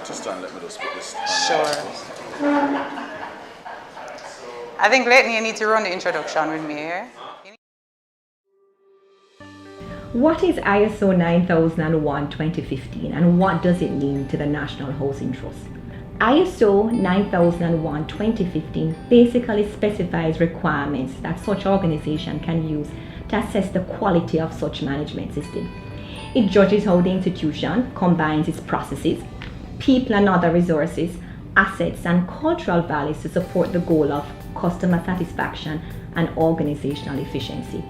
just stand, let me just put this on. Sure. I think Leighton, you need to run the introduction with me here. What is ISO 9001-2015 and what does it mean to the National Housing Trust? ISO 9001-2015 basically specifies requirements that such organization can use to assess the quality of such management system. It judges how the institution combines its processes, people and other resources, assets and cultural values to support the goal of customer satisfaction and organizational efficiency.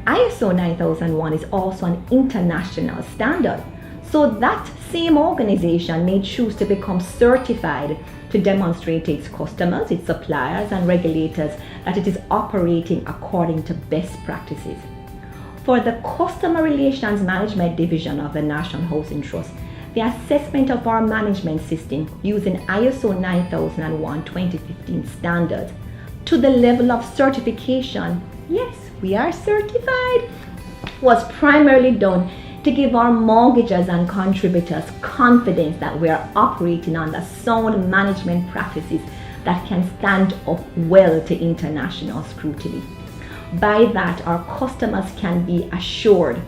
ISO 9001 is also an international standard, so that same organization may choose to become certified to demonstrate to its customers, its suppliers and regulators that it is operating according to best practices. For the Customer Relations Management Division of the National Housing Trust, the assessment of our management system using ISO 9001-2015 standards to the level of certification, yes, we are certified, was primarily done to give our mortgagors and contributors confidence that we are operating under sound management practices that can stand up well to international scrutiny. By that, our customers can be assured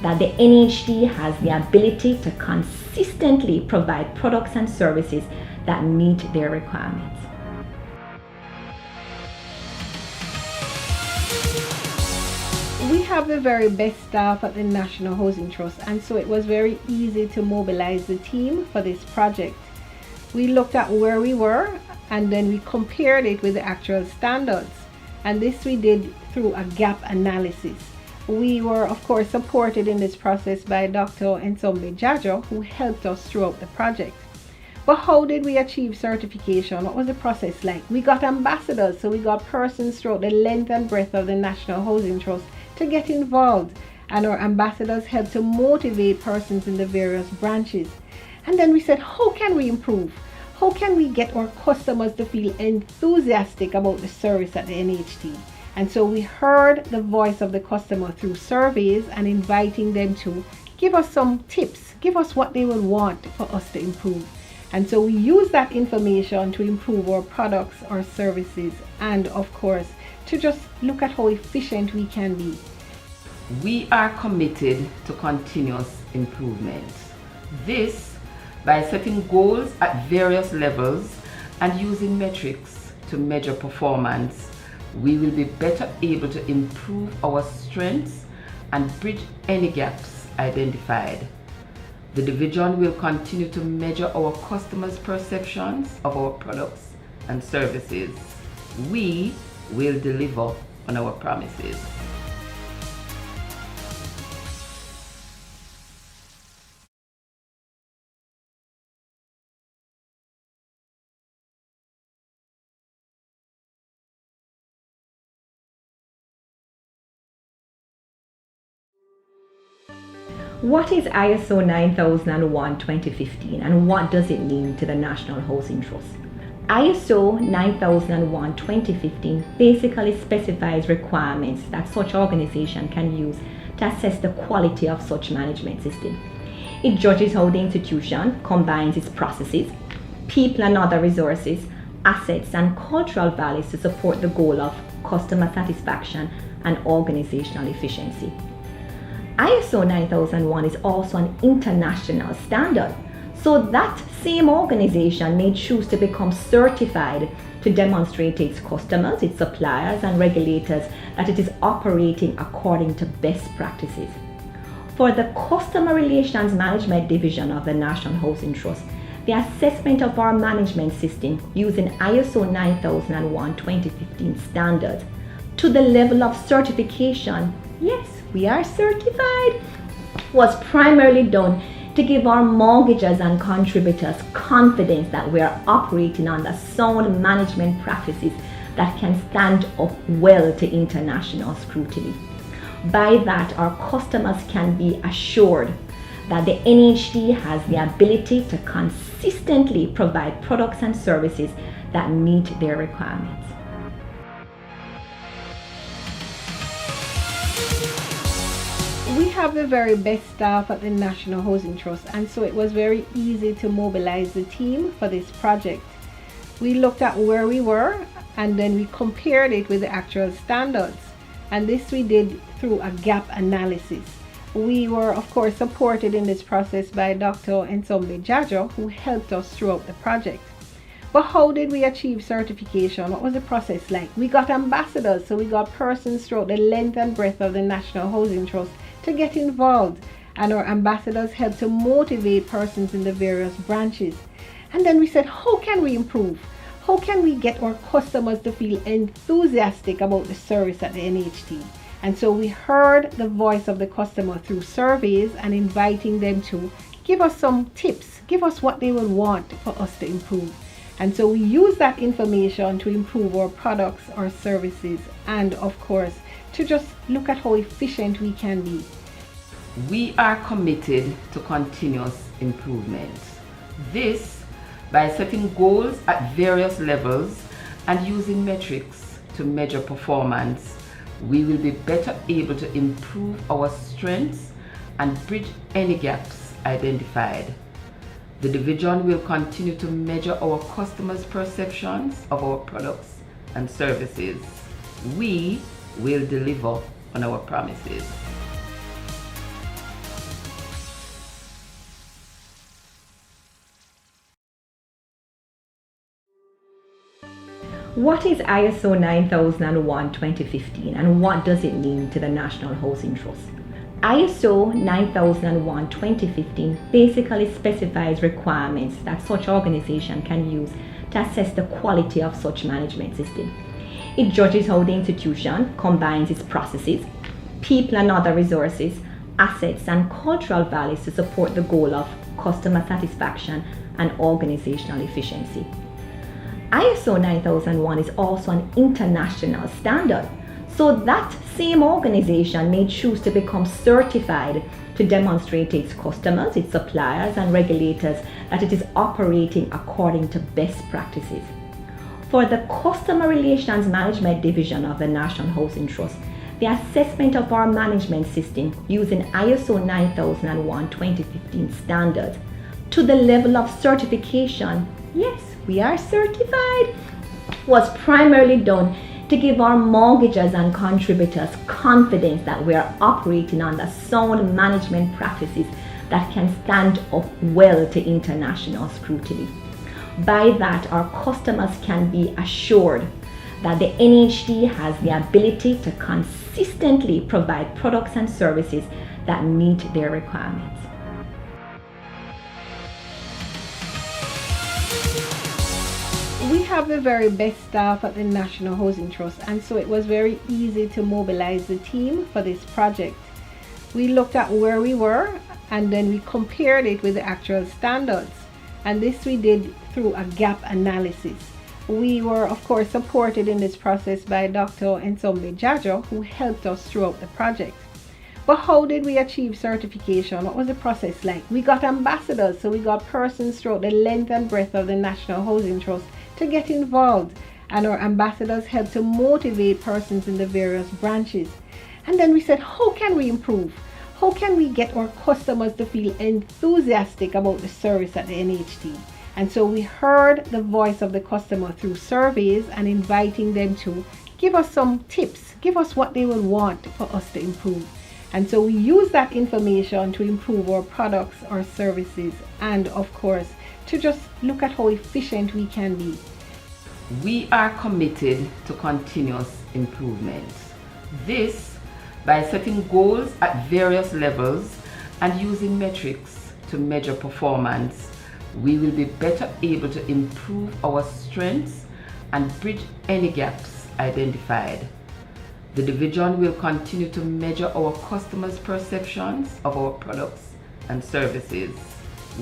that the NHT has the ability to consistently provide products and services that meet their requirements. We have the very best staff at the National Housing Trust, and so it was very easy to mobilize the team for this project. We looked at where we were and then we compared it with the actual standards, and this we did through a gap analysis. We were of course supported in this process by Dr. Ensombe Jajo, who helped us throughout the project. But how did we achieve certification? What was the process like? We got ambassadors, so we got persons throughout the length and breadth of the National Housing Trust to get involved, and our ambassadors helped to motivate persons in the various branches. And then we said, how can we improve? How can we get our customers to feel enthusiastic about the service at the NHT? And so we heard the voice of the customer through surveys and inviting them to give us some tips, give us what they would want for us to improve. And so we use that information to improve our products, our services, and of course, to just look at how efficient we can be. We are committed to continuous improvement. This by setting goals at various levels and using metrics to measure performance, we will be better able to improve our strengths and bridge any gaps identified. The division will continue to measure our customers' perceptions of our products and services. We will deliver on our promises. What is ISO 9001-2015 and what does it mean to the National Housing Trust? ISO 9001-2015 basically specifies requirements that such organization can use to assess the quality of such management system. It judges how the institution combines its processes, people and other resources, assets and cultural values to support the goal of customer satisfaction and organizational efficiency. ISO 9001 is also an international standard, so that same organization may choose to become certified to demonstrate to its customers, its suppliers and regulators that it is operating according to best practices. For the Customer Relations Management Division of the National Housing Trust, the assessment of our management system using ISO 9001-2015 standards to the level of certification, yes, we are certified, was primarily done to give our mortgagors and contributors confidence that we are operating under sound management practices that can stand up well to international scrutiny. By that, our customers can be assured that the NHT has the ability to consistently provide products and services that meet their requirements. We have the very best staff at the National Housing Trust, and so it was very easy to mobilize the team for this project. We looked at where we were and then we compared it with the actual standards, and this we did through a gap analysis. We were of course supported in this process by Dr. Ensombe Jajo, who helped us throughout the project. But how did we achieve certification? What was the process like? We got ambassadors, so we got persons throughout the length and breadth of the National Housing Trust to get involved, and our ambassadors helped to motivate persons in the various branches. And then we said, how can we improve? How can we get our customers to feel enthusiastic about the service at the NHT? And so we heard the voice of the customer through surveys and inviting them to give us some tips, give us what they would want for us to improve. And so we use that information to improve our products, our services, and of course, to just look at how efficient we can be. We are committed to continuous improvement. This by setting goals at various levels and using metrics to measure performance. We will be better able to improve our strengths and bridge any gaps identified. The division will continue to measure our customers' perceptions of our products and services. We will deliver on our promises. What is ISO 9001:2015 and what does it mean to the National Housing Trust? ISO 9001:2015 basically specifies requirements that such organization can use to assess the quality of such management system. It judges how the institution combines its processes, people and other resources, assets and cultural values to support the goal of customer satisfaction and organizational efficiency. ISO 9001 is also an international standard, so that same organization may choose to become certified to demonstrate to its customers, its suppliers and regulators that it is operating according to best practices. For the Customer Relations Management Division of the National Housing Trust, the assessment of our management system using ISO 9001:2015 standards to the level of certification, yes, we are certified, was primarily done to give our mortgagors and contributors confidence that we are operating under sound management practices that can stand up well to international scrutiny. By that, our customers can be assured that the NHT has the ability to consistently provide products and services that meet their requirements. We have the very best staff at the National Housing Trust, and so it was very easy to mobilize the team for this project. We looked at where we were and then we compared it with the actual standards, and this we did through a gap analysis. We were of course supported in this process by Dr. Ensombe Jajo, who helped us throughout the project. But how did we achieve certification? What was the process like? We got ambassadors, so we got persons throughout the length and breadth of the National Housing Trust to get involved, and our ambassadors helped to motivate persons in the various branches. And then we said, how can we improve? How can we get our customers to feel enthusiastic about the service at the NHT? And so we heard the voice of the customer through surveys and inviting them to give us some tips, give us what they would want for us to improve. And so we use that information to improve our products, our services, and of course, to just look at how efficient we can be. We are committed to continuous improvement. This by setting goals at various levels and using metrics to measure performance. We will be better able to improve our strengths and bridge any gaps identified. The division will continue to measure our customers' perceptions of our products and services.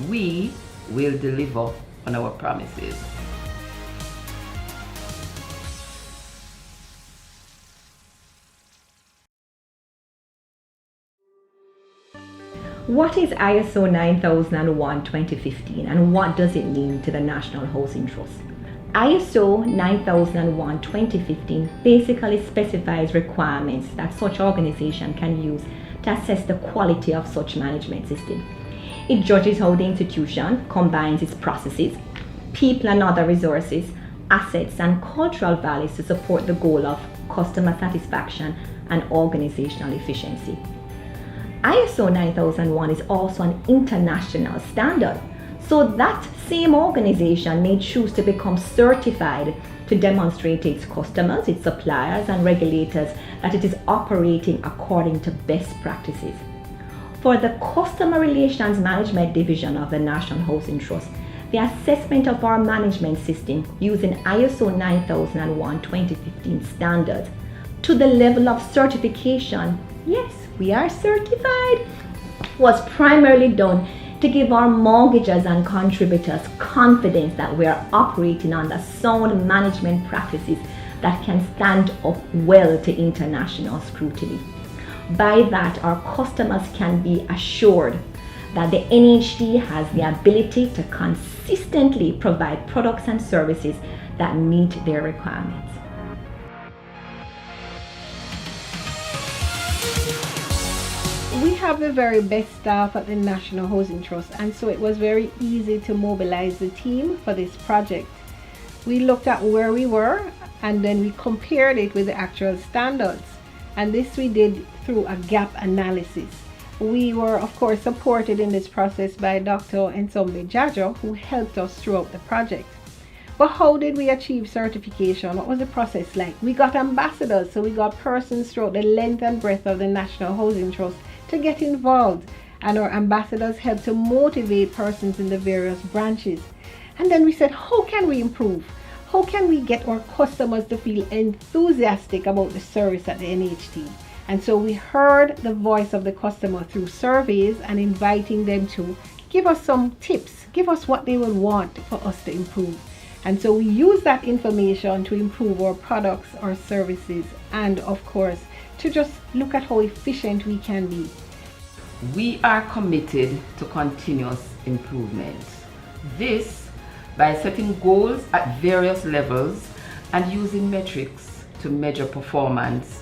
We will deliver on our promises. What is ISO 9001:2015 and what does it mean to the National Housing Trust? ISO 9001:2015 basically specifies requirements that such organization can use to assess the quality of such management system. It judges how the institution combines its processes, people and other resources, assets and cultural values to support the goal of customer satisfaction and organizational efficiency. ISO 9001 is also an international standard, so that same organization may choose to become certified to demonstrate to its customers, its suppliers and regulators that it is operating according to best practices. For the Customer Relations Management Division of the National Housing Trust, the assessment of our management system using ISO 9001-2015 standards to the level of certification, yes, we are certified, was primarily done to give our mortgagors and contributors confidence that we are operating under sound management practices that can stand up well to international scrutiny. By that, our customers can be assured that the NHT has the ability to consistently provide products and services that meet their requirements. We have the very best staff at the National Housing Trust, and so it was very easy to mobilize the team for this project. We looked at where we were and then we compared it with the actual standards, and this we did through a gap analysis. We were of course supported in this process by Dr. Ensombe Jajo, who helped us throughout the project. But how did we achieve certification? What was the process like? We got ambassadors, so we got persons throughout the length and breadth of the National Housing Trust to get involved, and our ambassadors helped to motivate persons in the various branches. And then we said, how can we improve? How can we get our customers to feel enthusiastic about the service at the NHT? And so we heard the voice of the customer through surveys and inviting them to give us some tips, give us what they would want for us to improve. And so we use that information to improve our products, our services, and of course to just look at how efficient we can be. We are committed to continuous improvement. This by setting goals at various levels and using metrics to measure performance.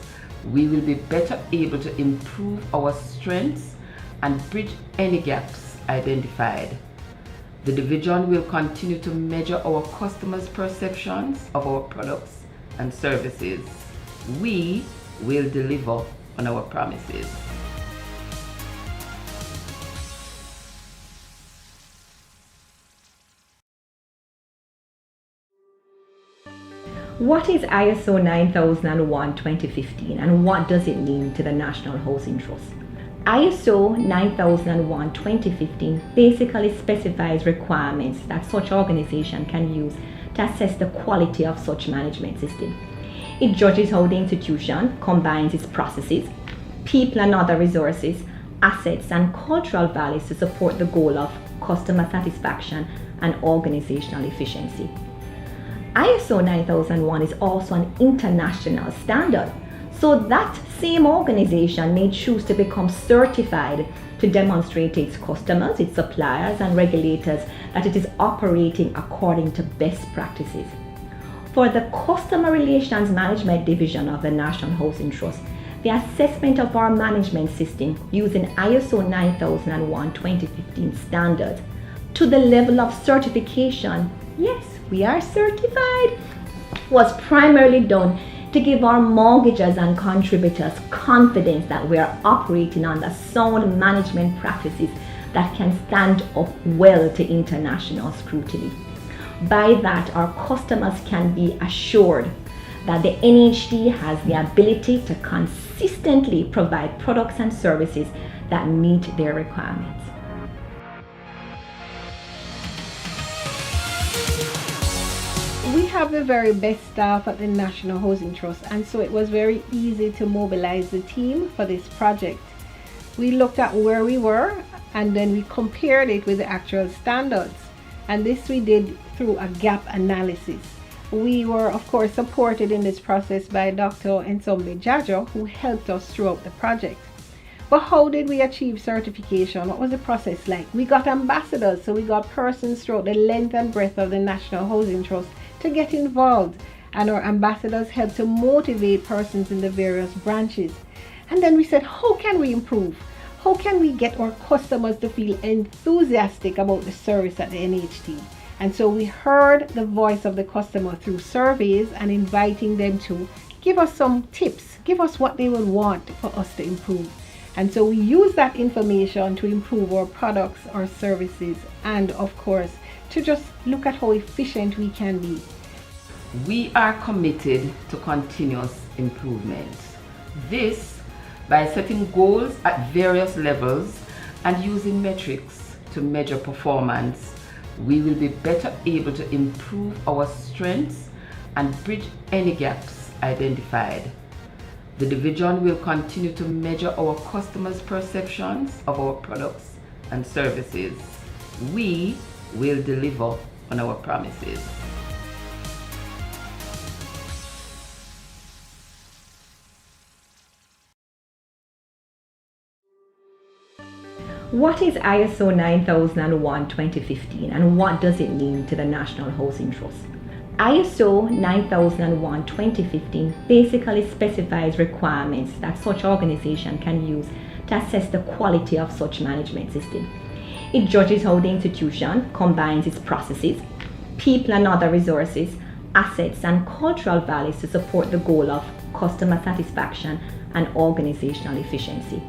We will be better able to improve our strengths and bridge any gaps identified. The division will continue to measure our customers' perceptions of our products and services. We will deliver on our promises. What is ISO 9001-2015 and what does it mean to the National Housing Trust? ISO 9001-2015 basically specifies requirements that such organization can use to assess the quality of such management system. It judges how the institution combines its processes, people and other resources, assets and cultural values to support the goal of customer satisfaction and organizational efficiency. ISO 9001 is also an international standard, so that same organization may choose to become certified to demonstrate to its customers, its suppliers and regulators that it is operating according to best practices. For the Customer Relations Management Division of the National Housing Trust, the assessment of our management system using ISO 9001-2015 standards to the level of certification, yes, we are certified, was primarily done to give our mortgagors and contributors confidence that we are operating under sound management practices that can stand up well to international scrutiny. By that, our customers can be assured that the NHT has the ability to consistently provide products and services that meet their requirements. We have the very best staff at the National Housing Trust, and so it was very easy to mobilize the team for this project. We looked at where we were and then we compared it with the actual standards, and this we did through a gap analysis. We were of course supported in this process by Dr. Ensombe Jajo, who helped us throughout the project. But how did we achieve certification? What was the process like? We got ambassadors, so we got persons throughout the length and breadth of the National Housing Trust to get involved, and our ambassadors helped to motivate persons in the various branches. And then we said, how can we improve? How can we get our customers to feel enthusiastic about the service at the NHT? And so we heard the voice of the customer through surveys and inviting them to give us some tips, give us what they would want for us to improve. And so we use that information to improve our products, our services, and of course, to just look at how efficient we can be. We are committed to continuous improvement. This by setting goals at various levels and using metrics to measure performance. We will be better able to improve our strengths and bridge any gaps identified. The division will continue to measure our customers' perceptions of our products and services. We will deliver on our promises. What is ISO 9001:2015 and what does it mean to the National Housing Trust? ISO 9001:2015 basically specifies requirements that such organization can use to assess the quality of such management system. It judges how the institution combines its processes, people and other resources, assets and cultural values to support the goal of customer satisfaction and organizational efficiency.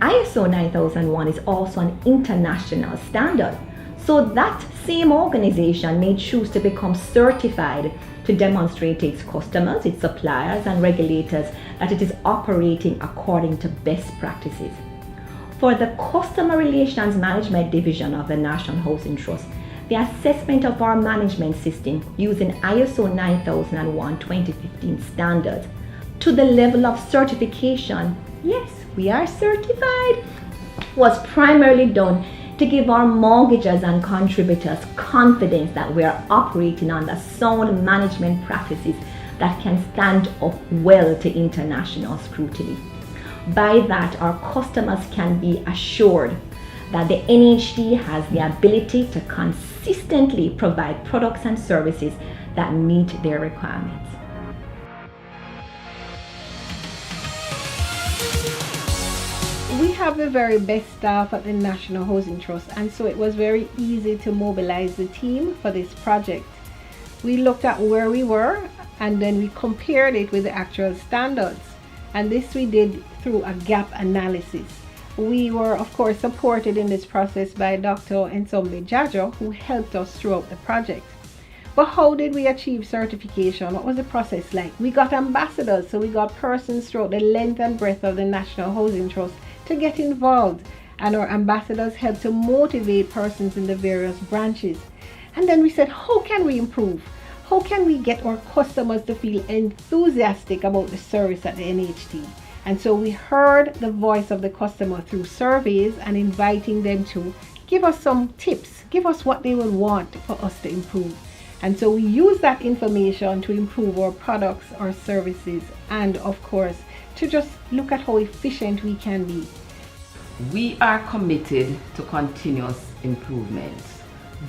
ISO 9001 is also an international standard, so that same organization may choose to become certified to demonstrate to its customers, its suppliers and regulators that it is operating according to best practices. For the Customer Relations Management Division of the National Housing Trust, the assessment of our management system using ISO 9001:2015 standards to the level of certification, yes, we are certified, was primarily done to give our mortgagors and contributors confidence that we are operating under sound management practices that can stand up well to international scrutiny. By that, our customers can be assured that the NHT has the ability to consistently provide products and services that meet their requirements. We have the very best staff at the National Housing Trust, and so it was very easy to mobilize the team for this project. We looked at where we were and then we compared it with the actual standards, and this we did through a gap analysis. We were of course supported in this process by Dr. Ensombe Jajo, who helped us throughout the project. But how did we achieve certification? What was the process like? We got ambassadors, so we got persons throughout the length and breadth of the National Housing Trust to get involved, and our ambassadors helped to motivate persons in the various branches. And then we said, how can we improve? How can we get our customers to feel enthusiastic about the service at the NHT? And so we heard the voice of the customer through surveys and inviting them to give us some tips, give us what they would want for us to improve. And so we use that information to improve our products, our services, and of course, to just look at how efficient we can be. We are committed to continuous improvement.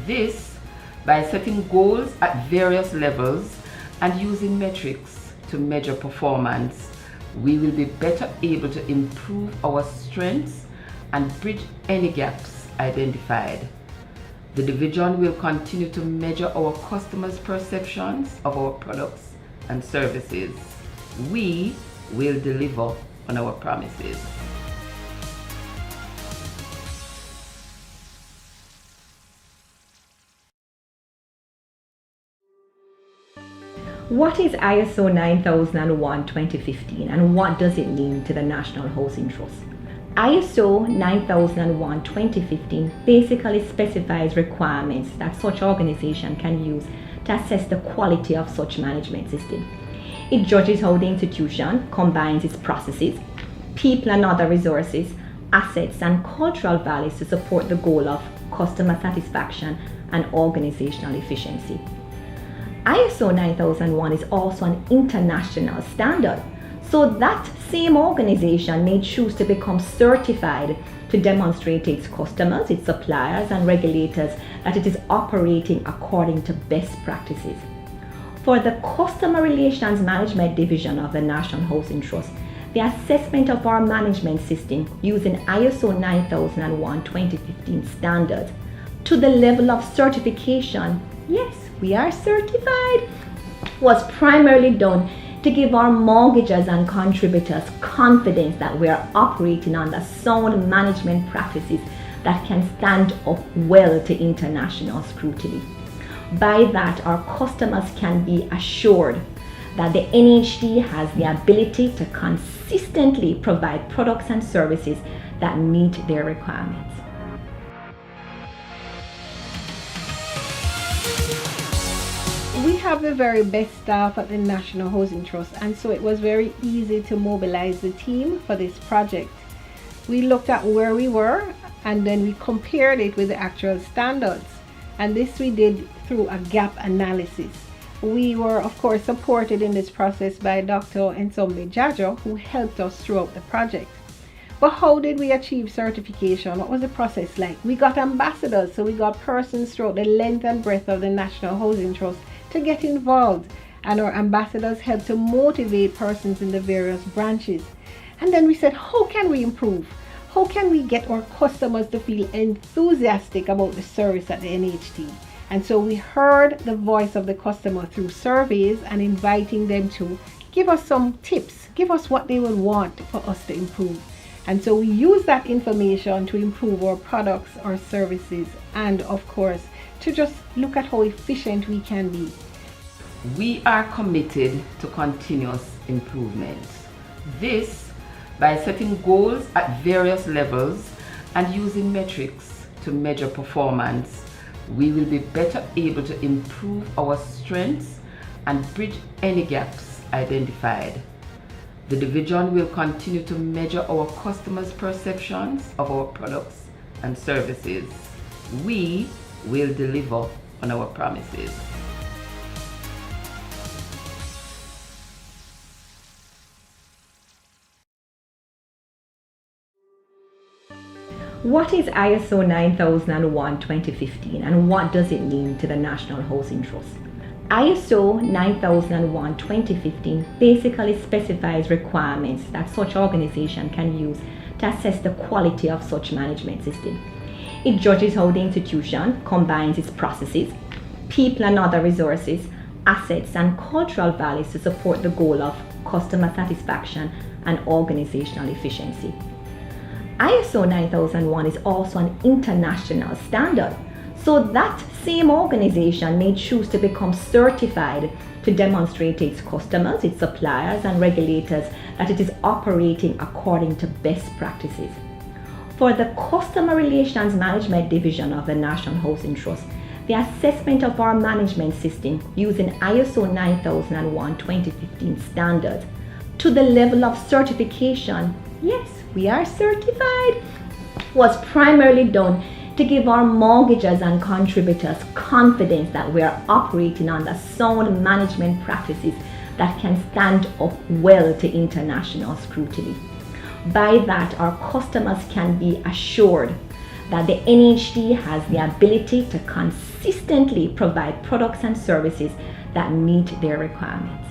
This by setting goals at various levels and using metrics to measure performance. We will be better able to improve our strengths and bridge any gaps identified. The division will continue to measure our customers' perceptions of our products and services. We will deliver on our promises. What is ISO 9001:2015 and what does it mean to the National Housing Trust? ISO 9001:2015 basically specifies requirements that such organization can use to assess the quality of such management system. It judges how the institution combines its processes, people and other resources, assets and cultural values to support the goal of customer satisfaction and organizational efficiency. ISO 9001 is also an international standard, so that same organization may choose to become certified to demonstrate to its customers, its suppliers and regulators that it is operating according to best practices. For the Customer Relations Management Division of the National Housing Trust, the assessment of our management system using ISO 9001:2015 standards to the level of certification, yes, we are certified, was primarily done to give our mortgagors and contributors confidence that we are operating under sound management practices that can stand up well to international scrutiny. By that, our customers can be assured that the NHT has the ability to consistently provide products and services that meet their requirements. We have the very best staff at the National Housing Trust, and so it was very easy to mobilize the team for this project. We looked at where we were and then we compared it with the actual standards, and this we did through a gap analysis. We were of course supported in this process by Dr. Ensombe Jajo, who helped us throughout the project. But how did we achieve certification? What was the process like? We got ambassadors, so we got persons throughout the length and breadth of the National Housing Trust to get involved, and our ambassadors helped to motivate persons in the various branches. And then we said, how can we improve? How can we get our customers to feel enthusiastic about the service at the NHT? And so we heard the voice of the customer through surveys and inviting them to give us some tips, give us what they would want for us to improve. And so we use that information to improve our products, our services, and of course, to just look at how efficient we can be. We are committed to continuous improvement. This by setting goals at various levels and using metrics to measure performance. We will be better able to improve our strengths and bridge any gaps identified. The division will continue to measure our customers' perceptions of our products and services. We will deliver on our promises. What is ISO 9001:2015 and what does it mean to the National Housing Trust? ISO 9001:2015 basically specifies requirements that such organization can use to assess the quality of such management system. It judges how the institution combines its processes, people and other resources, assets and cultural values to support the goal of customer satisfaction and organizational efficiency. ISO 9001 is also an international standard, so that same organization may choose to become certified to demonstrate to its customers, its suppliers and regulators that it is operating according to best practices. For the Customer Relations Management Division of the National Housing Trust, the assessment of our management system using ISO 9001:2015 standards to the level of certification, yes, we are certified, was primarily done to give our mortgagors and contributors confidence that we are operating under sound management practices that can stand up well to international scrutiny. By that, our customers can be assured that the NHT has the ability to consistently provide products and services that meet their requirements.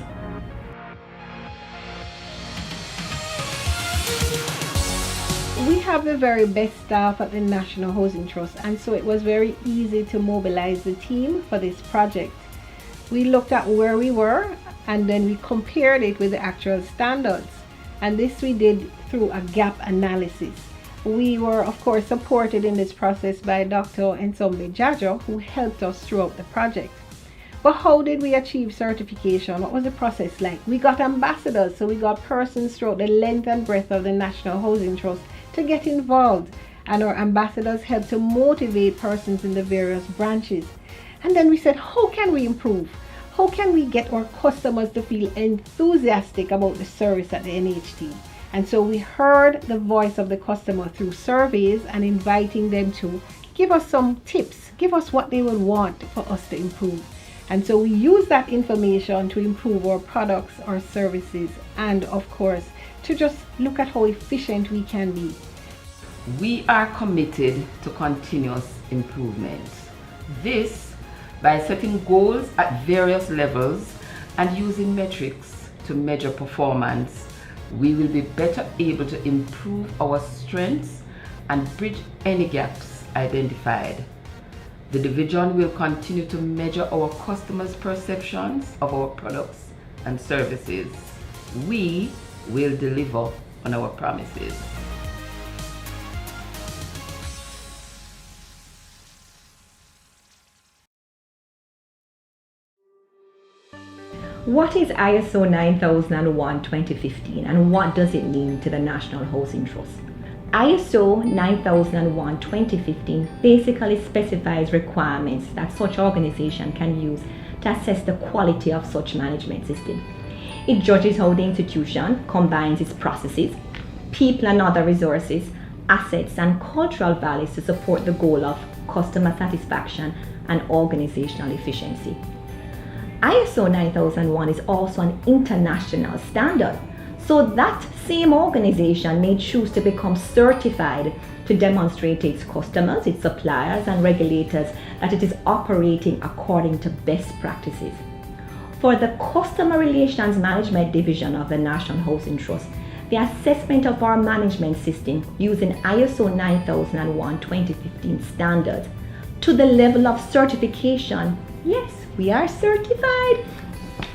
We have the very best staff at the National Housing Trust, and so it was very easy to mobilize the team for this project. We looked at where we were and then we compared it with the actual standards, and this we did through a gap analysis. We were of course supported in this process by Dr. Ensombe Jajo, who helped us throughout the project. But how did we achieve certification? What was the process like? We got ambassadors, so we got persons throughout the length and breadth of the National Housing Trust to get involved, and our ambassadors helped to motivate persons in the various branches. And then we said, how can we improve? How can we get our customers to feel enthusiastic about the service at the NHT? And so we heard the voice of the customer through surveys and inviting them to give us some tips, give us what they would want for us to improve. And so we use that information to improve our products, our services, and of course, to just look at how efficient we can be. We are committed to continuous improvement. This by setting goals at various levels and using metrics to measure performance. we will be better able to improve our strengths and bridge any gaps identified. The division will continue to measure our customers' perceptions of our products and services. We will deliver on our promises. What is ISO 9001:2015 and what does it mean to the National Housing Trust? ISO 9001:2015 basically specifies requirements that such organization can use to assess the quality of such management system. It judges how the institution combines its processes, people and other resources, assets and cultural values to support the goal of customer satisfaction and organizational efficiency. ISO 9001 is also an international standard, so that same organization may choose to become certified to demonstrate to its customers, its suppliers and regulators that it is operating according to best practices. For the Customer Relations Management Division of the National Housing Trust, the assessment of our management system using ISO 9001:2015 standards to the level of certification, yes, we are certified,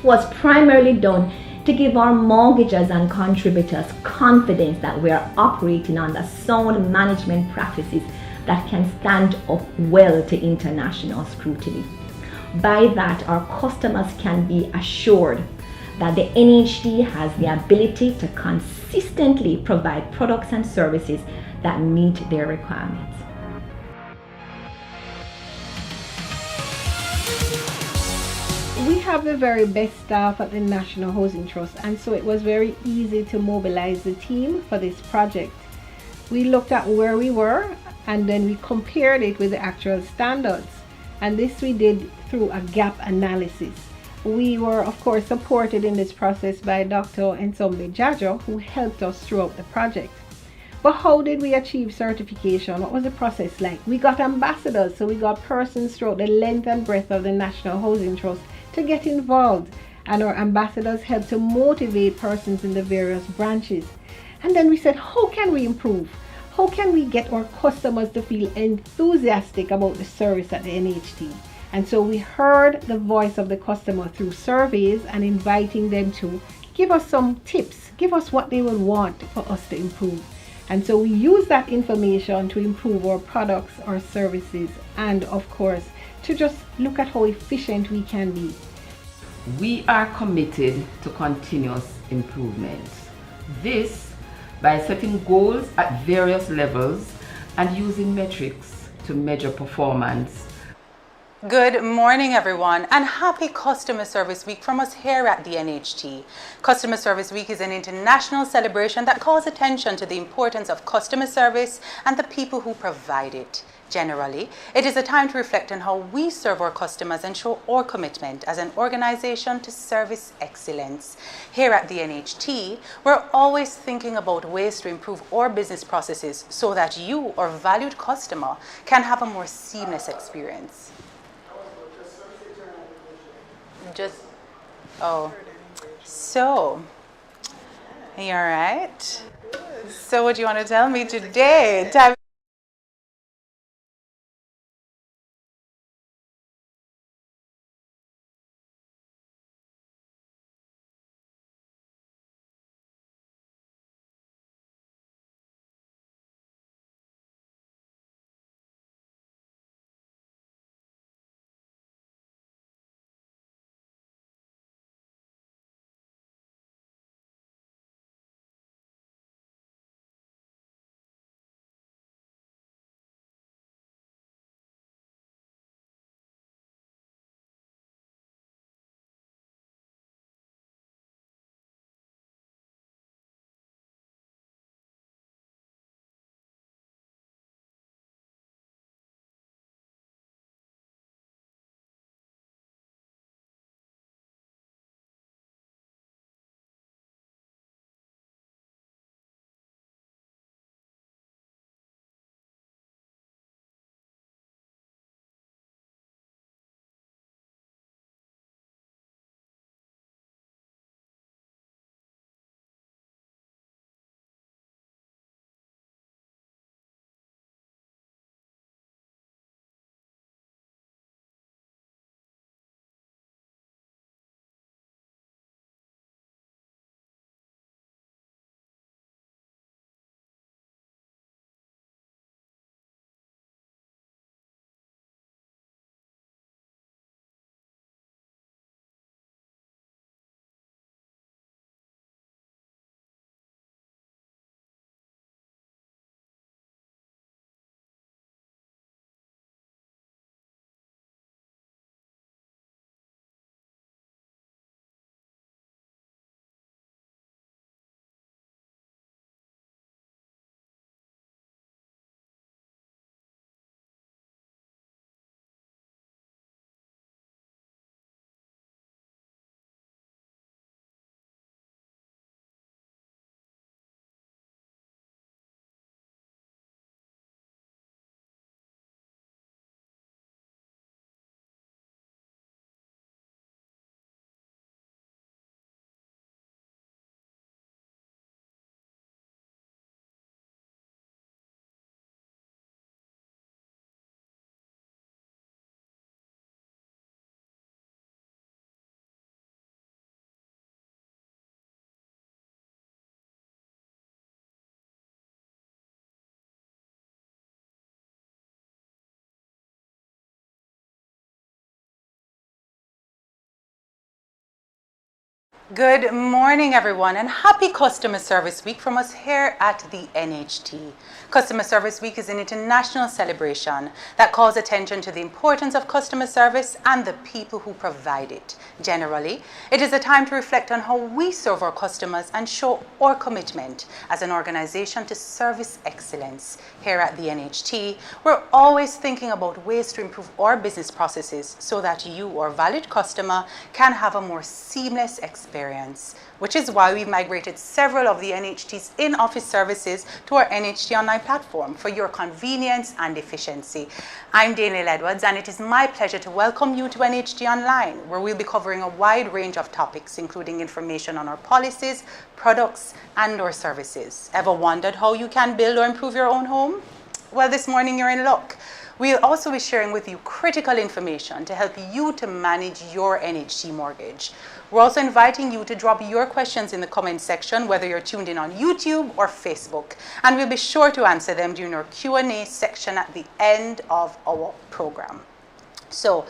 was primarily done to give our mortgagors and contributors confidence that we are operating under sound management practices that can stand up well to international scrutiny. By that, our customers can be assured that the NHT has the ability to consistently provide products and services that meet their requirements. We have the very best staff at the National Housing Trust, and so it was very easy to mobilize the team for this project. We looked at where we were and then we compared it with the actual standards, and this we did through a gap analysis. We were of course supported in this process by Dr. Ensombe Jajo, who helped us throughout the project. But how did we achieve certification? What was the process like? We got ambassadors, so we got persons throughout the length and breadth of the National Housing Trust to get involved, and our ambassadors helped to motivate persons in the various branches. And then we said, how can we improve? How can we get our customers to feel enthusiastic about the service at the NHT? And so we heard the voice of the customer through surveys and inviting them to give us some tips, give us what they would want for us to improve. And so we use that information to improve our products, our services, and of course, to just look at how efficient we can be. We are committed to continuous improvement. This by setting goals at various levels and using metrics to measure performance. Good morning, everyone, and happy Customer Service Week from us here at the NHT. Customer Service Week is an international celebration that calls attention to the importance of customer service and the people who provide it. Generally, it is a time to reflect on how we serve our customers and show our commitment as an organization to service excellence. Here at the NHT, we're always thinking about ways to improve our business processes so that you, our valued customer, can have a more seamless experience. So, are you all right? So what do you want to tell me today? Good morning, everyone, and happy Customer Service Week from us here at the NHT. Customer Service Week is an international celebration that calls attention to the importance of customer service and the people who provide it. Generally, it is a time to reflect on how we serve our customers and show our commitment as an organization to service excellence. Here at the NHT, we're always thinking about ways to improve our business processes so that you, our valued customer, can have a more seamless experience, which is why we've migrated several of the NHT's in-office services to our NHT online platform for your convenience and efficiency. I'm Daniel Edwards, and it is my pleasure to welcome you to NHT Online, where we'll be covering a wide range of topics, including information on our policies, products, and our services. Ever wondered how you can build or improve your own home? Well, this morning you're in luck. We'll also be sharing with you critical information to help you to manage your NHT mortgage. We're also inviting you to drop your questions in the comment section, whether you're tuned in on YouTube or Facebook, and we'll be sure to answer them during our Q&A section at the end of our program. So,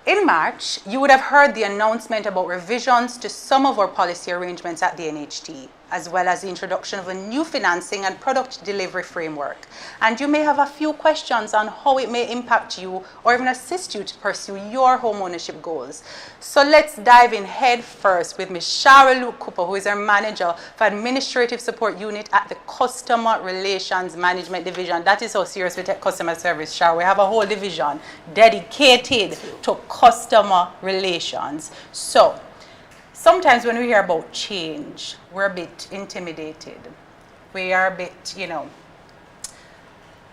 in March, you would have heard the announcement about revisions to some of our policy arrangements at the NHT, as well as the introduction of a new financing and product delivery framework. And you may have a few questions on how it may impact you or even assist you to pursue your home ownership goals. So let's dive in head first with Ms. Shara Luke Cooper, who is our manager for Administrative Support Unit at the Customer Relations Management Division. That is how serious we take customer service, Shara. We have a whole division dedicated to customer relations. So, sometimes when we hear about change, we're a bit intimidated. We are a bit,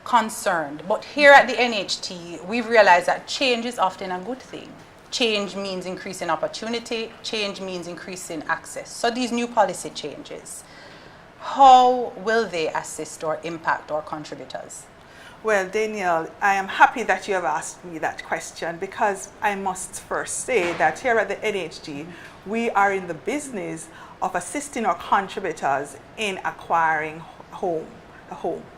concerned. But here at the NHT, we've realized that change is often a good thing. Change means increasing opportunity. Change means increasing access. So these new policy changes, how will they assist or impact our contributors? Well, Danielle, I am happy that you have asked me that question, because I must first say that here at the NHT, we are in the business of assisting our contributors in acquiring home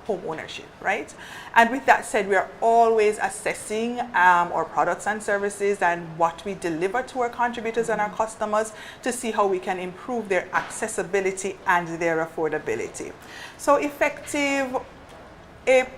ownership, right? And with that said, we are always assessing our products and services and what we deliver to our contributors and our customers to see how we can improve their accessibility and their affordability. So effective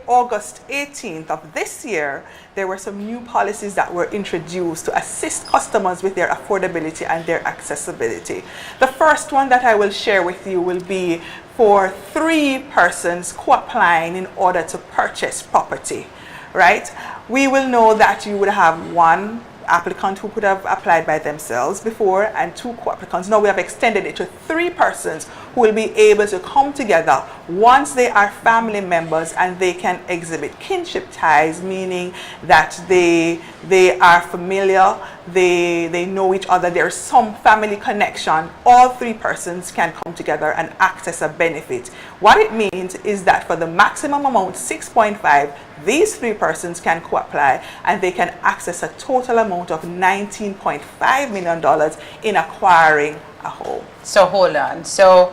August 18th of this year, there were some new policies that were introduced to assist customers with their affordability and their accessibility. The first one that I will share with you will be for 3 persons co-applying in order to purchase property, right? We will know that you would have 1 applicant who could have applied by themselves before and 2 co-applicants. Now we have extended it to 3 persons who will be able to come together once they are family members and they can exhibit kinship ties, meaning that they are familiar, they know each other, there's some family connection. All 3 persons can come together and access a benefit. What it means is that for the maximum amount, 6.5, these 3 persons can co-apply and they can access a total amount of $19.5 million in acquiring a home. So hold on. So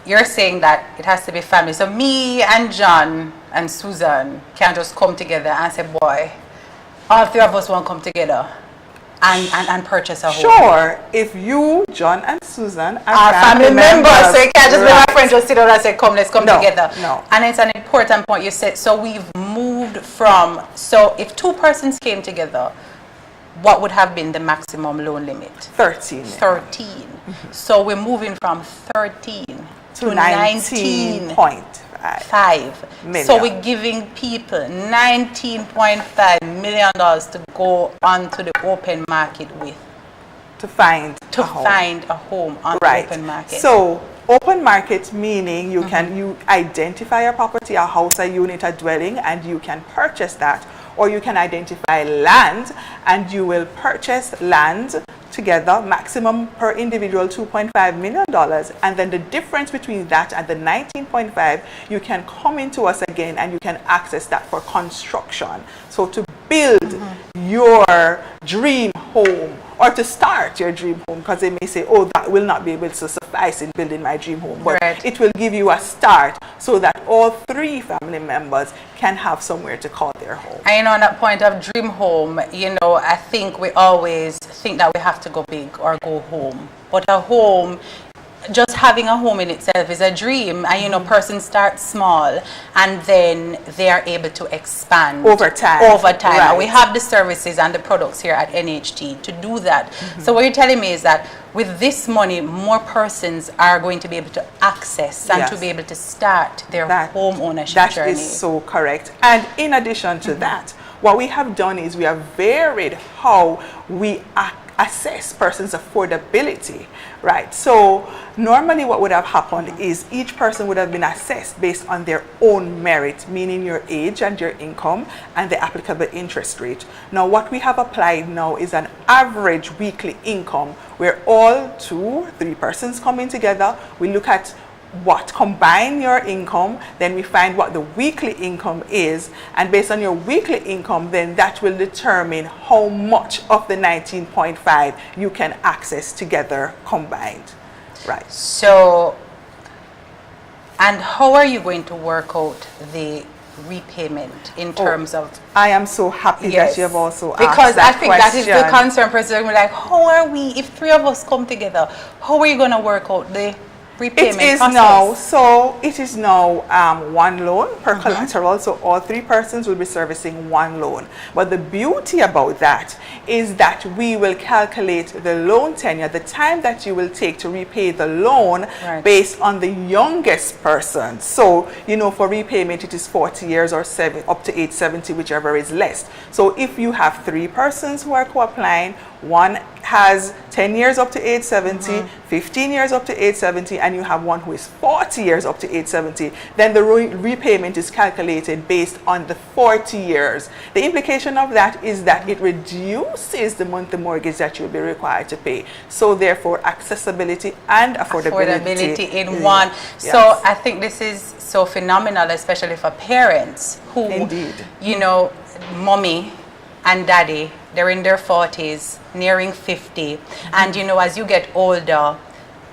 you're saying that it has to be family. So me and John and Susan can't just come together and say, boy, all 3 of us want to come together and purchase a home. Sure, if you, John and Susan are family members, so you can't just be my friend, just sit down and say, come, let's come together. No. And it's an important point you said. So we've moved from, so if 2 persons came together, what would have been the maximum loan limit? 13. 13. So we're moving from 13 to 19.5 million. So we're giving people $19.5 million to go onto the open market with. To find a home on the open market. So open market meaning you can identify a property, a house, a unit, a dwelling, and you can purchase that. Or you can identify land and you will purchase land together, maximum per individual $2.5 million, and then the difference between that and the 19.5, you can come into us again and you can access that for construction. So to build your dream home or to start your dream home, because they may say, oh, that will not be able to suffice in building my dream home. But Right. it will give you a start so that all 3 family members can have somewhere to call their home. And on that point of dream home, I think we always think that we have to go big or go home. But a home, just having a home in itself is a dream. And persons start small and then they are able to expand Over time. Right. And we have the services and the products here at NHT to do that. So what you're telling me is that with this money, more persons are going to be able to access and Yes. to be able to start their home ownership That journey. is so correct. And in addition to that, what we have done is we have varied how we assess persons' affordability, right? So normally what would have happened is each person would have been assessed based on their own merit, meaning your age and your income and the applicable interest rate. Now what we have applied now is an average weekly income where all 2-3 persons coming together. We look at what combine your income, then we find what the weekly income is, and based on your weekly income, then that will determine how much of the 19.5 you can access together combined. Right. So, and how are you going to work out the repayment in terms of? I am so happy that you have also asked because that I think question. that is the concern. Person will be like, how are we, if 3 of us come together, how are you going to work out the repayment It is process? it is now 1 loan per collateral, so all 3 persons will be servicing 1 loan. But the beauty about that is that we will calculate the loan tenure, the time that you will take to repay the loan, Right. based on the youngest person. So, for repayment it is 40 years or up to age 70, whichever is less. So if you have 3 persons who are co-applying, one has 10 years up to age 70, 15 years up to age 70, and you have one who is 40 years up to age 70, then the repayment is calculated based on the 40 years. The implication of that is that it reduces the monthly mortgage that you'll be required to pay. So therefore, accessibility and affordability in one. Yes. So I think this is so phenomenal, especially for parents who, Indeed. mommy and daddy, they're in their 40s, nearing 50. And as you get older,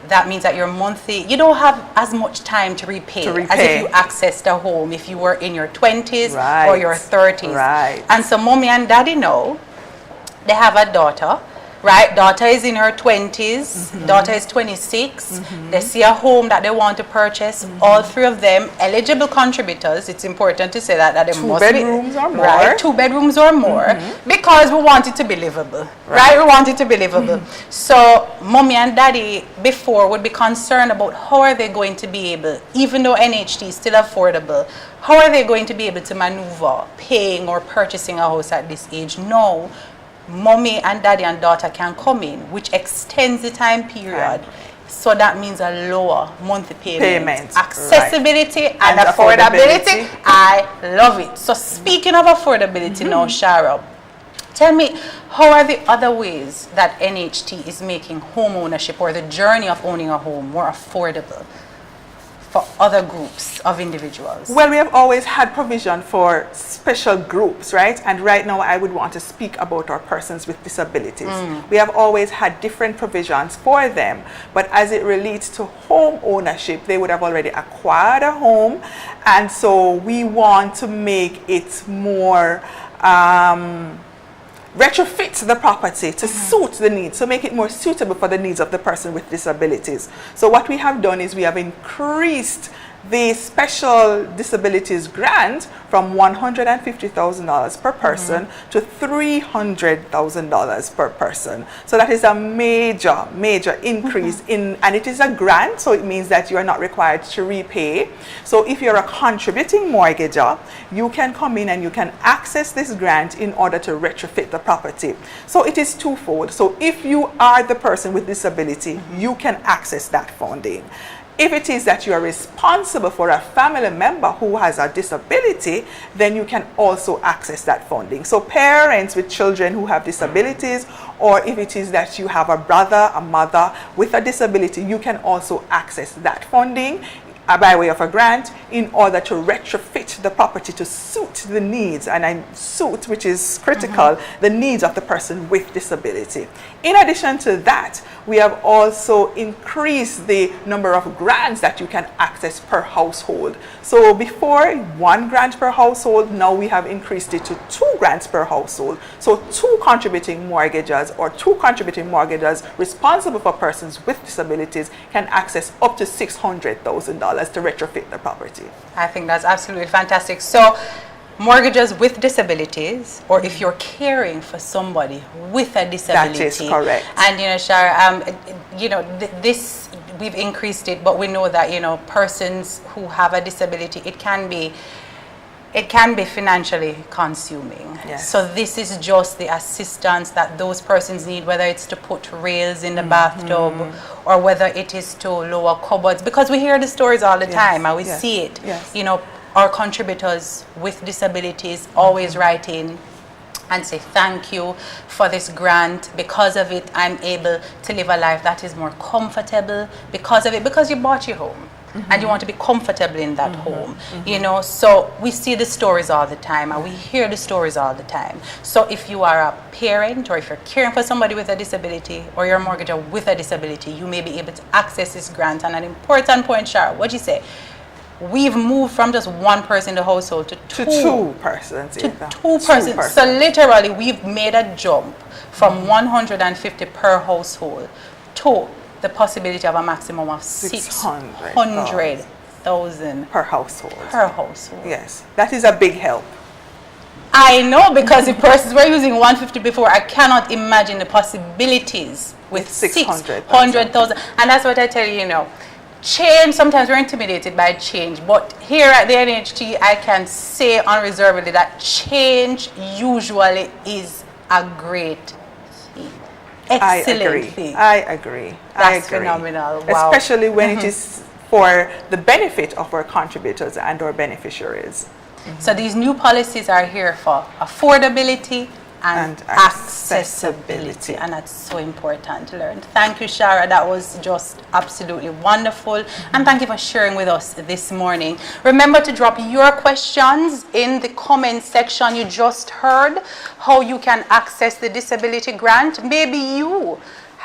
that means that your monthly, you don't have as much time to repay, as if you accessed a home if you were in your 20s Right. or your 30s. Right. And so mommy and daddy know they have a daughter, right? Daughter is in her 20s, daughter is 26. They see a home that they want to purchase. All 3 of them eligible contributors. It's important to say that they 2 must bedrooms be, or more. right? 2 bedrooms or more, because we want it to be livable, right? We want it to be livable. So mommy and daddy before would be concerned about how are they going to be able, even though NHT is still affordable, how are they going to be able to maneuver paying or purchasing a house at this age? No. Mommy and daddy and daughter can come in, which extends the time period. So that means a lower monthly payment. Accessibility and affordability. I love it. So speaking of affordability now, Shara, tell me, how are the other ways that NHT is making home ownership or the journey of owning a home more affordable for other groups of individuals? Well, we have always had provision for special groups, right? And right now I would want to speak about our persons with disabilities. We have always had different provisions for them, but as it relates to home ownership, they would have already acquired a home, and so we want to make it more retrofit the property to suit the needs, so make it more suitable for the needs of the person with disabilities. So what we have done is we have increased the special disabilities grant from $150,000 per person to $300,000 per person. So that is a major increase and it is a grant, so it means that you are not required to repay. So if you're a contributing mortgager, you can come in and you can access this grant in order to retrofit the property. So it is twofold. So if you are the person with disability, you can access that funding. If it is that you are responsible for a family member who has a disability, then you can also access that funding. So parents with children who have disabilities, or if it is that you have a brother, a mother with a disability, you can also access that funding by way of a grant in order to retrofit the property to suit the needs, and I suit, which is critical, the needs of the person with disability. In addition to that, we have also increased the number of grants that you can access per household. So before 1 grant per household, now we have increased it to 2 grants per household. So 2 contributing mortgagers or 2 contributing mortgagers responsible for persons with disabilities can access up to $600,000 to retrofit the property. I think that's absolutely fantastic. So mortgages with disabilities, or if you're caring for somebody with a disability. That is correct. And Shara, this, we've increased it, but we know that persons who have a disability, it can be financially consuming. Yes. So this is just the assistance that those persons need, whether it's to put rails in the bathtub or whether it is to lower cupboards, because we hear the stories all the time and we see it. Yes. Our contributors with disabilities always write in and say thank you for this grant. Because of it, I'm able to live a life that is more comfortable. Because of it, because you bought your home. And you want to be comfortable in that home, so we see the stories all the time and we hear the stories all the time. So if you are a parent or if you're caring for somebody with a disability or you're a mortgager with a disability, you may be able to access this grant. And an important point, Shara, what you say? We've moved from just 1 person in the household to 2 persons. To 2 persons. So literally we've made a jump from 150 per household to the possibility of a maximum of 600,000 per household. Per household. Yes, that is a big help. I know, because if persons were using 150 before, I cannot imagine the possibilities with 600,000. And that's what I tell you, change, sometimes we're intimidated by change, but here at the NHT, I can say unreservedly that change usually is a great thing. Excellent thing. I agree. That's phenomenal. Wow. Especially when it is for the benefit of our contributors and our beneficiaries. So these new policies are here for affordability and accessibility, and that's so important to learn. Thank you, Shara. That was just absolutely wonderful, and thank you for sharing with us this morning. Remember to drop your questions in the comment section. You just heard how you can access the disability grant. Maybe you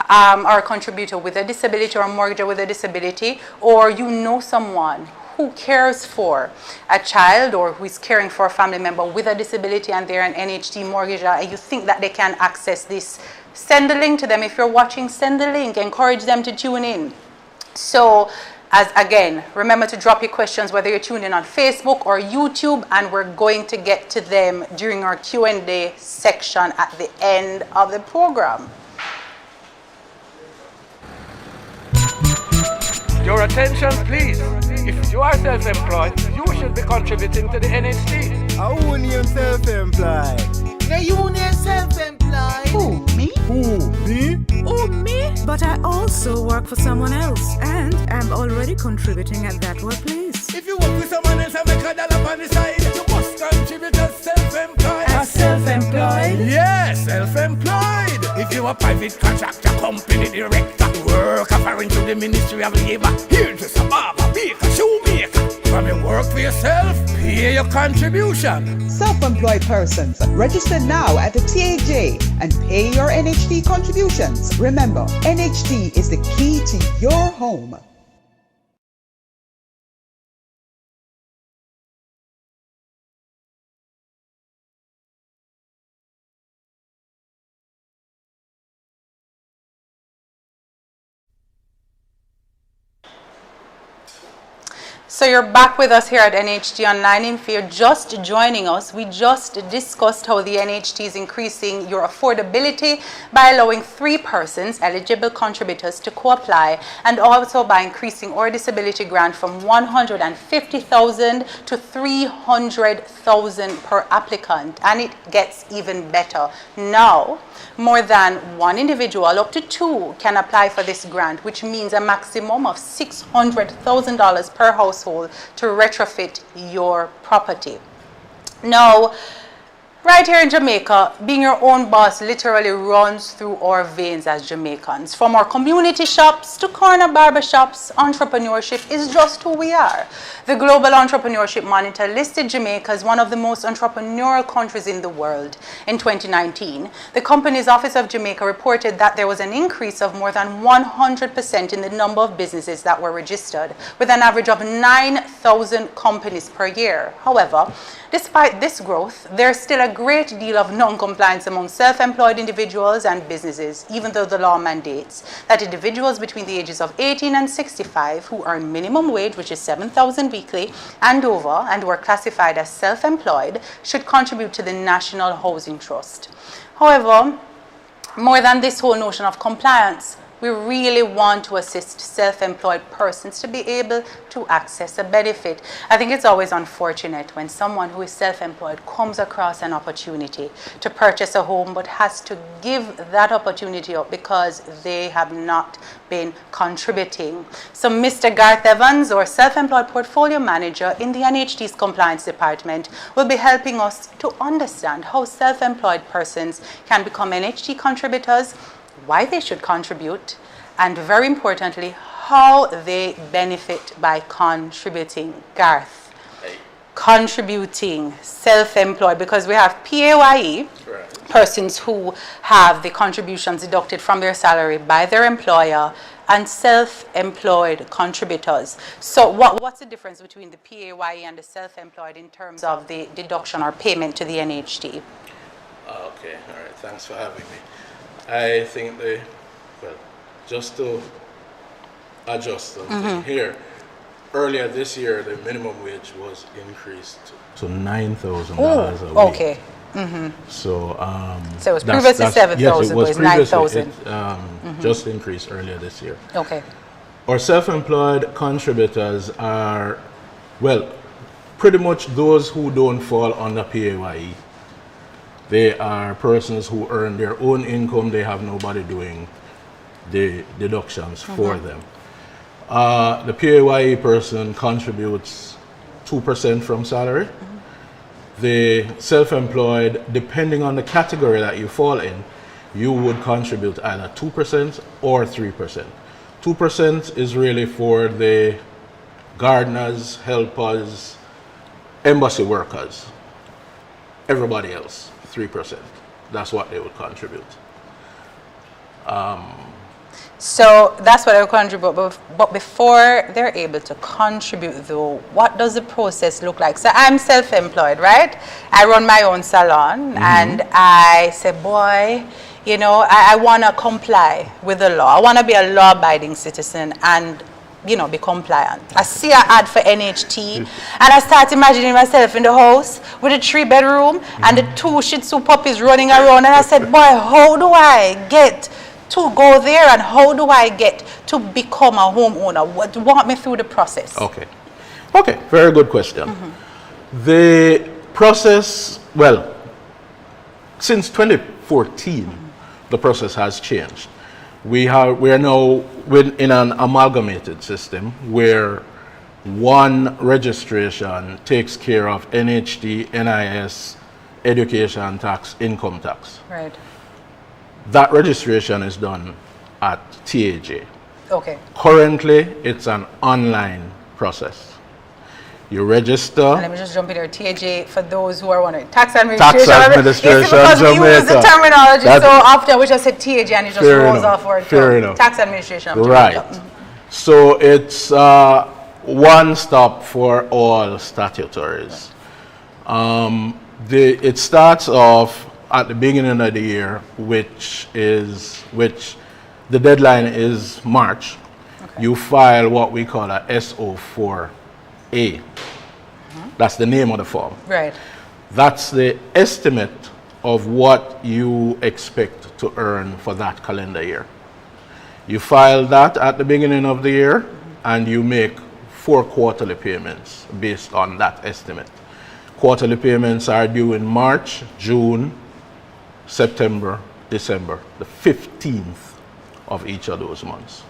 are a contributor with a disability or a mortgager with a disability, or you know someone who cares for a child or who is caring for a family member with a disability and they're an NHT mortgager and you think that they can access this. Send the link to them. If you're watching, send the link. Encourage them to tune in. So, again, remember to drop your questions whether you're tuned in on Facebook or YouTube, and we're going to get to them during our Q&A section at the end of the program. Your attention, please. If you are self-employed, you should be contributing to the NHT. How union self-employed? The union self-employed. Who, me? Who, me? Oh, me? But I also work for someone else, and I'm already contributing at that workplace. If you work with someone else and make a dollar on the side, you must contribute as self-employed. As self-employed? Yes, self-employed. If you are a private contractor, company director, work offering to the Ministry of Labor, here to a barber, baker, shoemaker. Come and work for yourself, pay your contribution. Self-employed persons, register now at the TAJ and pay your NHT contributions. Remember, NHT is the key to your home. So you're back with us here at NHT Online. If you're just joining us, we just discussed how the NHT is increasing your affordability by allowing 3 persons, eligible contributors, to co-apply, and also by increasing our disability grant from $150,000 to $300,000 per applicant. And it gets even better. Now, more than 1 individual, up to 2, can apply for this grant, which means a maximum of $600,000 per household to retrofit your property. Now, Right here in Jamaica, being your own boss literally runs through our veins as Jamaicans. From our community shops to corner barber shops, entrepreneurship is just who we are. The Global Entrepreneurship Monitor listed Jamaica as one of the most entrepreneurial countries in the world. In 2019, the company's Office of Jamaica reported that there was an increase of more than 100% in the number of businesses that were registered, with an average of 9,000 companies per year. However, despite this growth, there's still a great deal of non-compliance among self-employed individuals and businesses, even though the law mandates that individuals between the ages of 18 and 65 who earn minimum wage, which is 7,000 weekly, and over, and who are classified as self-employed, should contribute to the National Housing Trust. However, more than this whole notion of compliance, we really want to assist self-employed persons to be able to access a benefit. I think it's always unfortunate when someone who is self-employed comes across an opportunity to purchase a home but has to give that opportunity up because they have not been contributing. So Mr. Garth Evans, our self-employed portfolio manager in the NHT's compliance department, will be helping us to understand how self-employed persons can become NHT contributors, why they should contribute, and very importantly, how they benefit by contributing. Garth, contributing, self-employed, because we have PAYE, persons who have the contributions deducted from their salary by their employer, and self-employed contributors. So what's the difference between the PAYE and the self-employed in terms of the deduction or payment to the NHT? Okay, all right, thanks for having me. I think just to adjust something here, earlier this year, the minimum wage was increased to $9,000 a week. Okay. So it was previously 7,000, yes, it was 9,000. Just increased earlier this year. Okay. Our self-employed contributors are, pretty much those who don't fall under PAYE. They are persons who earn their own income. They have nobody doing the deductions for them. The PAYE person contributes 2% from salary. The self-employed, depending on the category that you fall in, you would contribute either 2% or 3%. 2% is really for the gardeners, helpers, embassy workers. Everybody else, 3%. That's what they would contribute. So that's what I would contribute. But before they're able to contribute, though, what does the process look like? So I'm self-employed, right? I run my own salon, and I say, boy, you know, I want to comply with the law. I want to be a law-abiding citizen and, you know, be compliant. I see an ad for NHT, and I start imagining myself in the house with a 3-bedroom and the 2 Shih Tzu puppies running around, and I said, boy, how do I get to go there, and how do I get to become a homeowner? Walk me through the process. Okay, very good question. The process, since 2014, the process has changed. We are now in an amalgamated system where one registration takes care of NHT, NIS, education tax, income tax. Right. That registration is done at TAJ. Okay. Currently, it's an online process. You register. And let me just jump in there. TAJ, for those who are wondering, tax administration. Tax administration, because we use the terminology so often, we just say TAJ and it just rolls off our tongue. Tax administration. Right. So it's one stop for all statutories. It starts off at the beginning of the year, which the deadline is March. Okay. You file what we call a SO4A. That's the name of the form. Right. That's the estimate of what you expect to earn for that calendar year. You file that at the beginning of the year, and you make 4 quarterly payments based on that estimate. Quarterly payments are due in March, June, September, December, the 15th of each of those months.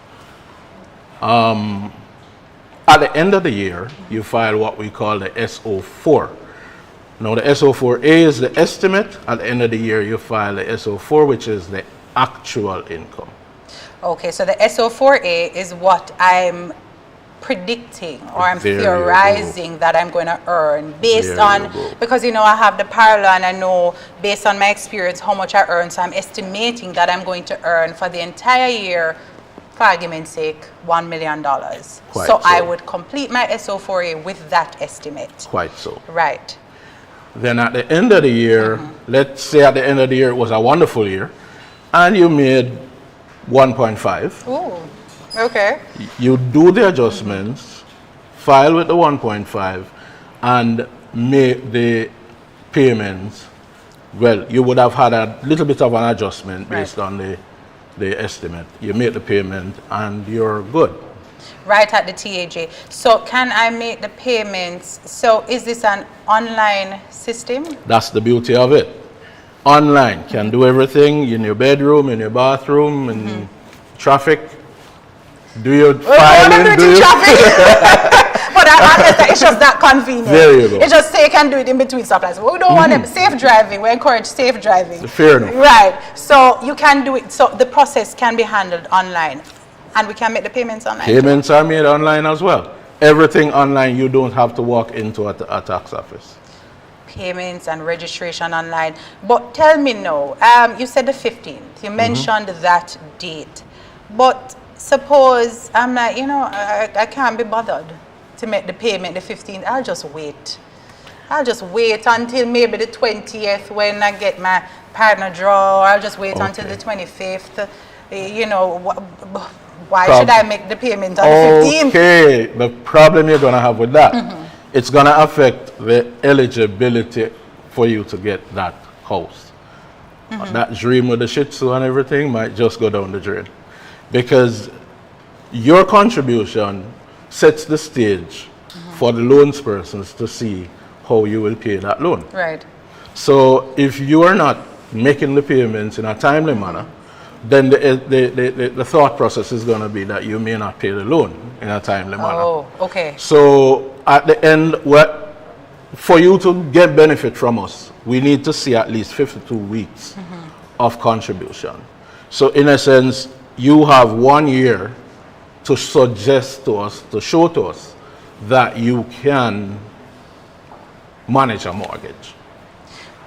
At the end of the year, you file what we call the SO4, Now the SO4A is the estimate. At the end of the year, you file the SO4, which is the actual income. Okay, so the SO4A is what I'm predicting or I'm theorizing that I'm going to earn based on, because you know I have the parallel and I know based on my experience how much I earn, so I'm estimating that I'm going to earn for the entire year, for argument's sake, $1 million. So I would complete my SO4A with that estimate. Quite so. Right. Then at the end of the year, let's say at the end of the year it was a wonderful year, and you made 1.5. Ooh, okay. You do the adjustments, file with the 1.5, and make the payments. Well, you would have had a little bit of an adjustment based on the estimate. You make the payment and you're good. Right at the TAJ. So can I make the payments? So is this an online system? That's the beauty of it. Online, can do everything in your bedroom, in your bathroom, in traffic. Do your filing, do your But I understand it's just that convenient. There you go. It's just say you can do it in between stoplights. We don't want them safe driving. We encourage safe driving. Fair enough. Right. So you can do it. So the process can be handled online, and we can make the payments online. Payments are made online as well. Everything online. You don't have to walk into a tax office. Payments and registration online. But tell me now, you said the 15th. You mentioned that date. But suppose I'm like, you know, I can't be bothered to make the payment the 15th. I'll just wait. I'll just wait until maybe the 20th when I get my partner draw. I'll just wait until the 25th. You know, why should I make the payment on the 15th? Okay, the problem you're going to have with that, it's going to affect the eligibility for you to get that house. That dream with the Shih Tzu and everything might just go down the drain. Because your contribution sets the stage for the loans persons to see how you will pay that loan. Right. So if you are not making the payments in a timely manner, then the thought process is going to be that you may not pay the loan in a timely manner. Oh, okay. So at the end, for you to get benefit from us, we need to see at least 52 weeks of contribution. So in a sense, you have 1 year to suggest to us, to show to us that you can manage a mortgage.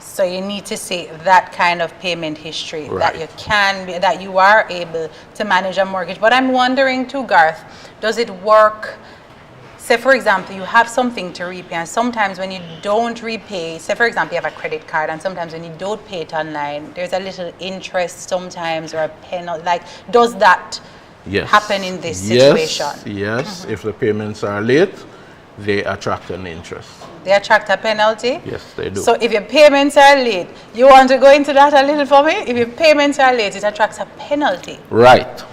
So you need to see that kind of payment history, that you can be, that you are able to manage a mortgage. But I'm wondering too, Garth, does it work? Say, for example, you have something to repay, and sometimes when you don't repay, say, for example, you have a credit card, and sometimes when you don't pay it online, there's a little interest sometimes or a penalty. Like, does that happen in this situation? Yes. If the payments are late, they attract an interest. They attract a penalty? Yes, they do. So if your payments are late, you want to go into that a little for me? If your payments are late, it attracts a penalty. Right.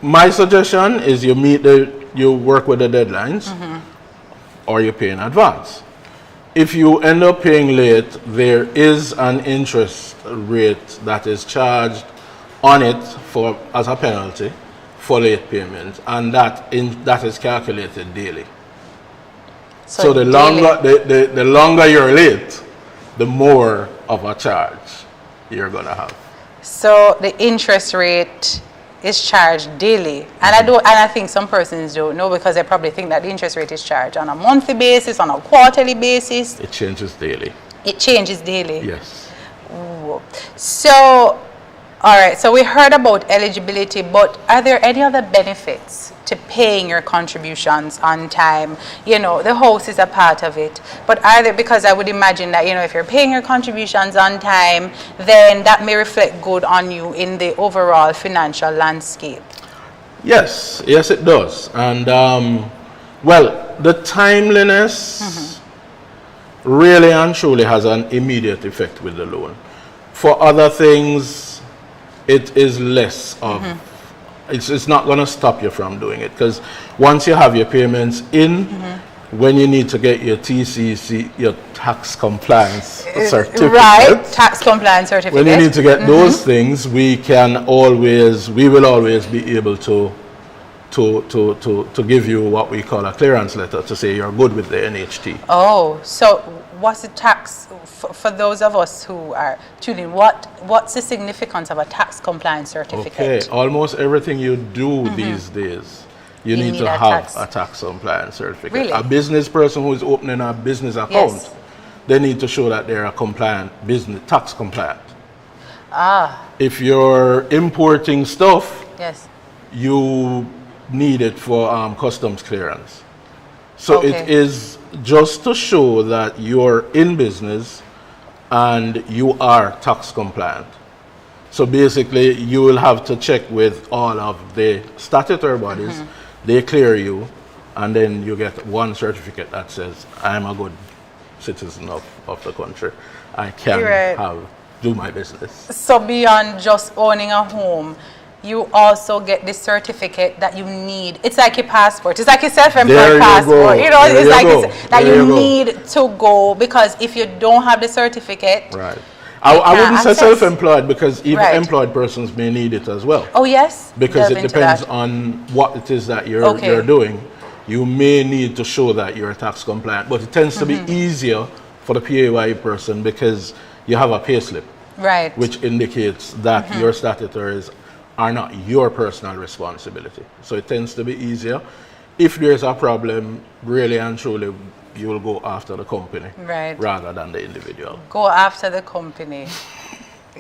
My suggestion is you work with the deadlines or you pay in advance. If you end up paying late, there is an interest rate that is charged on it as a penalty for late payment, and that is calculated daily. So the longer you're late, the more of a charge you're gonna have. So the interest rate is charged daily, and I think some persons don't know, because they probably think that the interest rate is charged on a monthly basis, on a quarterly basis. It changes daily. It changes daily. Yes. Ooh. So. All right, so we heard about eligibility, but are there any other benefits to paying your contributions on time? You know, the house is a part of it, but are there, because I would imagine that, you know, if you're paying your contributions on time, then that may reflect good on you in the overall financial landscape. Yes, it does. And, well, the timeliness really and truly has an immediate effect with the loan. For other things, it is less of, it's not going to stop you from doing it, because once you have your payments in, when you need to get your TCC, your tax compliance certificate. Right, tax compliance certificate. When you need to get those things, we will always be able to to give you what we call a clearance letter to say you're good with the NHT. Oh, so what's the tax, for those of us who are tuning, what's the significance of a tax compliance certificate? Okay, almost everything you do these days, you need to have a tax compliance certificate. Really? A business person who is opening a business account, Yes. they need to show that they're a compliant business, tax compliant. Ah, If you're importing stuff, yes. you need it for customs clearance. So Okay. it is just to show that you're in business and you are tax compliant. So basically, you will have to check with all of the statutory bodies. They clear you, and then you get one certificate that says, I'm a good citizen of the country. I can Right. do my business. So beyond just owning a home, you also get this certificate that you need. It's like a passport. It's like a self-employed passport. You know, it's like that you need to go, because if you don't have the certificate, right. I wouldn't say self-employed, because even employed persons may need it as well. Oh yes, because it depends on what it is that you're doing. You may need to show that you're tax compliant, but it tends to be easier for the PAYE person because you have a payslip, right, which indicates that your statutories are not your personal responsibility. So it tends to be easier. If there's a problem, really and truly, you will go after the company, right, rather than the individual. Go after the company.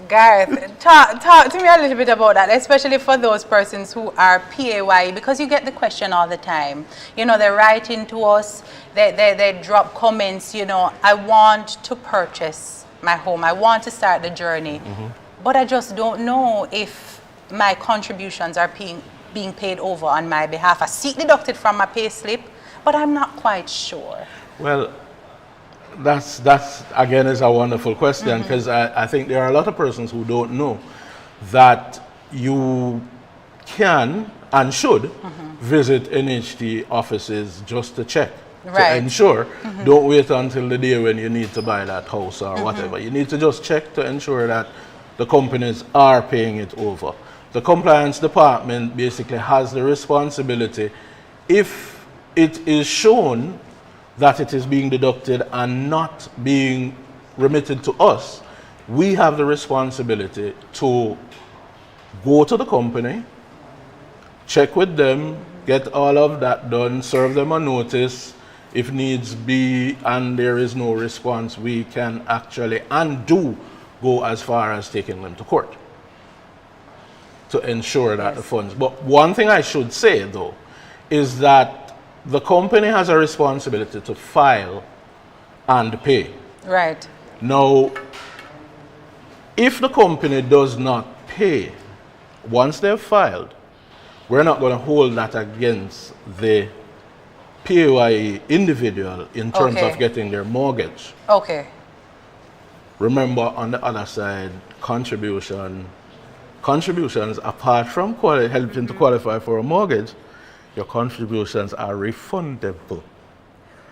Gareth, talk to me a little bit about that, especially for those persons who are PAYE, because you get the question all the time. You know, they write into us, they drop comments, you know, I want to purchase my home, I want to start the journey, but I just don't know if my contributions are being paid over on my behalf. I see it deducted from my pay slip, but I'm not quite sure. Well, that's again is a wonderful question, because I think there are a lot of persons who don't know that you can and should visit NHT offices just to check, to ensure. Don't wait until the day when you need to buy that house or whatever. You need to just check to ensure that the companies are paying it over. The compliance department basically has the responsibility, if it is shown that it is being deducted and not being remitted to us, we have the responsibility to go to the company, check with them, get all of that done, serve them a notice. If needs be and there is no response, we can actually and do go as far as taking them to court to ensure that the funds. But one thing I should say though is that the company has a responsibility to file and pay. Right. Now, if the company does not pay, once they've filed, we're not going to hold that against the PAYE individual in terms of getting their mortgage. Okay. Remember, on the other side, contributions, apart from helping to qualify for a mortgage, your contributions are refundable.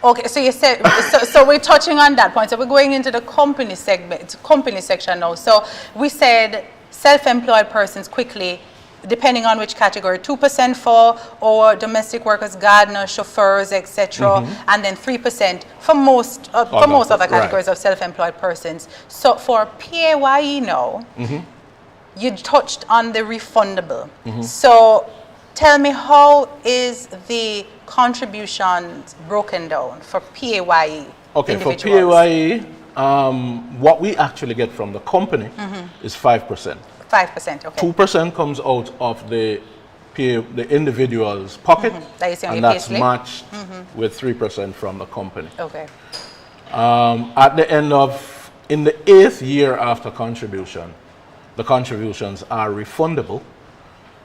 Okay, so you said, so we're touching on that point. So we're going into the company segment, company section now. So we said self-employed persons quickly, depending on which category, 2% for or domestic workers, gardeners, chauffeurs, etc., and then 3% for most other categories of self-employed persons. So for PAYE now, you touched on the refundable. So tell me, how is the contributions broken down for PAYE? Okay, for PAYE, what we actually get from the company is 5%. 5%, okay. 2% comes out of the individual's pocket, and that's matched with 3% from the company. Okay. At the end of, in the 8th year after contribution, the contributions are refundable,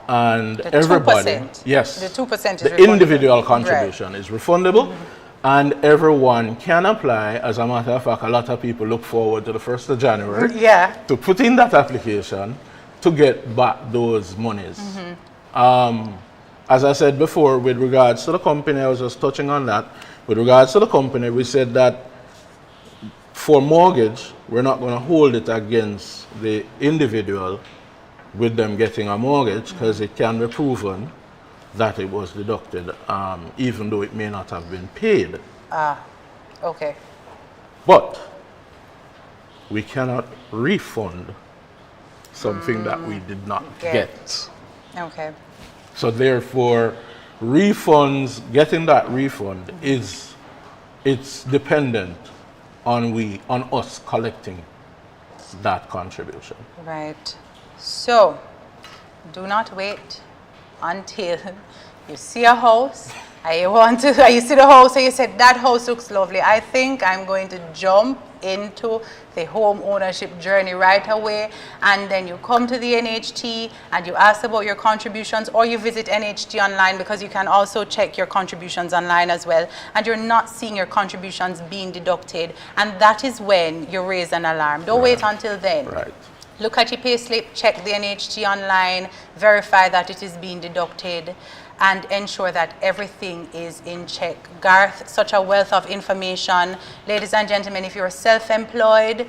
and the everybody, 2%. yes, the 2% is the refundable. individual contribution is refundable, and everyone can apply. As a matter of fact, a lot of people look forward to the 1st of January to put in that application to get back those monies. As I said before, with regards to the company, I was just touching on that. With regards to the company, we said that for mortgage, we're not going to hold it against the individual with them getting a mortgage, because it can be proven that it was deducted, even though it may not have been paid. Okay. But we cannot refund something that we did not get. Okay. So therefore, refunds, getting that refund it's dependent on us collecting that contribution. Right. So, do not wait until you see a house and you see the house and you said, that house looks lovely. I think I'm going to jump into the home ownership journey right away. And then you come to the NHT and you ask about your contributions, or you visit NHT online, because you can also check your contributions online as well. And you're not seeing your contributions being deducted. And that is when you raise an alarm. Don't wait until then. Right. Look at your payslip, check the NHT online, verify that it is being deducted, and ensure that everything is in check. Garth, such a wealth of information. Ladies and gentlemen, if you're self-employed,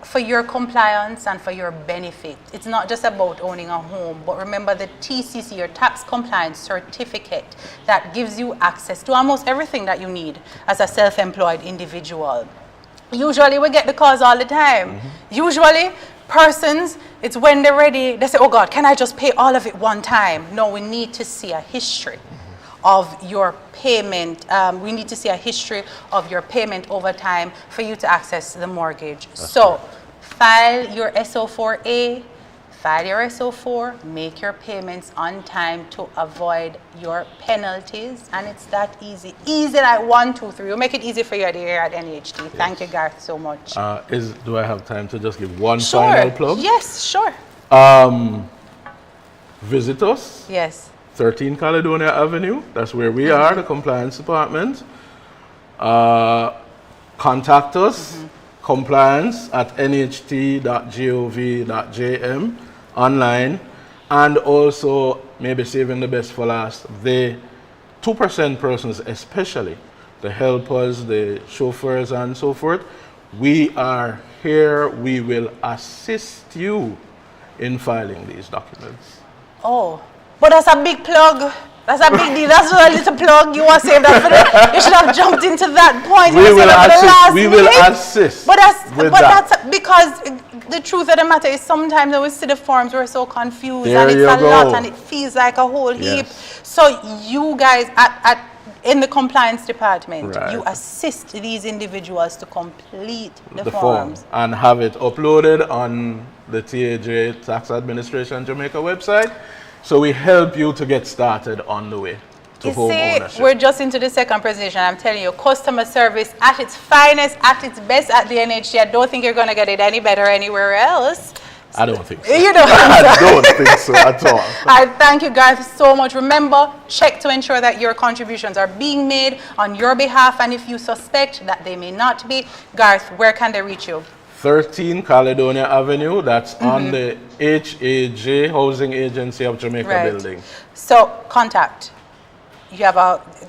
for your compliance and for your benefit, it's not just about owning a home, but remember the TCC, your tax compliance certificate, that gives you access to almost everything that you need as a self-employed individual. Usually we get the calls all the time. Usually persons, it's when they're ready, they say, oh God, can I just pay all of it one time? No, we need to see a history of your payment. We need to see a history of your payment over time for you to access the mortgage. So file your SO4A, file your SO4, make your payments on time to avoid your penalties. And it's that easy. Easy like 1, 2, 3. We'll make it easy for you here at NHT. Yes. Thank you, Garth, so much. Do I have time to just give one final plug? Yes, sure. Visit us. Yes. 13 Caledonia Avenue. That's where we are, the compliance department. Contact us, compliance@nht.gov.jm online, and also, maybe saving the best for last, the 2% persons especially, the helpers, the chauffeurs and so forth. We are here, we will assist you in filing these documents. Oh, but that's a big plug. That's a big deal. That's not a little plug. You want to save that for the, you should have jumped into that point. We will assist. But that's because the truth of the matter is sometimes when we see the forms, we're so confused, and it's a lot and it feels like a whole heap. So you guys in the compliance department, you assist these individuals to complete the forms. And have it uploaded on the TAJ Tax Administration Jamaica website. So we help you to get started on the way to home ownership. We're just into the second presentation. I'm telling you, customer service at its finest, at its best at the NHT. I don't think you're going to get it any better anywhere else. I don't think so. You know, I don't think so at all. I thank you guys so much. Remember, check to ensure that your contributions are being made on your behalf. And if you suspect that they may not be, Garth, where can they reach you? 13 Caledonia Avenue, that's on the HAJ, Housing Agency of Jamaica building. So contact. You have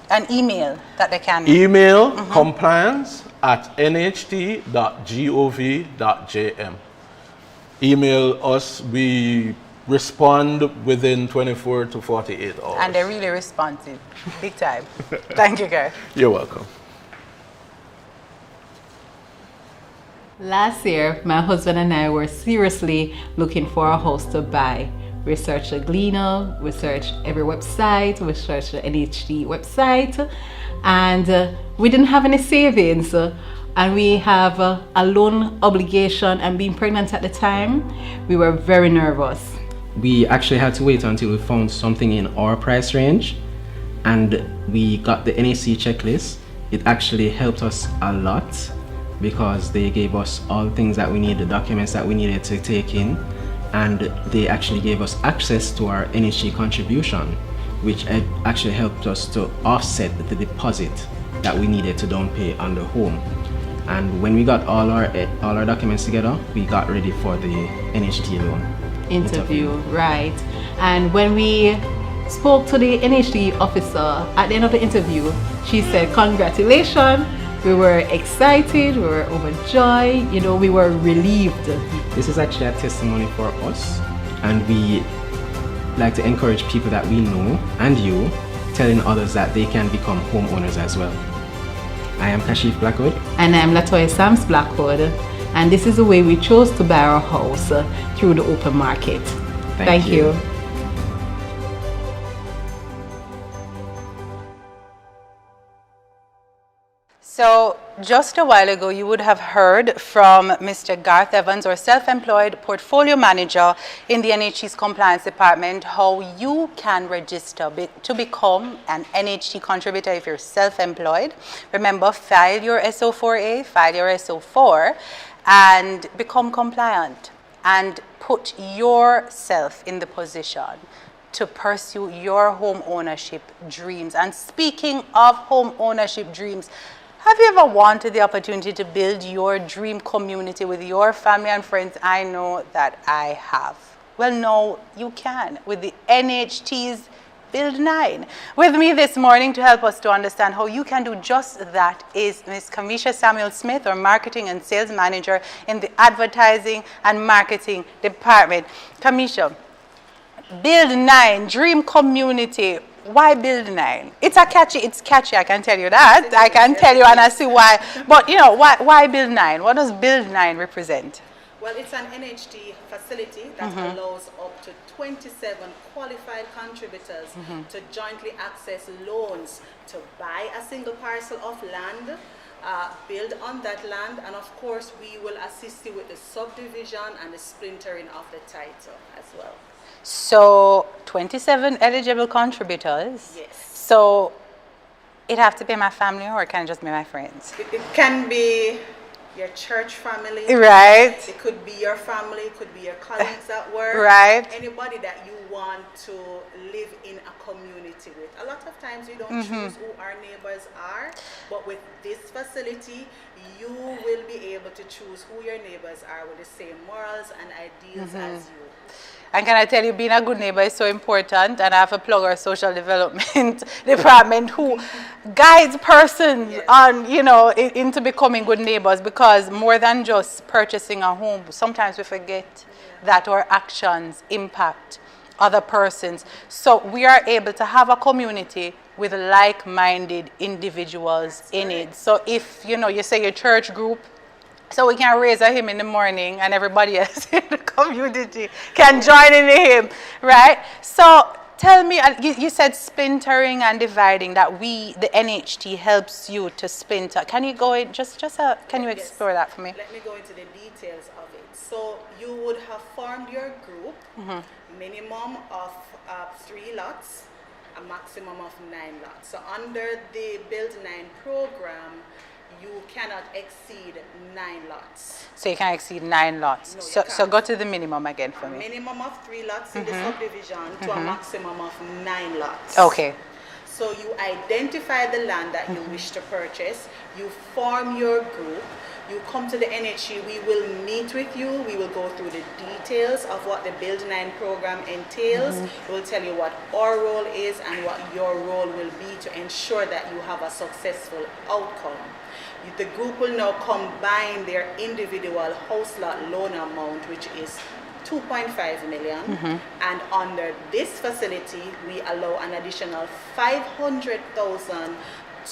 an email that they can... Email compliance@nht.gov.jm. Email us, we respond within 24 to 48 hours. And they're really responsive, big time. Thank you, guys. You're welcome. Last year, my husband and I were seriously looking for a house to buy. We searched the Gleaner, we searched every website, we searched the NHT website, and we didn't have any savings. And we have a loan obligation, and being pregnant at the time, we were very nervous. We actually had to wait until we found something in our price range, and we got the NHT checklist. It actually helped us a lot, because they gave us all the things that we needed, the documents that we needed to take in, and they actually gave us access to our NHT contribution, which actually helped us to offset the deposit that we needed to down pay on the home. And when we got all our documents together, we got ready for the NHT loan interview. Right. And when we spoke to the NHT officer at the end of the interview, she said, congratulations. We were excited, we were overjoyed, you know, we were relieved. This is actually a testimony for us, and we like to encourage people that we know and you, telling others that they can become homeowners as well. I am Kashif Blackwood. And I'm Latoya Sams Blackwood. And this is the way we chose to buy our house through the open market. Thank you. So just a while ago, you would have heard from Mr. Garth Evans, our self-employed portfolio manager in the NHT's compliance department, how you can register to become an NHT contributor if you're self-employed. Remember, file your SO4A, file your SO4, and become compliant and put yourself in the position to pursue your home ownership dreams. And speaking of home ownership dreams, have you ever wanted the opportunity to build your dream community with your family and friends? I know that I have. Well, no, you can with the NHT's Build 9. With me this morning to help us to understand how you can do just that is Ms. Kamisha Samuel-Smith, our Marketing and Sales Manager in the Advertising and Marketing Department. Kamisha, Build 9, Dream Community. Why Build 9? It's catchy, I can tell you that. I can tell you and I see why. But you know, why Build 9? What does Build 9 represent? Well, it's an NHT facility that allows up to 27 qualified contributors to jointly access loans to buy a single parcel of land, build on that land, and of course we will assist you with the subdivision and the splintering of the title as well. So 27 eligible contributors. Yes. So it have to be my family or it can just be my friends? It can be your church family. Right. It could be your family, it could be your colleagues at work. Right. Anybody that you want to live in a community with. A lot of times we don't choose who our neighbors are, but with this facility, you will be able to choose who your neighbors are with the same morals and ideals as you. And can I tell you, being a good neighbor is so important, and I have a plug our social development department who guides persons on, you know, into becoming good neighbors, because more than just purchasing a home, sometimes we forget that our actions impact other persons. So we are able to have a community with like-minded individuals in it. So if, you know, you say your church group, so we can raise a hymn in the morning and everybody else in the community can join in the hymn, right? So tell me, you said splintering and dividing, that the NHT helps you to splinter. Can you go in, can you explore that for me? Let me go into the details of it. So you would have formed your group, minimum of 3 lots, a maximum of 9 lots. So under the Build 9 program, you cannot exceed 9 lots. So you can't exceed 9 lots. No, so go to the minimum again for me. Minimum of 3 lots in the subdivision to a maximum of 9 lots. Okay. So you identify the land that you wish to purchase, you form your group, you come to the NHT, we will meet with you, we will go through the details of what the Build 9 program entails. We'll tell you what our role is and what your role will be to ensure that you have a successful outcome. The group will now combine their individual house lot loan amount, which is 2.5 million, and under this facility we allow an additional 500,000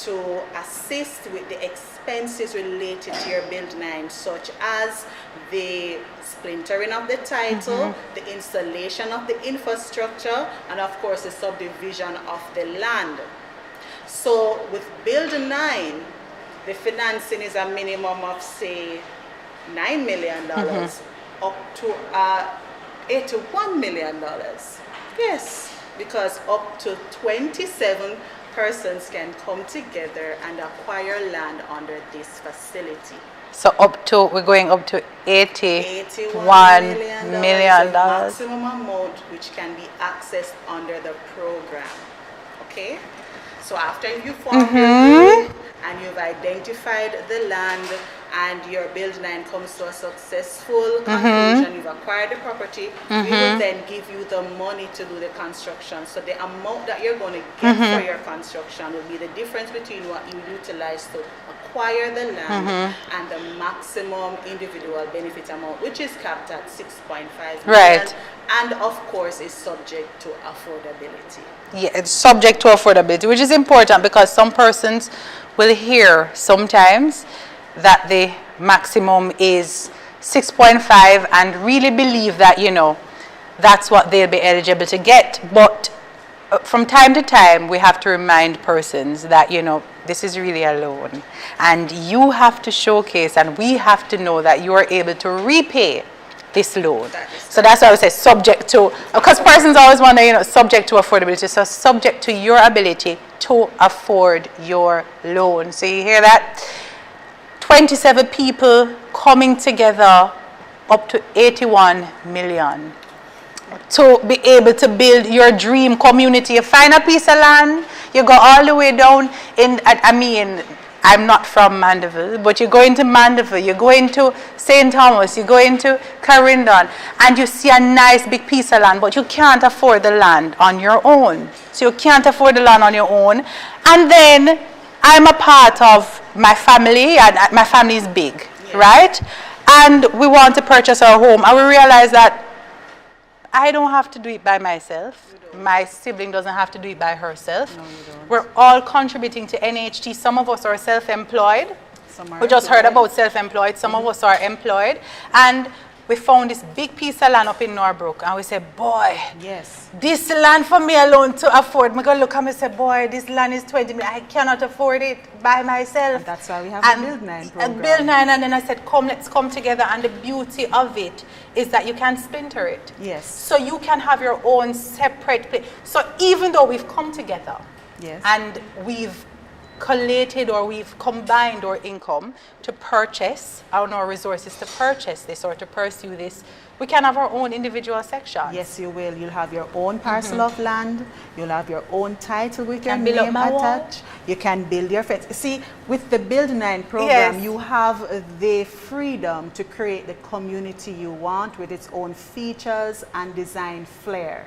to assist with the expenses related to your Build 9, such as the splintering of the title, the installation of the infrastructure, and of course the subdivision of the land. So with Build 9, the financing is a minimum of, say, $9 million up to $81 million. Yes, because up to 27 persons can come together and acquire land under this facility. So we're going up to $81 million. Maximum amount which can be accessed under the program. Okay? So after you form your group and you've identified the land, and your build 9 comes to a successful conclusion, you've acquired the property, we will then give you the money to do the construction. So the amount that you're going to get for your construction will be the difference between what you utilize to acquire the land and the maximum individual benefit amount, which is capped at 6.5 million. Right. And of course is subject to affordability. Yeah, it's subject to affordability, which is important because some persons will hear sometimes that the maximum is 6.5 and really believe that, you know, that's what they'll be eligible to get. But from time to time, we have to remind persons that, you know, this is really a loan. And you have to showcase and we have to know that you are able to repay this loan. So that's why I would say subject to, because persons always wonder, you know, subject to affordability. So subject to your ability to afford your loan. So you hear that? 27 people coming together up to 81 million to be able to build your dream community. You find a piece of land, you go all the way down in, I mean, I'm not from Mandeville, but you go into Mandeville, you go into St. Thomas, you go into Clarendon, and you see a nice big piece of land, but you can't afford the land on your own. So you can't afford the land on your own. And then I'm a part of my family, and my family is big, right? And we want to purchase our home, and we realize that I don't have to do it by myself. My sibling doesn't have to do it by herself. No, you don't. We're all contributing to NHT. Some of us are self-employed. We just heard about self-employed. Some of us are employed. And we found this big piece of land up in Norbrook. And we said, boy, yes, this land for me alone to afford. I'm going to look and I said, boy, this land is 20 million. I cannot afford it by myself. And that's why we have the Build 9 program. Build 9, and then I said, come, let's come together. And the beauty of it is that you can splinter it. Yes. So you can have your own separate place. So even though we've come together, yes, and we've collated or we've combined our income to purchase our resources to purchase this or to pursue this, we can have our own individual sections. Yes, you will. You'll have your own parcel of land. You'll have your own title with your Can build up name my wall. attached. You can build your fence. See, with the Build 9 program, Yes. you have the freedom to create the community you want with its own features and design flair.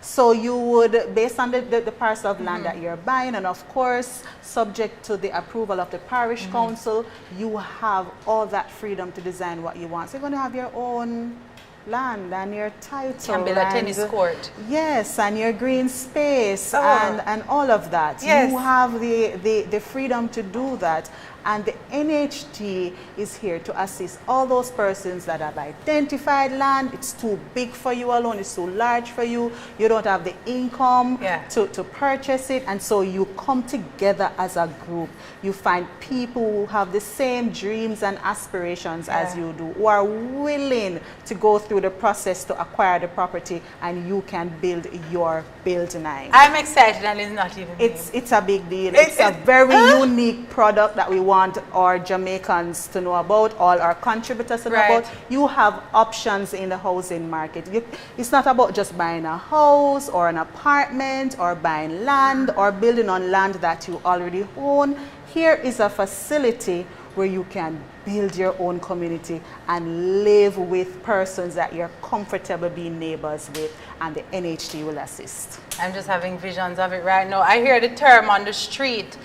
So you would, based on the parcel of land that you're buying, and of course, subject to the approval of the parish council, you have all that freedom to design what you want. So you're going to have your own land and your title. Can build a tennis court. Yes, and your green space and all of that. Yes. You have the freedom to do that. And the NHT is here to assist all those persons that have identified land. It's too big for you alone. It's too large for you. You don't have the income to purchase it. And so you come together as a group. You find people who have the same dreams and aspirations as you do, who are willing to go through the process to acquire the property, and you can build your Build 9. I'm excited, and it's not even It's a big deal. It's a very unique product that we want our Jamaicans to know about, all our contributors to know about. You have options in the housing market. It's not about just buying a house or an apartment or buying land or building on land that you already own. Here is a facility where you can build your own community and live with persons that you're comfortable being neighbors with, and the NHT will assist. I'm just having visions of it right now. I hear the term on the street.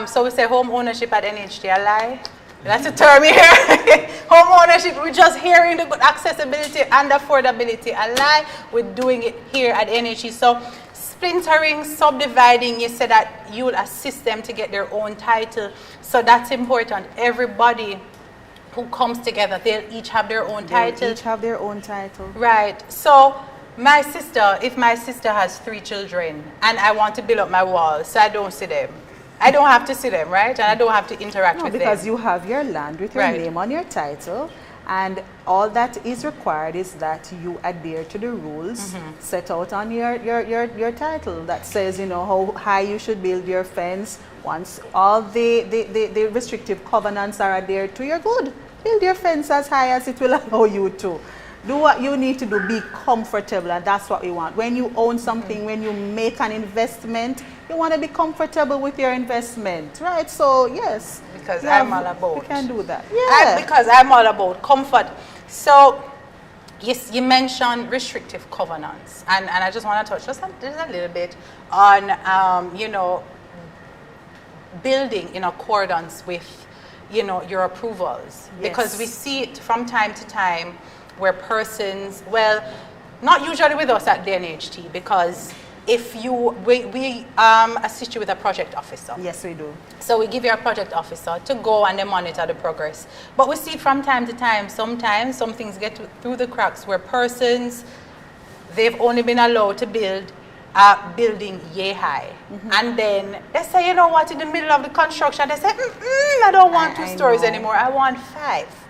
So we say home ownership at NHT, a lie? That's the term here. Home ownership, we're just hearing the good accessibility and affordability, a lie. We're doing it here at NHT. So splintering, subdividing, you said that you will assist them to get their own title. So that's important. Everybody who comes together, they'll each have their own title. They'll each have their own title. Right. So my sister, if my sister has 3 children and I want to build up my wall so I don't see them, I don't have to see them, right? And I don't have to interact with them. Because you have your land with your name on your title, and all that is required is that you adhere to the rules set out on your title that says, you know, how high you should build your fence. Once all the restrictive covenants are adhered to, you're good. Build your fence as high as it will allow you to. Do what you need to do, be comfortable, and that's what we want. When you own something, when you make an investment, you want to be comfortable with your investment, right? So yes, because I'm all about, you can do that. Yeah, because I'm all about comfort. So yes, you mentioned restrictive covenants, and I just want to touch just a little bit on you know, building in accordance with, you know, your approvals, because we see it from time to time where persons, well, not usually with us at the NHT, because if we assist you with a project officer. Yes, we do. So we give you a project officer to go and they monitor the progress. But we see it from time to time, sometimes some things get through the cracks where persons, they've only been allowed to build a building yay high. And then they say, you know what, in the middle of the construction, they say, I don't want 2 stories anymore, I want 5.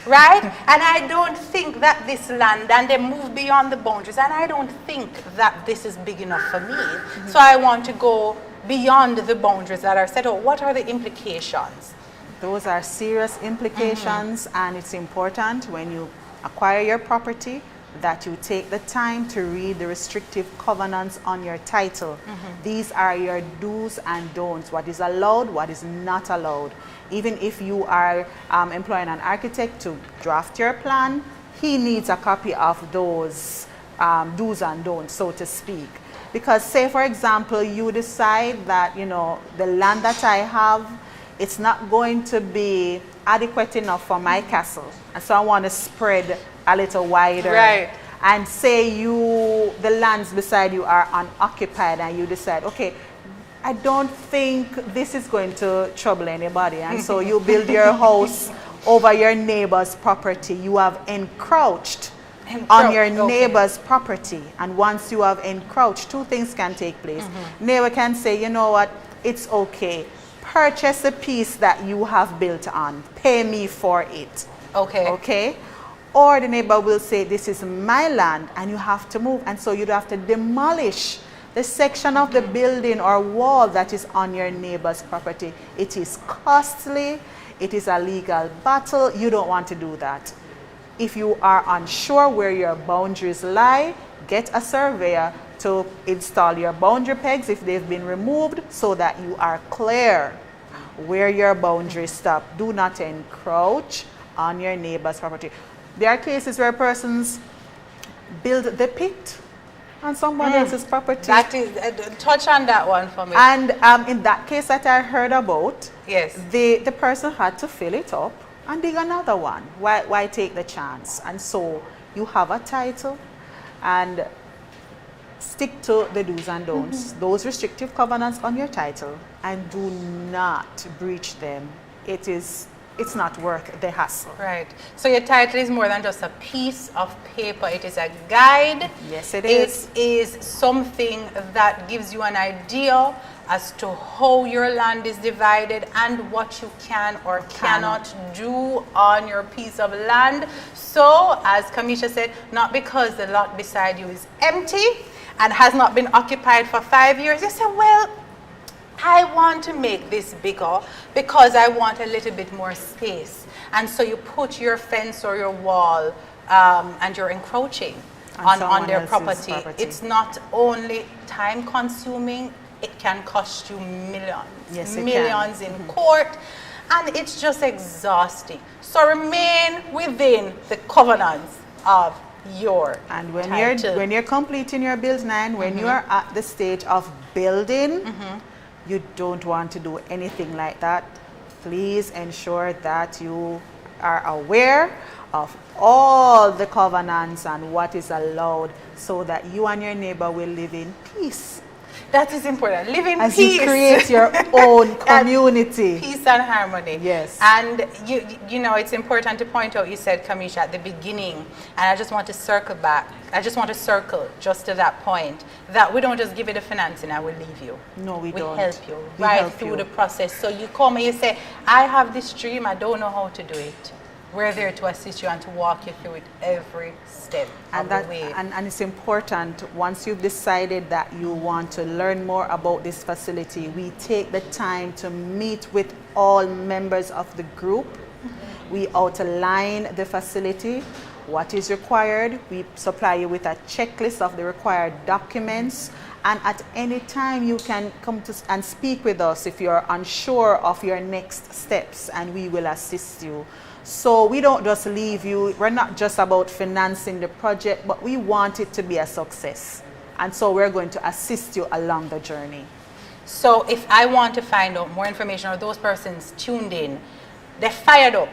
Right? And I don't think that this land, and they move beyond the boundaries, and I don't think that this is big enough for me. So I want to go beyond the boundaries that are set out. What are the implications? Those are serious implications, and it's important when you acquire your property that you take the time to read the restrictive covenants on your title. These are your do's and don'ts, what is allowed, what is not allowed. Even if you are employing an architect to draft your plan, he needs a copy of those do's and don'ts, so to speak. Because say, for example, you decide that, you know, the land that I have, it's not going to be adequate enough for my castle, and so I want to spread a little wider. Right. And say the lands beside you are unoccupied, and you decide, okay, I don't think this is going to trouble anybody, and so you build your house over your neighbor's property. You have encroached on your neighbor's property, and once you have encroached, 2 things can take place. Neighbor can say, you know what, it's okay, purchase a piece that you have built on, pay me for it. Okay. Or the neighbor will say, this is my land and you have to move, and so you'd have to demolish the section of the building or wall that is on your neighbor's property. It is costly, it is a legal battle. You don't want to do that. If you are unsure where your boundaries lie, get a surveyor to install your boundary pegs if they've been removed, so that you are clear where your boundaries stop. Do not encroach on your neighbor's property. There are cases where persons build the pit on someone else's property. That is, touch on that one for me. And in that case that I heard about, yes, the person had to fill it up and dig another one. Why take the chance? And so you have a title, and stick to the do's and don'ts, those restrictive covenants on your title, and do not breach them. It's not worth the hassle. Right. So your title is more than just a piece of paper. It is a guide. Yes, it is. It is something that gives you an idea as to how your land is divided and what you can or cannot do on your piece of land. So, as Kamisha said, not because the lot beside you is empty and has not been occupied for 5 years, you say, well, I want to make this bigger because I want a little bit more space. And so you put your fence or your wall and you're encroaching on their property. It's not only time consuming, it can cost you millions. Yes, it millions can. in court, and it's just exhausting. So remain within the covenants of your And when title. when you're completing your building, and when you are at the stage of building, you don't want to do anything like that. Please ensure that you are aware of all the covenants and what is allowed, so that you and your neighbor will live in peace. That is important. Live in As peace. you create your own community. Peace and harmony. Yes. And you know, it's important to point out, you said, Kamisha, at the beginning, and I just want to circle back. I just want to circle just to that point, that we don't just give you the financing and we leave you. No, we don't. We help you We right help through you. the process. So you come and you say, I have this dream, I don't know how to do it. We're there to assist you and to walk you through it every step of the way. And it's important, once you've decided that you want to learn more about this facility, we take the time to meet with all members of the group. We outline the facility. what is required. We supply you with a checklist of the required documents, and at any time you can come to and speak with us if you're unsure of your next steps, and we will assist you. So we don't just leave you. We're not just about financing the project, but we want it to be a success. And so we're going to assist you along the journey. So if I want to find out more information, or those persons tuned in, they're fired up.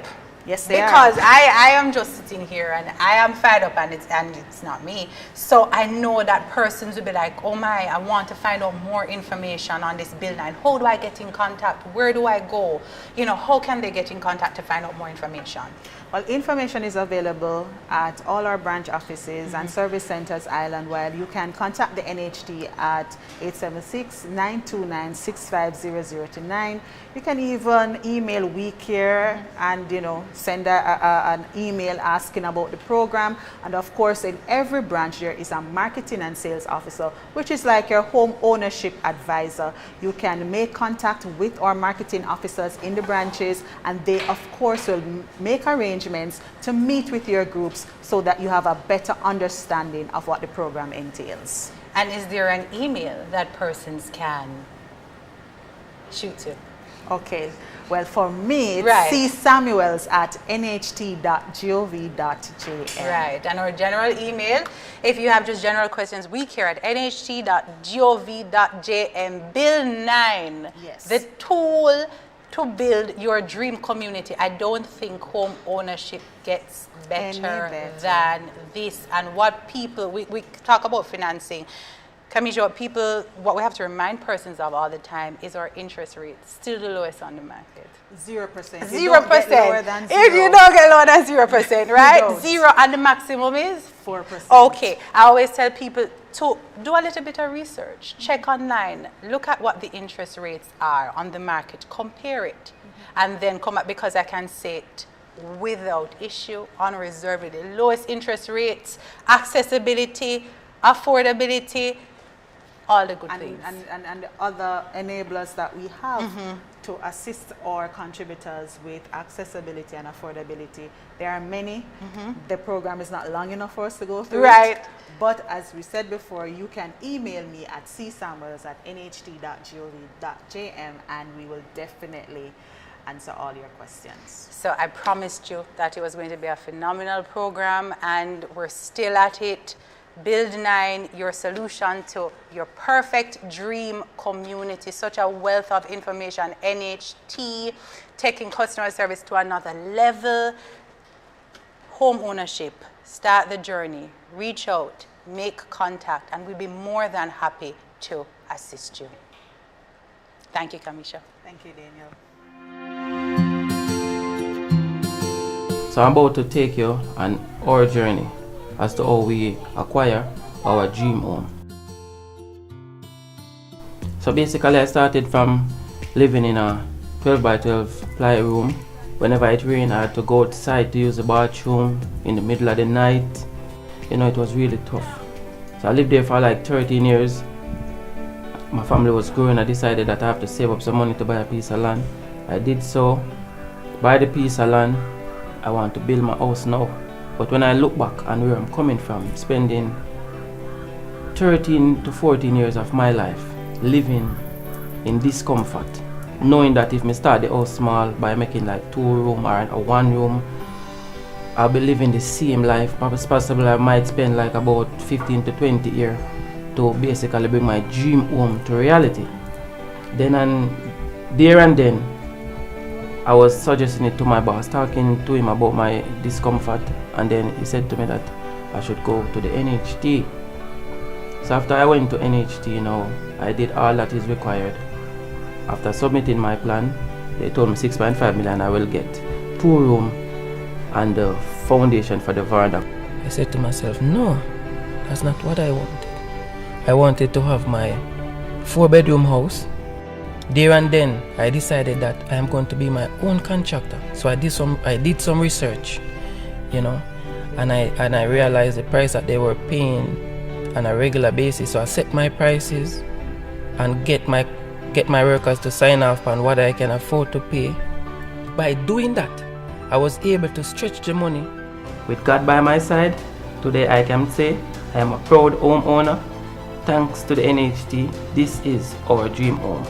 Yes, they because are. I am just sitting here and I am fired up, and it's not me. So I know that persons will be like, oh my, I want to find out more information on this Bill 9. How do I get in contact? Where do I go? You know, how can they get in contact to find out more information? Well, information is available at all our branch offices and service centers island-wide. You can contact the NHT at 876-929-65009. You can even email WeCare and, you know, send an email asking about the program. And of course, in every branch there is a marketing and sales officer, which is like your home ownership advisor. You can make contact with our marketing officers in the branches, and they of course will make arrangements to meet with your groups so that you have a better understanding of what the program entails. And is there an email that persons can shoot to? Okay, well, for me, it's Right. csamuels@nht.gov.jm. Right, and our general email, if you have just general questions, wecare@nht.gov.jm. Bill 9, yes. The tool to build your dream community. I don't think home ownership gets better than this. And what people, we talk about financing. Kamisha, what we have to remind persons of all the time is our interest rate, still the lowest on the market. 0%. 0%. Lower than If you 0. don't get lower than 0%, right? don't. 0, and the maximum is 4%. Okay. I always tell people to do a little bit of research, check online, look at what the interest rates are on the market, compare it, and then come up, because I can say it without issue, unreservedly. Lowest interest rates, accessibility, affordability, all the good things. And the other enablers that we have to assist our contributors with accessibility and affordability. There are many. The program is not long enough for us to go through Right. it. But as we said before, you can email me at csamuels@nht.gov.jm, and we will definitely answer all your questions. So I promised you that it was going to be a phenomenal program, and we're still at it. Build 9, your solution to your perfect dream community. Such a wealth of information. NHT, taking customer service to another level. Home ownership. Start the journey. Reach out. Make contact. And we'll be more than happy to assist you. Thank you, Kamisha. Thank you, Daniel. So I'm about to take you on our journey as to how we acquire our dream home. So basically I started from living in a 12 by 12 ply room. Whenever it rained, I had to go outside to use the bathroom in the middle of the night. You know, it was really tough. So I lived there for like 13 years. My family was growing. I decided that I have to save up some money to buy a piece of land. I did so. Buy the piece of land. I want to build my house now. But when I look back and where I'm coming from, spending 13 to 14 years of my life living in discomfort, knowing that if I start the house small by making like 2 room or a 1 room, I'll be living the same life. Possibly I might spend like about 15 to 20 years to basically bring my dream home to reality. Then and then, I was suggesting it to my boss, talking to him about my discomfort, and then he said to me that I should go to the NHT. So after I went to NHT now, I did all that is required. After submitting my plan, they told me 6.5 million I will get 2 room and the foundation for the veranda. I said to myself, no, that's not what I wanted. I wanted to have my 4-bedroom house. There and then, I decided that I am going to be my own contractor. So I did some research, you know, and I realized the price that they were paying on a regular basis. So I set my prices and get my workers to sign off on what I can afford to pay. By doing that, I was able to stretch the money With God by my side, today I can say I am a proud homeowner. Thanks to the NHT, this is our dream home.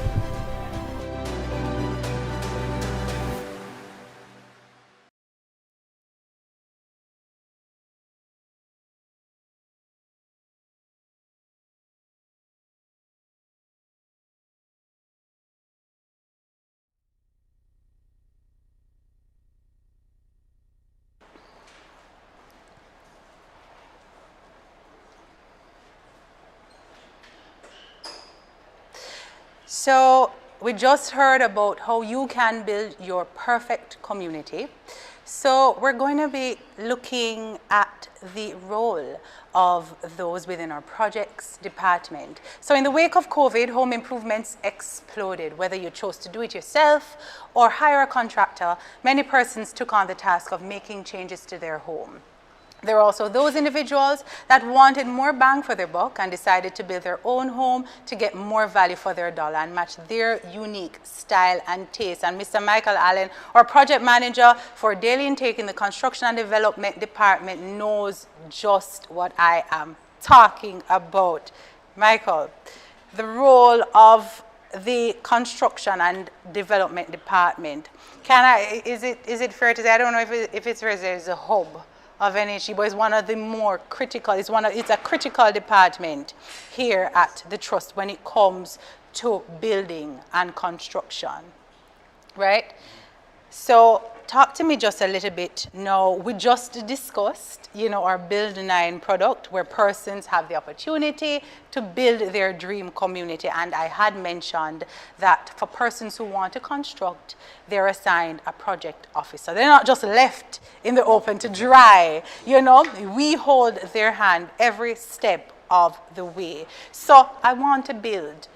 So we just heard about how you can build your perfect community. So we're going to be looking at the role of those within our projects department. So in the wake of COVID, home improvements exploded. Whether you chose to do it yourself or hire a contractor, many persons took on the task of making changes to their home. There are also those individuals that wanted more bang for their buck and decided to build their own home to get more value for their dollar and match their unique style and taste. And Mr. Michael Allen, our project manager for daily intake in the construction and development department, knows just what I am talking about. Michael, the role of the construction and development department, is it fair to say, I don't know if it's fair to say it's a hub of NHT, but it's one of the more critical, it's a critical department here at the Trust when it comes to building and construction, right? So talk to me just a little bit now. We just discussed, our Build 9 product where persons have the opportunity to build their dream community. And I had mentioned that for persons who want to construct, they're assigned a project officer. They're not just left in the open to dry. We hold their hand every step of the way. So I want to build,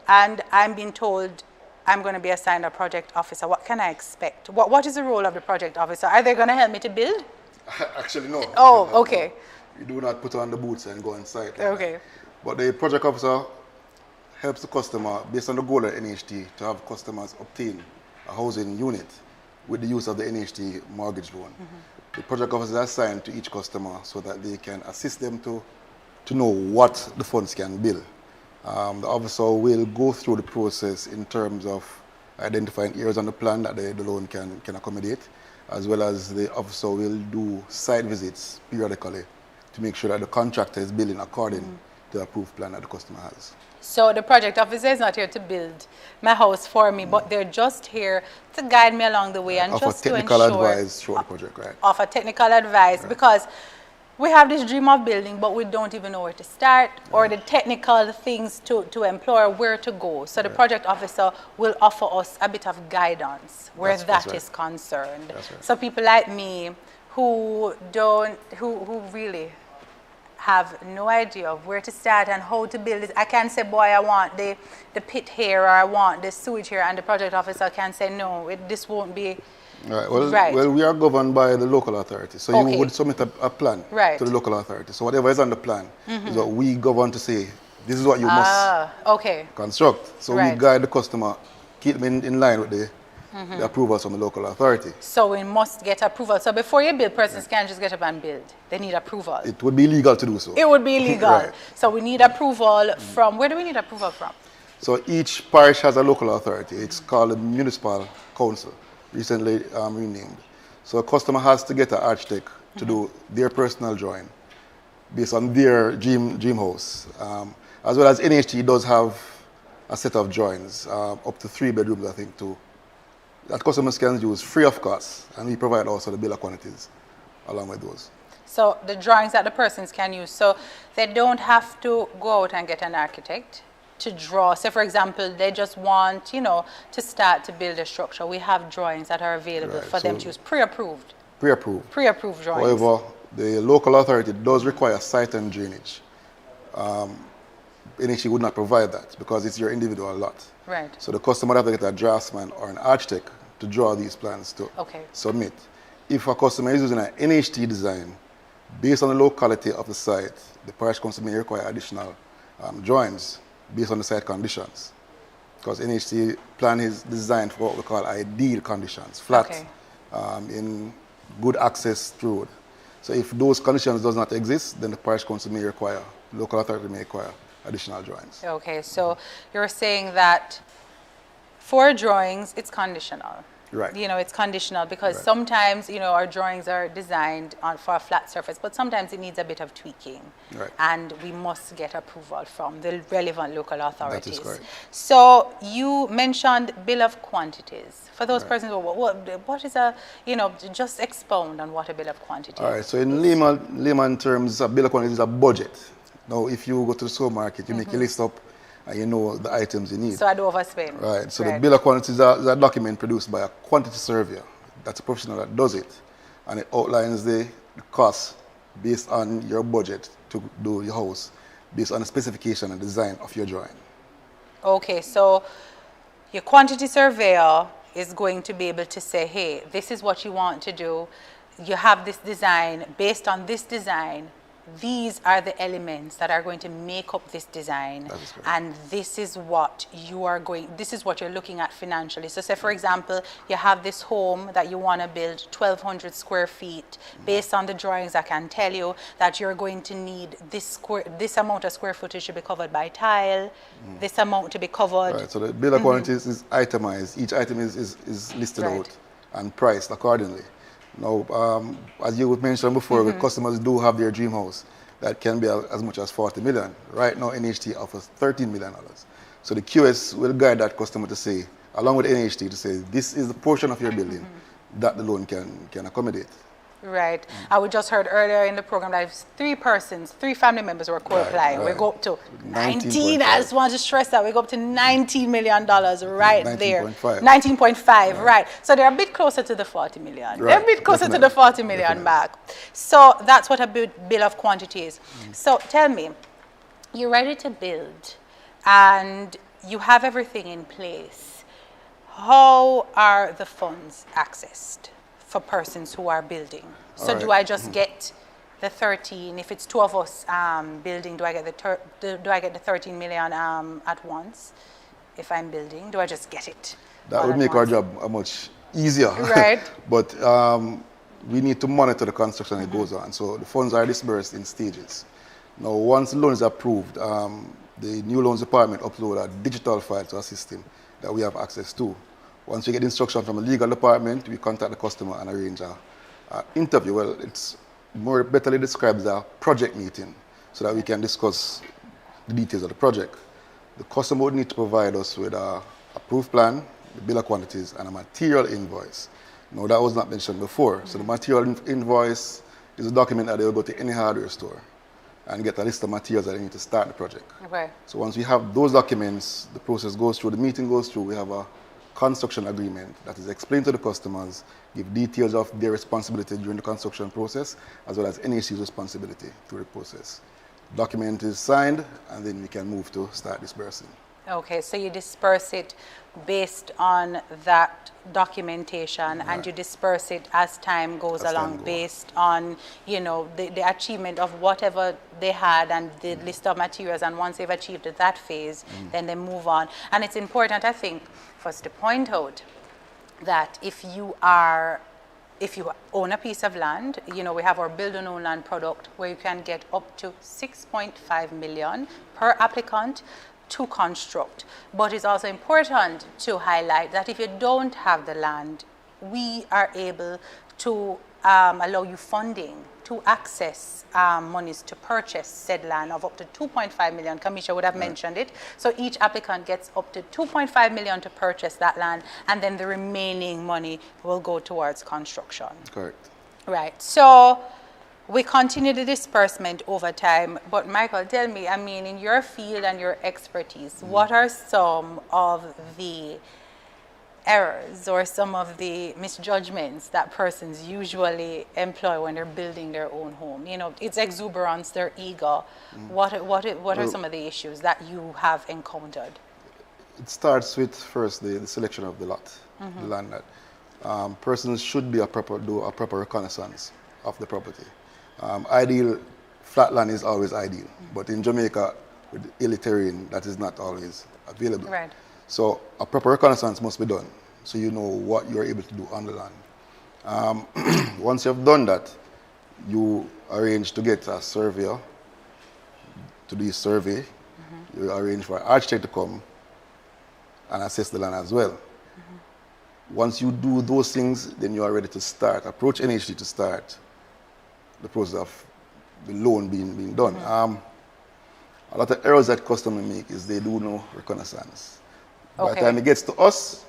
and I'm being told I'm going to be assigned a project officer. What can I expect? What is the role of the project officer? Are they going to help me to build? Actually, no. Oh, okay. You do not put on the boots and go on site. Okay. But the project officer helps the customer, based on the goal of NHT, to have customers obtain a housing unit with the use of the NHT mortgage loan. The project officer is assigned to each customer so that they can assist them to know what the funds can build. The officer will go through the process in terms of identifying areas on the plan that the loan can accommodate, as well as the officer will do site visits periodically to make sure that the contractor is building according to the approved plan that the customer has. So the project officer is not here to build my house for me, but they're just here to guide me along the way and just to ensure. Offer technical advice through the project, right? Offer technical advice, right. Because we have this dream of building, but we don't even know where to start or the technical things to employ or where to go. So the project officer will offer us a bit of guidance where that is concerned. That's right. So people like me who really have no idea of where to start and how to build it. I can say, boy, I want the pit here or I want the sewage here, and the project officer can say, no, this won't be. Right. Well, we are governed by the local authority. So you would submit a plan to the local authority. So whatever is on the plan is what we govern to say, this is what you must construct. So we guide the customer, keep them in line with the approvals from the local authority. So we must get approval. So before you build, persons can't just get up and build. They need approval. It would be illegal to do so. It would be illegal. So we need approval from, where do we need approval from? So each parish has a local authority. It's called the municipal council, recently renamed. So a customer has to get an architect to do their personal drawing based on their dream house. As well as NHT does have a set of drawings, up to 3 bedrooms, I think, too, that customers can use free of cost, and we provide also the bill of quantities along with those. So the drawings that the persons can use, so they don't have to go out and get an architect to draw. Say, for example, they just want, to start to build a structure. We have drawings that are available for them to use, pre-approved. Pre-approved drawings. However, the local authority does require site and drainage. NHT would not provide that because it's your individual lot. Right. So the customer would have to get a draftsman or an architect to draw these plans to submit. If a customer is using an NHT design, based on the locality of the site, the parish council may require additional drawings based on the site conditions. Because NHT plan is designed for what we call ideal conditions, flat, in good access to road. So if those conditions does not exist, then the parish council may require, local authority may require additional drawings. Okay, so you're saying that for drawings, it's conditional. Right. You know, it's conditional because Right. sometimes, you know, our drawings are designed for a flat surface, but sometimes it needs a bit of tweaking. Right. And we must get approval from the relevant local authorities. That is correct. So you mentioned bill of quantities. For those Right. persons, what is a, you know, just expound on what a bill of quantities All right, so in layman terms, a bill of quantities is a budget. Now, if you go to the supermarket, you make a list up and you know the items you need. So I do overspend. Right, so the bill of quantities is a document produced by a quantity surveyor. That's a professional that does it. And it outlines the cost based on your budget to do your house, based on the specification and design of your drawing. Okay, so your quantity surveyor is going to be able to say, hey, this is what you want to do. You have this design. Based on this design, these are the elements that are going to make up this design. That is correct. And this is what you're looking at financially. So say, for example, you have this home that you want to build 1,200 square feet. Based on the drawings, I can tell you that you're going to need this amount of square footage to be covered by tile, this amount to be covered. Right, so the bill of quantities is itemized. Each item is listed Right. out and priced accordingly. Now, as you mentioned before, the customers do have their dream house that can be as much as 40 million. Right now, NHT offers $13 million. So the QS will guide that customer to say, along with NHT, to say, this is the portion of your building that the loan can accommodate. Right. We just heard earlier in the program that if 3 family members were co-applying, we go up to 19. I just want to stress that we go up to $19 million right there. 19.5, right. So they're a bit closer to the 40 million. They're a bit closer to the 40 million mark. So that's what a bill of quantity is. So tell me, you're ready to build and you have everything in place. How are the funds accessed for persons who are building? So do I just get the 13? If it's 2 of us building, do I get the 13 million at once? If I'm building, do I just get it? That would make our job much easier. Right. But we need to monitor the construction that goes on. So the funds are dispersed in stages. Now, once the loan is approved, the new loans department upload a digital file to our system that we have access to. Once we get instruction from the legal department, we contact the customer and arrange an interview. Well, it's more betterly described as a project meeting so that we can discuss the details of the project. The customer would need to provide us with a approved plan, the bill of quantities, and a material invoice. Now, that was not mentioned before. So the material invoice is a document that they will go to any hardware store and get a list of materials that they need to start the project. Okay. So once we have those documents, the process goes through, the meeting goes through, we have a construction agreement that is explained to the customers, give details of their responsibility during the construction process, as well as NHT's responsibility through the process. Document is signed, and then we can move to start dispersing. Okay, so you disperse it based on that documentation, and you disperse it as time goes along, based on, you know, the achievement of whatever they had and the list of materials. And once they've achieved that phase, then they move on. And it's important, I think, for us to point out that if you own a piece of land, you know, we have our build and own land product where you can get up to 6.5 million per applicant to construct. But it's also important to highlight that if you don't have the land, we are able to allow you funding to access monies to purchase said land of up to 2.5 million. Kamisha would have mentioned it. So each applicant gets up to 2.5 million to purchase that land, and then the remaining money will go towards construction. Correct. Right. So we continue the disbursement over time. But Michael, tell me, I mean, in your field and your expertise, what are some of the errors or some of the misjudgments that persons usually employ when they're building their own home? You know, it's exuberance, they're eager. What are some of the issues that you have encountered? It starts with first the selection of the lot, the land that persons should do a proper reconnaissance of the property. Ideal flat land is always ideal, but in Jamaica, with the hilly terrain, that is not always available. Right. So a proper reconnaissance must be done, so you know what you're able to do on the land. Once you've done that, you arrange to get a surveyor to do a survey. You arrange for an architect to come and assess the land as well. Once you do those things, then you are ready to start, approach NHT to start the process of the loan being done. A lot of errors that customers make is they do no reconnaissance. By the time it gets to us,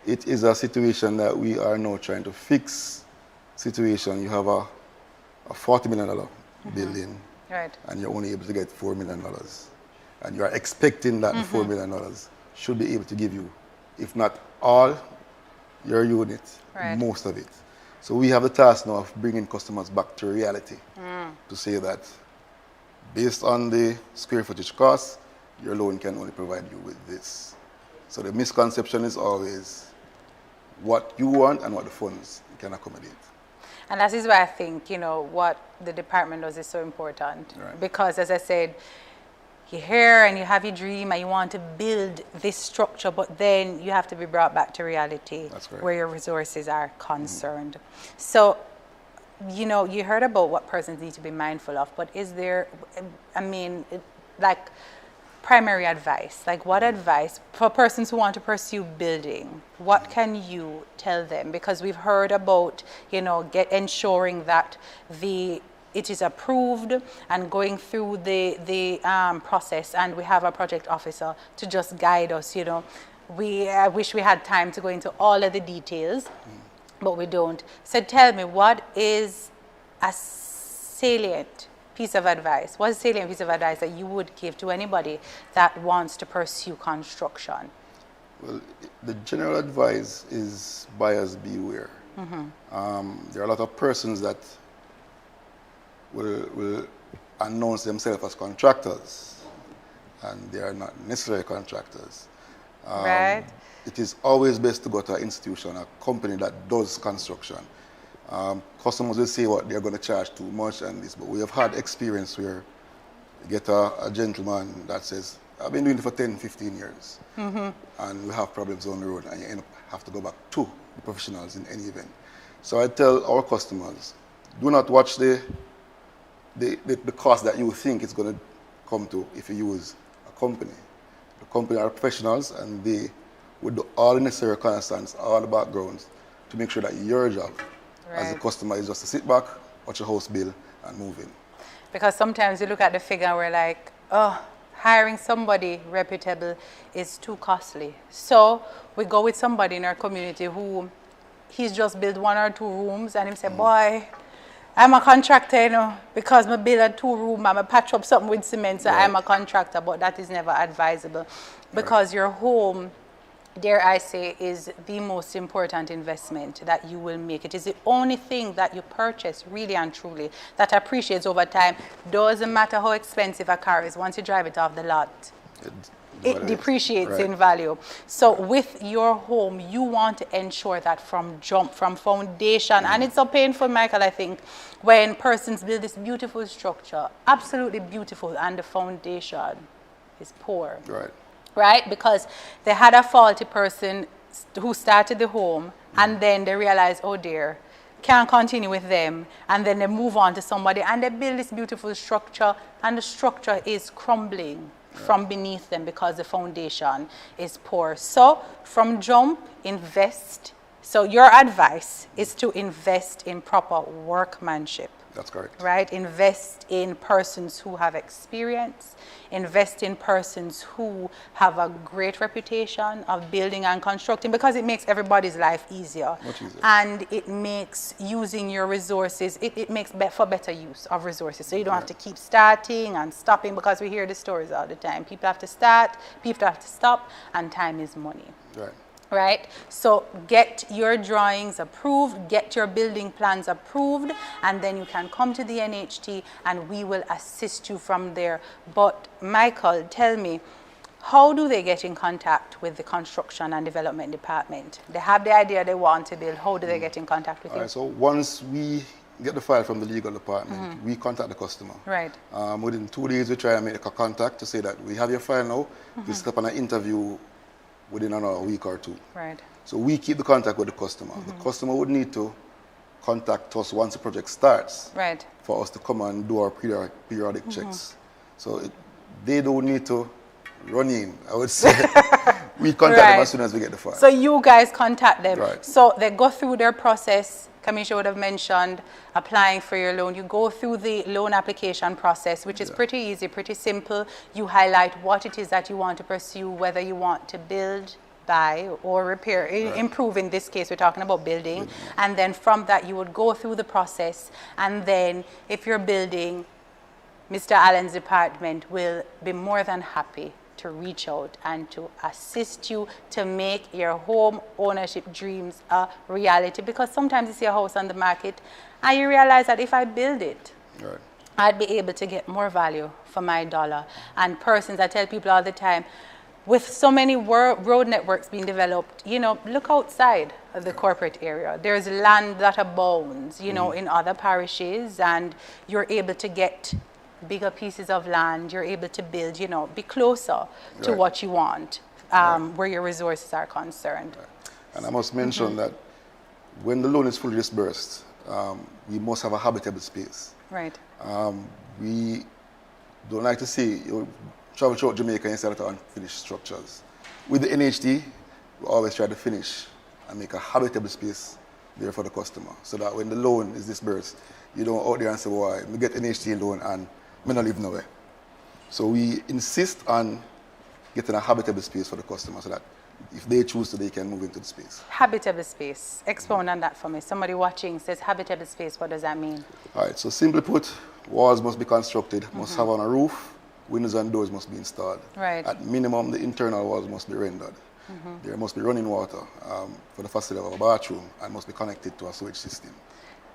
it is a situation that we are now trying to fix. Situation, you have a $40 million building, and you're only able to get $4 million. And you are expecting that the $4 million should be able to give you, if not all your unit, most of it. So we have the task now of bringing customers back to reality to say that based on the square footage cost, your loan can only provide you with this. So the misconception is always what you want and what the funds can accommodate. And that is why I think, you know, what the department does is so important. Because as I said, you're here and you have your dream and you want to build this structure, but then you have to be brought back to reality where your resources are concerned. So, you know, you heard about what persons need to be mindful of, but is there, I mean, like primary advice, like what advice for persons who want to pursue building, what can you tell them? Because we've heard about, you know, ensuring that it is approved and going through the process, and we have a project officer to just guide us, you know. I wish we had time to go into all of the details, but we don't. So tell me, what is a salient piece of advice? What is a salient piece of advice that you would give to anybody that wants to pursue construction? Well, the general advice is buyers beware. There are a lot of persons that will announce themselves as contractors, and they are not necessarily contractors. It is always best to go to an institution, a company that does construction. Customers will say what they're going to charge too much and this, but we have had experience where you get a gentleman that says, I've been doing it for 10, 15 years, and we have problems on the road, and you end up have to go back to the professionals in any event. So I tell our customers, do not watch the cost that you think it's going to come to if you use a company. The company are professionals, and they would do all the necessary reconnaissance, all the backgrounds, to make sure that your job as a customer is just to sit back, watch your house bill, and move in. Because sometimes you look at the figure and we're like, oh, hiring somebody reputable is too costly. So we go with somebody in our community who he's just built 1 or 2 rooms, and he say, boy, I'm a contractor, you know, because I build a 2-room, I'm a patch up something with cement, so I'm a contractor, but that is never advisable. Because your home, dare I say, is the most important investment that you will make. It is the only thing that you purchase really and truly that appreciates over time. Doesn't matter how expensive a car is, once you drive it off the lot, it depreciates in value. So with your home, you want to ensure that from foundation, and it's so painful, Michael, I think, when persons build this beautiful structure, absolutely beautiful, and the foundation is poor. Right? Because they had a faulty person who started the home, and then they realize, oh dear, can't continue with them, and then they move on to somebody, and they build this beautiful structure, and the structure is crumbling from beneath them because the foundation is poor. So from jump, invest. So your advice is to invest in proper workmanship. That's correct. Right? Invest in persons who have experience. Invest in persons who have a great reputation of building and constructing, because it makes everybody's life easier. Much easier. And it makes using your resources, it makes for better use of resources. So you don't have to keep starting and stopping, because we hear the stories all the time. People have to start, people have to stop, and time is money. Right? So get your drawings approved, get your building plans approved, and then you can come to the NHT and we will assist you from there. But Michael, tell me, how do they get in contact with the construction and development department? They have the idea they want to build. How do they get in contact with you? So once we get the file from the legal department, we contact the customer. Within 2 days, we try and make a contact to say that we have your file now. We set up an interview within another week or 2. So we keep the contact with the customer. The customer would need to contact us once the project starts. Right. For us to come and do our periodic checks. So they don't need to run in, I would say. We contact them as soon as we get the file. So you guys contact them. Right. So they go through their process. Kamisha would have mentioned applying for your loan. You go through the loan application process, which is pretty easy, pretty simple. You highlight what it is that you want to pursue, whether you want to build, buy, or repair, improve. In this case, we're talking about building. And then from that, you would go through the process. And then if you're building, Mr. Allen's department will be more than happy to reach out and to assist you to make your home ownership dreams a reality. Because sometimes you see a house on the market and you realize that if I build it, I'd be able to get more value for my dollar. And persons, I tell people all the time, with so many road networks being developed, you know, look outside of the corporate area. There's land that abounds, you know, in other parishes, and you're able to get bigger pieces of land. You're able to build, you know, be closer to what you want, where your resources are concerned. And I must mention that when the loan is fully disbursed, we must have a habitable space. Right. We don't like to see travel throughout Jamaica instead of unfinished structures. With the NHT, we always try to finish and make a habitable space there for the customer, so that when the loan is disbursed, you don't out there and say, why, we get NHT loan and we not live nowhere. So we insist on getting a habitable space for the customer, so that if they choose to, they can move into the space. Habitable space. Expound on that for me. Somebody watching says habitable space. What does that mean? All right, so simply put, walls must be constructed, must have on a roof, windows and doors must be installed. Right. At minimum, the internal walls must be rendered. There must be running water for the facility of a bathroom, and must be connected to a sewage system.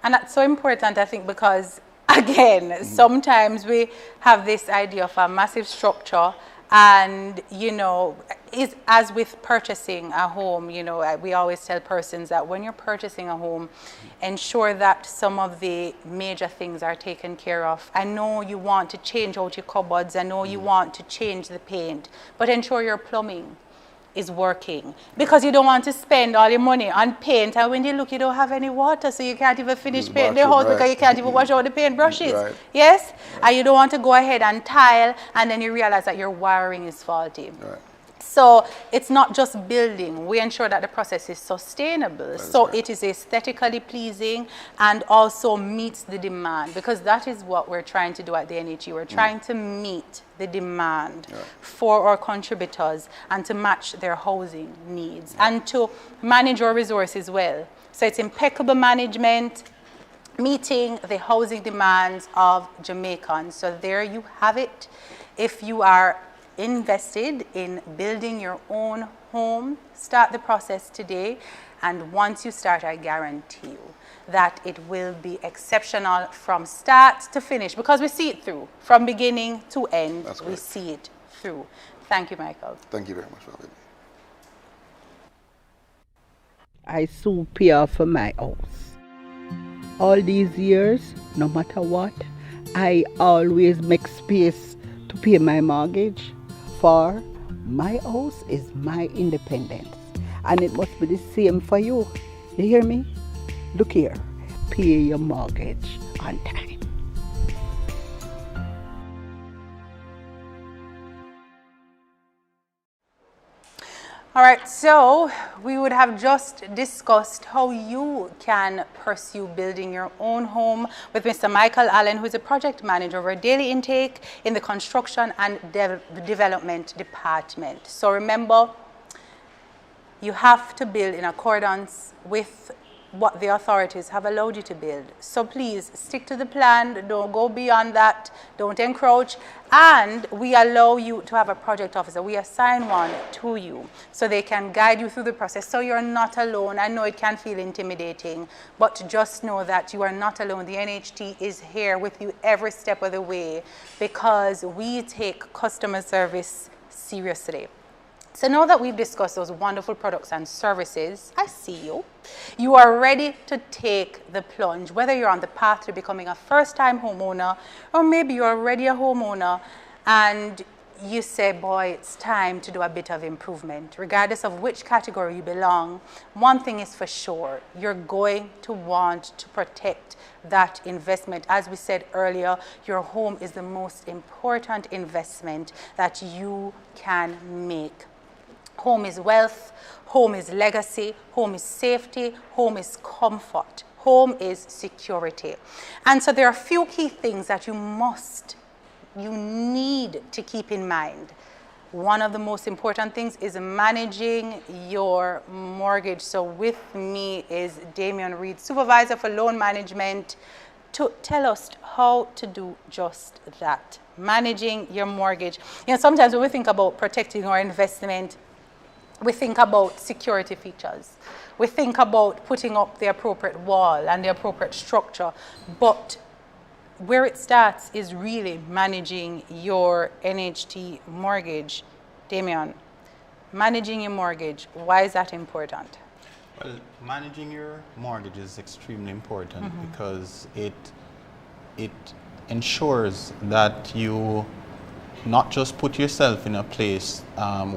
And that's so important, I think, because, again, sometimes we have this idea of a massive structure, and, you know, as with purchasing a home, you know, we always tell persons that when you're purchasing a home, ensure that some of the major things are taken care of. I know you want to change out your cupboards, I know you want to change the paint, but ensure your plumbing is working, because you don't want to spend all your money on paint, and when you look, you don't have any water, so you can't even finish painting the house because you can't even wash out the paint brushes. Yes? And you don't want to go ahead and tile, and then you realize that your wiring is faulty. So it's not just building. We ensure that the process is sustainable, so it is aesthetically pleasing and also meets the demand, because that is what we're trying to do at the NHT. We're trying to meet the demand for our contributors and to match their housing needs and to manage our resources well. So it's impeccable management, meeting the housing demands of Jamaicans. So there you have it. If you are invested in building your own home, start the process today, and once you start, I guarantee you that it will be exceptional from start to finish, because we see it through from beginning to end. We see it through. Thank you, Michael. Thank you very much for having me. I soon pay off for my house. All these years, no matter what, I always make space to pay my mortgage. For my house is my independence, and it must be the same for you. You hear me? Look here, pay your mortgage on time. All right, so we would have just discussed how you can pursue building your own home with Mr. Michael Allen, who is a project manager over daily intake in the construction and development department. So remember, you have to build in accordance with what the authorities have allowed you to build. So please stick to the plan, don't go beyond that, don't encroach, and we allow you to have a project officer. We assign one to you so they can guide you through the process, so you're not alone. I know it can feel intimidating, but just know that you are not alone. The NHT is here with you every step of the way, because we take customer service seriously. So now that we've discussed those wonderful products and services, I see you. You are ready to take the plunge, whether you're on the path to becoming a first-time homeowner, or maybe you're already a homeowner and you say, boy, it's time to do a bit of improvement. Regardless of which category you belong, one thing is for sure, you're going to want to protect that investment. As we said earlier, your home is the most important investment that you can make. Home is wealth, home is legacy, home is safety, home is comfort, home is security. And so there are a few key things that you need to keep in mind. One of the most important things is managing your mortgage. So with me is Damian Reed, Supervisor for Loan Management, to tell us how to do just that, managing your mortgage. You know, sometimes when we think about protecting our investment, we think about security features. We think about putting up the appropriate wall and the appropriate structure, but where it starts is really managing your NHT mortgage. Damian, managing your mortgage, why is that important? Well, managing your mortgage is extremely important because it ensures that you not just put yourself in a place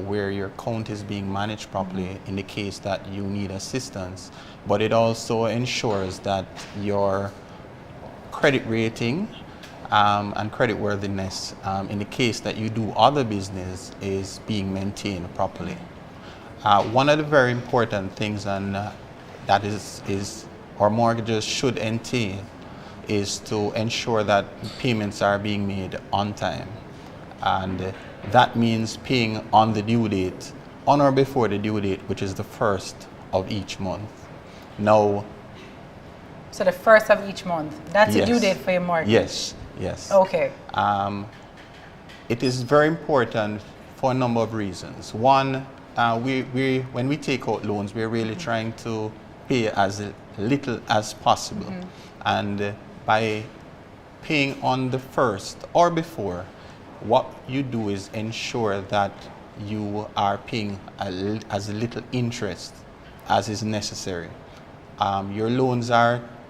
where your account is being managed properly in the case that you need assistance, but it also ensures that your credit rating and creditworthiness in the case that you do other business is being maintained properly. One of the very important things and that is our mortgages should entail is to ensure that payments are being made on time. And that means paying on the due date, on or before the due date, which is the first of each month. Now, so the first of each month, that's a due date for your mortgage? Yes, yes. Okay. It is very important for a number of reasons. One, when we take out loans, we're really trying to pay as little as possible. And by paying on the first or before, what you do is ensure that you are paying as little interest as is necessary.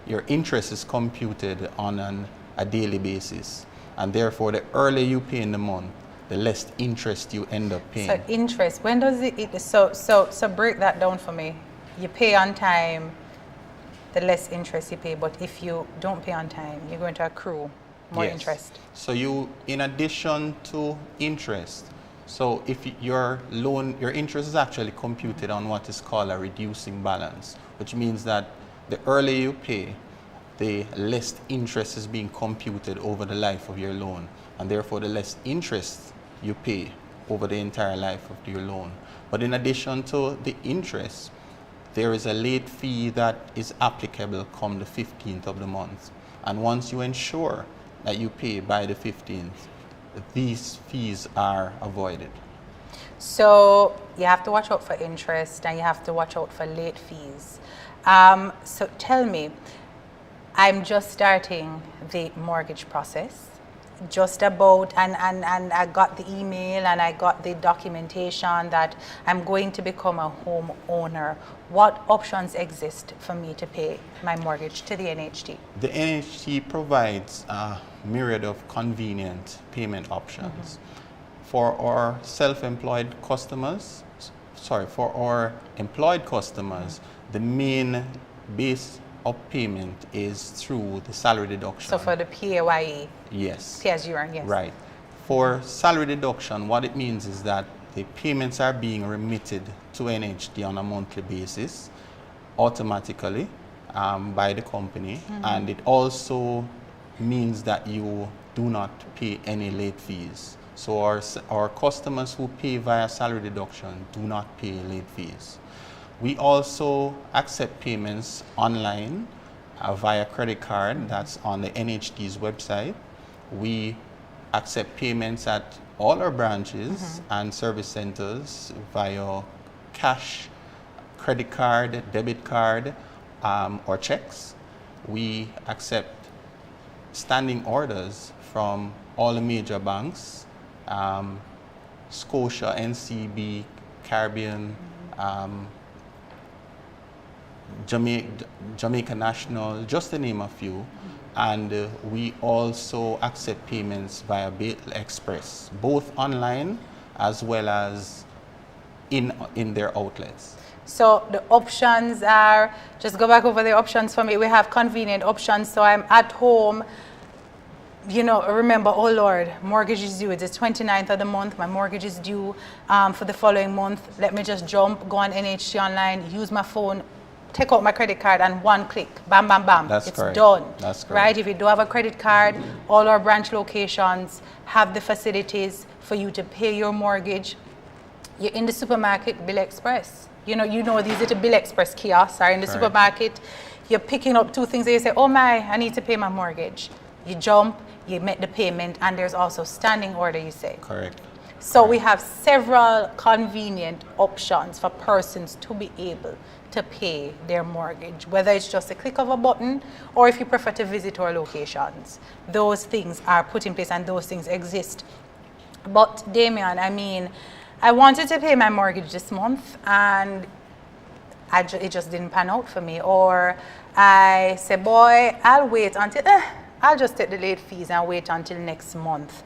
Your interest is computed on a daily basis, and therefore the earlier you pay in the month, the less interest you end up paying. So interest, when does it, so break that down for me. You pay on time, the less interest you pay, but if you don't pay on time, you're going to accrue more interest. So you, in addition to interest, so if your interest is actually computed on what is called a reducing balance, which means that the earlier you pay, the less interest is being computed over the life of your loan, and therefore the less interest you pay over the entire life of your loan. But in addition to the interest, there is a late fee that is applicable come the 15th of the month. And once you ensure that you pay by the 15th, these fees are avoided. So you have to watch out for interest and you have to watch out for late fees. So tell me, I'm just starting the mortgage process, just about, and I got the email and I got the documentation that I'm going to become a homeowner. What options exist for me to pay my mortgage to the NHT? The NHT provides a myriad of convenient payment options. For our self-employed customers, for our employed customers, the main base of payment is through the salary deduction. So for the PAYE? Yes. Pay as you earn, yes. Right. For salary deduction, what it means is that the payments are being remitted to NHT on a monthly basis automatically by the company, and it also means that you do not pay any late fees. So our customers who pay via salary deduction do not pay late fees. We also accept payments online via credit card. That's on the NHT's website. We accept payments at all our branches and service centers via cash, credit card, debit card, or checks. We accept standing orders from all the major banks, Scotia, NCB, Caribbean, Jamaica National, just to name a few. and we also accept payments via Bill Express, both online as well as in their outlets. So the options are, just go back over the options for me. We have convenient options. So I'm at home, you know, remember, oh Lord, mortgage is due. It's the 29th of the month. My mortgage is due for the following month. Let me just jump, go on NHT online, use my phone, take out my credit card, and one click, bam, bam, bam. That's it's correct. done. That's correct. Right? If you do have a credit card, all our branch locations have the facilities for you to pay your mortgage. You're in the supermarket, Bill Express. You know these little Bill Express kiosks are in the supermarket. You're picking up two things and you say, oh my, I need to pay my mortgage. You jump, you make the payment, and there's also standing order, you say. Correct. So we have several convenient options for persons to be able to pay their mortgage, whether it's just a click of a button or if you prefer to visit our locations. Those things are put in place and those things exist. But Damian, I mean, I wanted to pay my mortgage this month and it just didn't pan out for me. Or I said, boy, I'll wait until, I'll just take the late fees and wait until next month.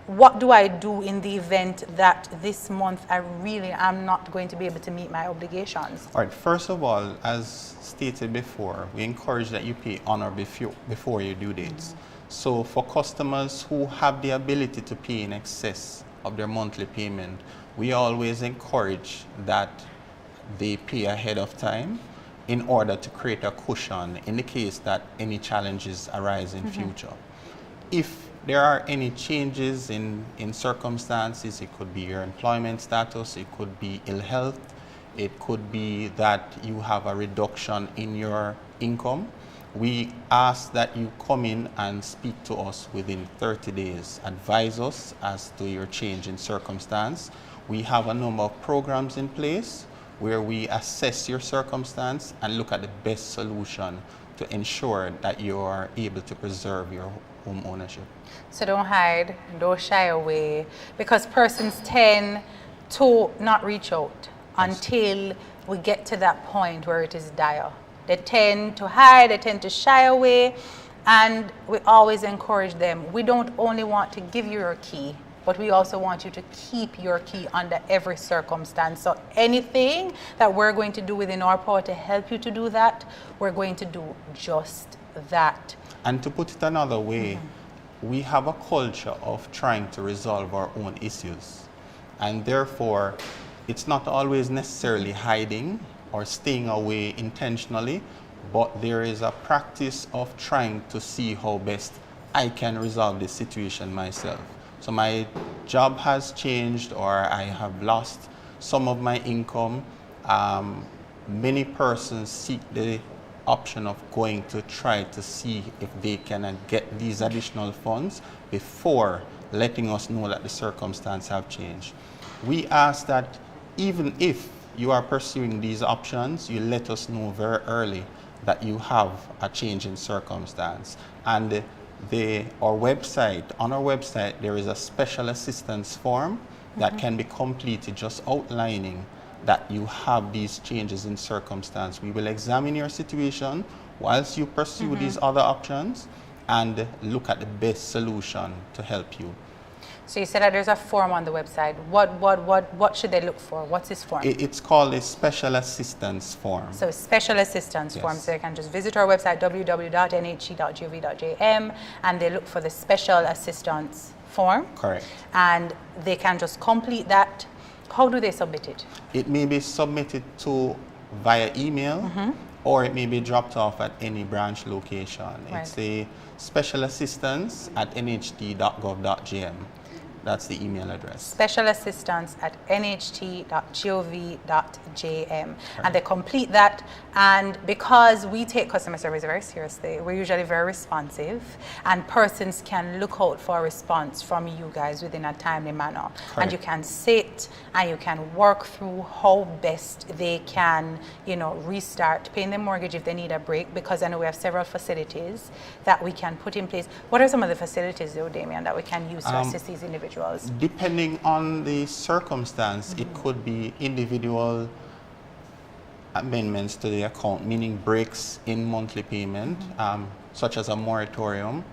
What do I do in the event that this month I really am not going to be able to meet my obligations? All right, first of all, as stated before, we encourage that you pay on or before your due dates. So for customers who have the ability to pay in excess of their monthly payment, we always encourage that they pay ahead of time in order to create a cushion in the case that any challenges arise in future. If there are any changes in circumstances, it could be your employment status, it could be ill health, it could be that you have a reduction in your income, we ask that you come in and speak to us within 30 days. Advise us as to your change in circumstance. We have a number of programs in place where we assess your circumstance and look at the best solution to ensure that you are able to preserve your home ownership. So don't hide, don't shy away, because persons tend to not reach out until we get to that point where it is dire. They tend to hide, they tend to shy away, and we always encourage them. We don't only want to give you your key, but we also want you to keep your key under every circumstance. So anything that we're going to do within our power to help you to do that, we're going to do just that. And to put it another way, we have a culture of trying to resolve our own issues. And therefore, it's not always necessarily hiding or staying away intentionally, but there is a practice of trying to see how best I can resolve this situation myself. So my job has changed, or I have lost some of my income. Many persons seek the option of going to try to see if they can get these additional funds before letting us know that the circumstances have changed. We ask that even if you are pursuing these options, you let us know very early that you have a change in circumstance. And on our website, there is a special assistance form that can be completed just outlining that you have these changes in circumstance. We will examine your situation whilst you pursue these other options and look at the best solution to help you. So you said that there's a form on the website. What should they look for? What's this form? It's called a special assistance form. So special assistance form. So they can just visit our website, www.nht.gov.jm, and they look for the special assistance form. Correct. And they can just complete that. How do they submit it? It may be submitted via email, or it may be dropped off at any branch location. Right. It's a special assistance at nht.gov.jm. That's the email address. Special assistance at nht.gov.jm. And they complete that. And because we take customer service very seriously, we're usually very responsive, and persons can look out for a response from you guys within a timely manner. Correct. And you can sit and you can work through how best they can, restart paying their mortgage if they need a break, because I know we have several facilities that we can put in place. What are some of the facilities, though, Damian, that we can use to assist these individuals? Depending on the circumstance, it could be individual amendments to the account, meaning breaks in monthly payment, such as a moratorium.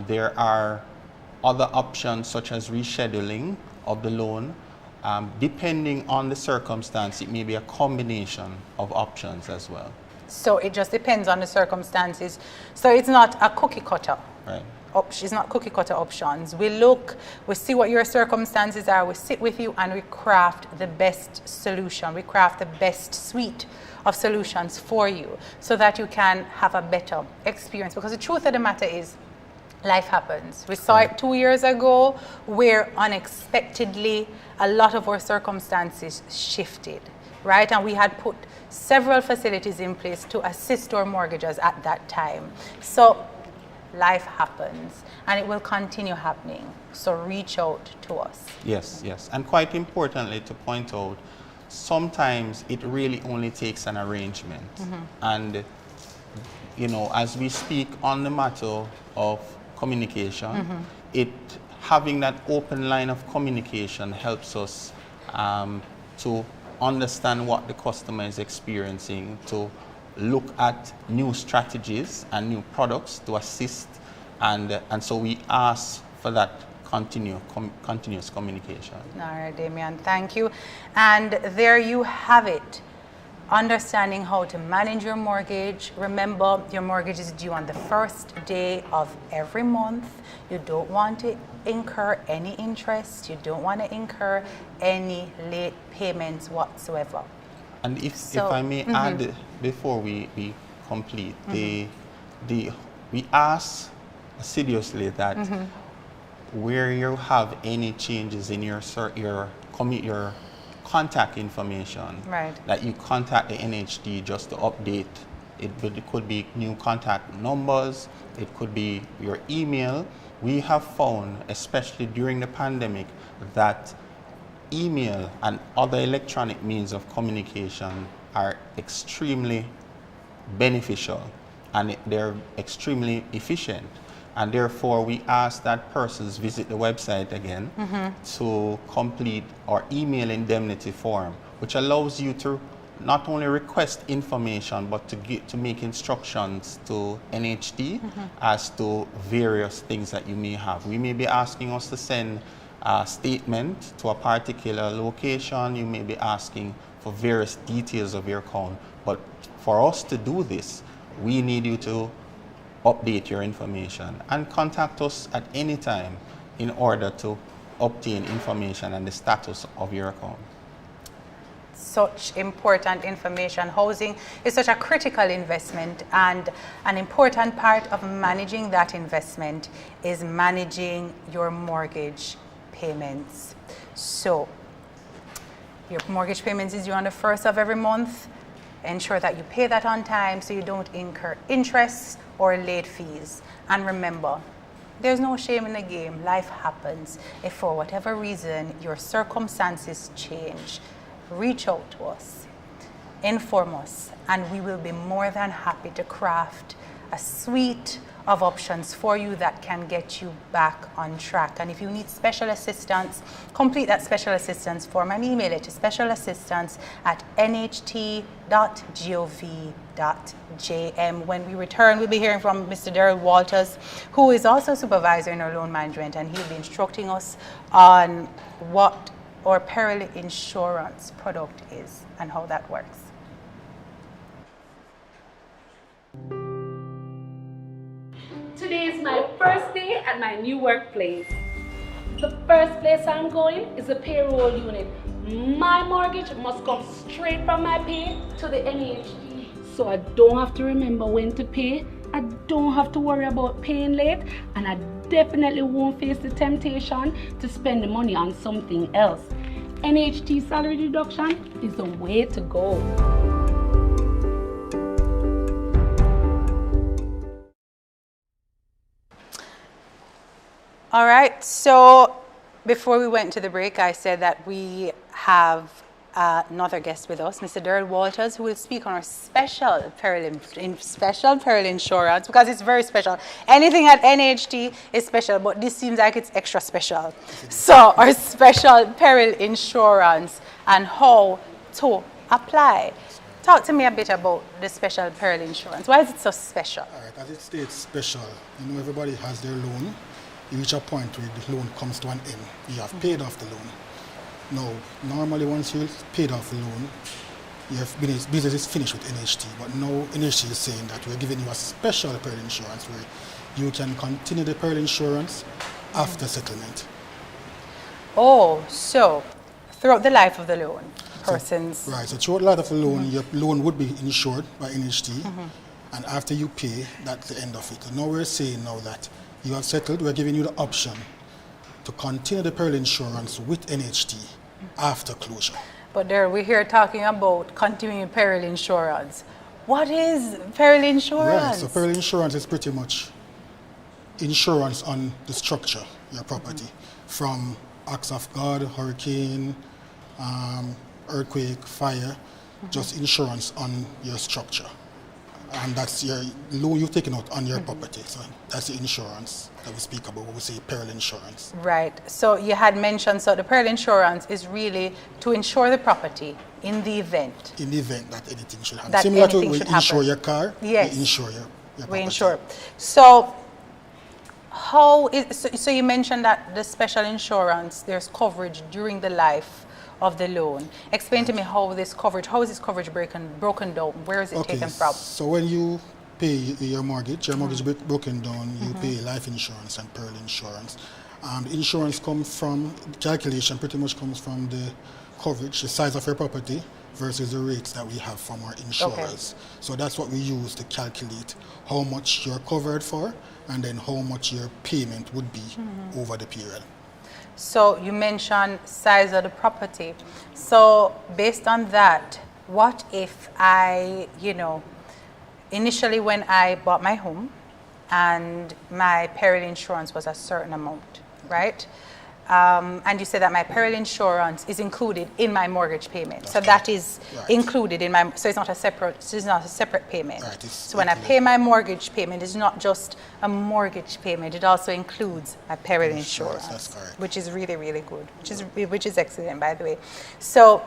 There are other options such as rescheduling of the loan. Depending on the circumstance, it may be a combination of options as well. So it just depends on the circumstances. So it's not a cookie cutter. Right. It's not cookie cutter options. We see what your circumstances are, we sit with you and we craft the best solution. We craft the best suite of solutions for you so that you can have a better experience. Because the truth of the matter is, life happens. We saw it 2 years ago where unexpectedly a lot of our circumstances shifted, right? And we had put several facilities in place to assist our mortgagors at that time. So life happens and it will continue happening. So reach out to us. Yes, yes. And quite importantly to point out, sometimes it really only takes an arrangement. And, you know, as we speak on the matter of communication, having that open line of communication helps us to understand what the customer is experiencing, to look at new strategies and new products to assist, and so we ask for that continuous communication. All right, Damian, thank you. And there you have it. Understanding how to manage your mortgage. Remember, your mortgage is due on the first day of every month. You don't want to incur any interest. You don't want to incur any late payments whatsoever. And if I may add, before we complete, we ask assiduously that where you have any changes in your contact information, that you contact the NHT just to update. It could be new contact numbers, it could be your email. We have found, especially during the pandemic, that email and other electronic means of communication are extremely beneficial and they're extremely efficient. And therefore, we ask that persons visit the website again to complete our email indemnity form, which allows you to not only request information, but to make instructions to NHT as to various things that you may have. We may be asking us to send a statement to a particular location. You may be asking for various details of your account. But for us to do this, we need you to update your information and contact us at any time in order to obtain information and the status of your account. Such important information. Housing is such a critical investment, and an important part of managing that investment is managing your mortgage payments. So your mortgage payments is due on the first of every month. Ensure that you pay that on time so you don't incur interest or late fees. And remember, there's no shame in the game. Life happens. If for whatever reason your circumstances change, reach out to us, inform us, and we will be more than happy to craft a suite of options for you that can get you back on track. And if you need special assistance, complete that special assistance form and email it to specialassistance@nht.gov.jm. When we return, we'll be hearing from Mr. Daryl Walters, who is also supervisor in our loan management, and he'll be instructing us on what our peril insurance product is and how that works. Today is my first day at my new workplace. The first place I'm going is the payroll unit. My mortgage must come straight from my pay to the NHT. So I don't have to remember when to pay, I don't have to worry about paying late, and I definitely won't face the temptation to spend the money on something else. NHT salary deduction is the way to go. All right, so before we went to the break, I said that we have another guest with us, Mr. Daryl Walters, who will speak on our special peril insurance, because it's very special. Anything at NHT is special, but this seems like it's extra special. So our special peril insurance and how to apply. talk to me a bit about the special peril insurance. Why is it so special? All right, as it states special, you know, everybody has their loan. You reach a point where the loan comes to an end. You have paid off the loan. Now, normally once you've paid off the loan, your business is finished with NHT. But now NHT is saying that we're giving you a special peril insurance where you can continue the peril insurance after settlement. Oh, so throughout the life of the loan, persons... Right, so throughout the life of the loan, your loan would be insured by NHT, and after you pay, that's the end of it. So now we're saying now that you have settled, we're giving you the option to continue the peril insurance with NHT after closure. But there we're here talking about continuing peril insurance. What is peril insurance? Right, so peril insurance is pretty much insurance on the structure, your property, from acts of God, hurricane, earthquake, fire, just insurance on your structure. And that's your loan you've taken out on your property. So that's the insurance that we speak about when we say peril insurance. Right. So you had mentioned, so the peril insurance is really to insure the property in the event. In the event that anything should happen. That Similar to anything we should insure happen. your car, Yes. we insure your property. We insure. So how is, so you mentioned that the special insurance, there's coverage during the life of the loan. Explain to me how is this coverage broken down? Where is it taken from? So when you pay your mortgage broken down, you pay life insurance and peril insurance. The insurance comes from, calculation pretty much comes from the coverage, the size of your property versus the rates that we have from our insurers. So that's what we use to calculate how much you're covered for and then how much your payment would be over the period. So you mentioned size of the property. So based on that, what if I, initially when I bought my home and my peril insurance was a certain amount, right? And you said that my peril insurance is included in my mortgage payment. So that is included in my, so it's not a separate payment. Right, so when I pay my mortgage payment, it's not just a mortgage payment, it also includes my peril insurance. That's correct. Which is really, really good, which is excellent, by the way. So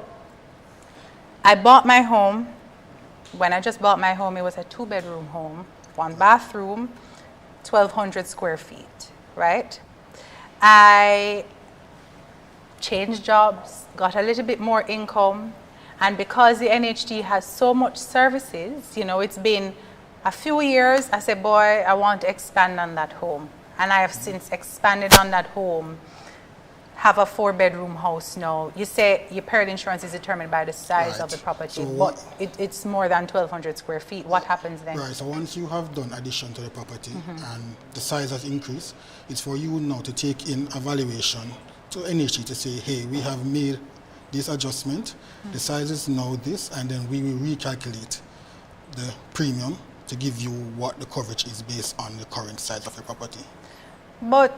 I bought my home. When I just bought my home, it was a 2-bedroom home, 1 bathroom, 1,200 square feet, right? I changed jobs, got a little bit more income, and because the NHT has so much services, it's been a few years, I said, boy, I want to expand on that home. And I have since expanded on that home, have a 4-bedroom house now. You say your peril insurance is determined by the size of the property, So but it's more than 1,200 square feet. What happens then? Right, so once you have done addition to the property and the size has increased, it's for you now to take in a valuation to NHT to say, hey, we have made this adjustment, the size is now this, and then we will recalculate the premium to give you what the coverage is based on the current size of your property. But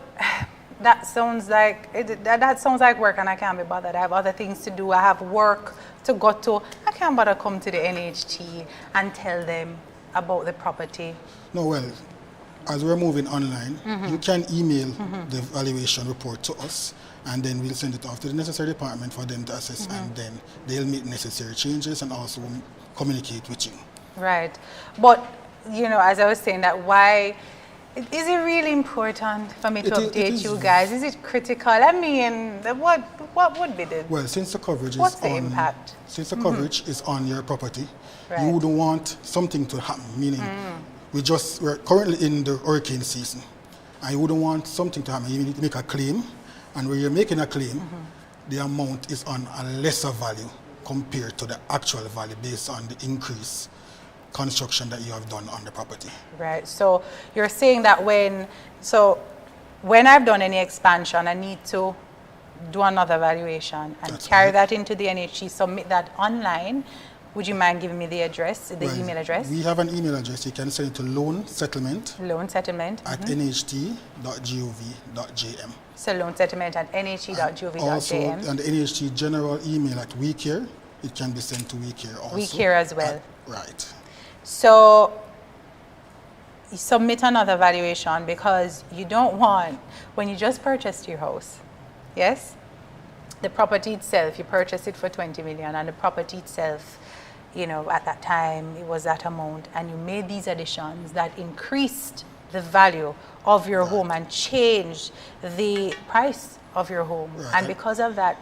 that sounds like that sounds like work, and I can't be bothered. I have other things to do. I have work to go to. I can't bother come to the NHT and tell them about the property. No, well, as we're moving online, you can email the valuation report to us, and then we'll send it off to the necessary department for them to assess, and then they'll make necessary changes and also communicate with you. Right, but as I was saying, that why. Is it really important for me to update you guys? Is it critical? I mean, what would be the... Well, since the coverage what's the impact? Since the coverage is on your property, you wouldn't want something to happen, meaning we're currently in the hurricane season, and you wouldn't want something to happen. You need to make a claim, and when you're making a claim, the amount is on a lesser value compared to the actual value based on the increase construction that you have done on the property. Right, so you're saying that when I've done any expansion, I need to do another valuation and carry that into the NHT, submit that online. Would you mind giving me the address, email address? We have an email address. You can send it to loan settlement at nht.gov.jm. So loan settlement at nht.gov.jm. Also, and the NHT general email at WeCare, it can be sent to WeCare also. WeCare as well. Right. So you submit another valuation, because you don't want, when you just purchased your house, yes, the property itself, you purchased it for 20 million, and the property itself you know, at that time it was that amount, and you made these additions that increased the value of your home and changed the price of your home. And because of that,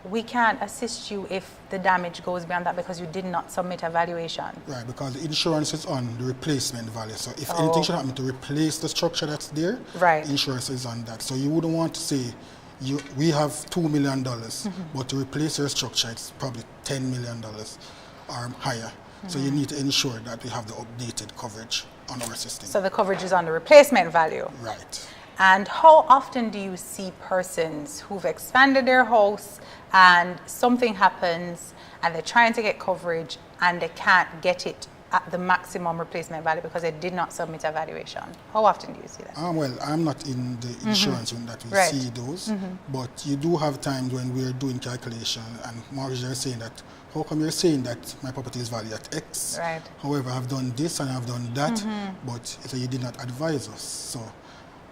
we can't assist you if the damage goes beyond that because you did not submit a valuation. Right, because the insurance is on the replacement value. So if anything should happen to replace the structure that's there, insurance is on that. So you wouldn't want to say, we have $2 million, but to replace your structure, it's probably $10 million or higher. So you need to ensure that we have the updated coverage on our system. So the coverage is on the replacement value. Right. And how often do you see persons who've expanded their house and something happens and they're trying to get coverage and they can't get it at the maximum replacement value because they did not submit a valuation? How often do you see that? Well, I'm not in the insurance unit that we see those, but you do have times when we're doing calculation and mortgagors are saying that, how come you're saying that my property is valued at X? Right. However, I've done this and I've done that, but so you did not advise us. So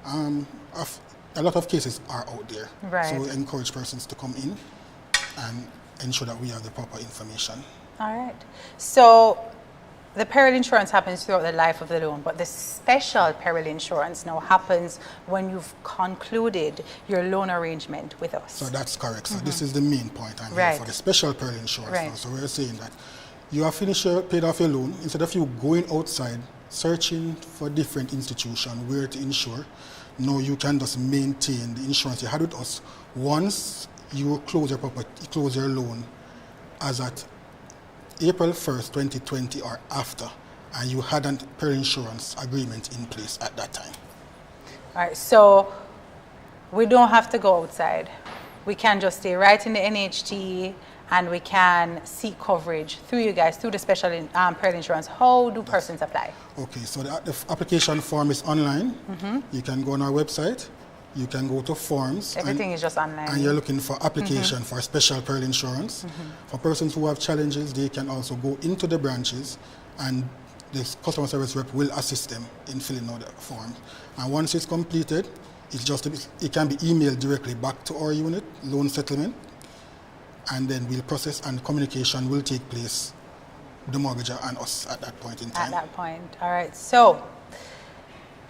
a lot of cases are out there. Right. So we encourage persons to come in and ensure that we have the proper information. All right. So the peril insurance happens throughout the life of the loan, but the special peril insurance now happens when you've concluded your loan arrangement with us. So that's correct. So this is the main point I'm here for, the special peril insurance. Now. So we're saying that you have paid off your loan, instead of you going outside searching for different institutions where to insure, now you can just maintain the insurance you had with us. Once you close your property, close your loan as at April 1st, 2020 or after, and you had a peril insurance agreement in place at that time. All right, so we don't have to go outside. We can just stay right in the NHT and we can seek coverage through you guys, through the special peril insurance. How do persons apply? Okay, so the application form is online. You can go on our website. You can go to forms. Everything is just online. And you're looking for application for special peril insurance. For persons who have challenges, they can also go into the branches and the customer service rep will assist them in filling out the form. And once it's completed, it can be emailed directly back to our unit, loan settlement, and then we'll process and communication will take place, the mortgager and us at that point in time. At that point, all right. So,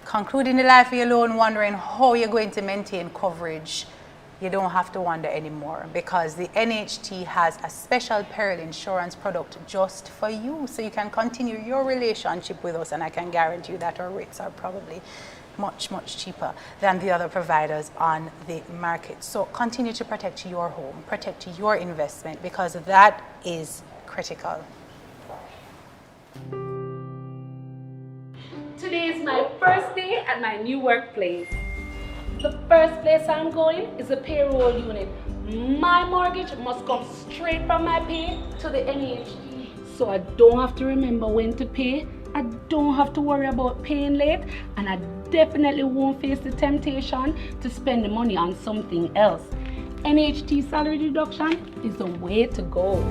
concluding the life of your loan, wondering how you're going to maintain coverage, you don't have to wonder anymore because the NHT has a special peril insurance product just for you. So you can continue your relationship with us, and I can guarantee you that our rates are probably much, much cheaper than the other providers on the market. So continue to protect your home, protect your investment, because that is critical. Today is my first day at my new workplace. The first place I'm going is the payroll unit. My mortgage must come straight from my pay to the NHT. So I don't have to remember when to pay. I don't have to worry about paying late, and I definitely won't face the temptation to spend the money on something else. NHT salary deduction is the way to go.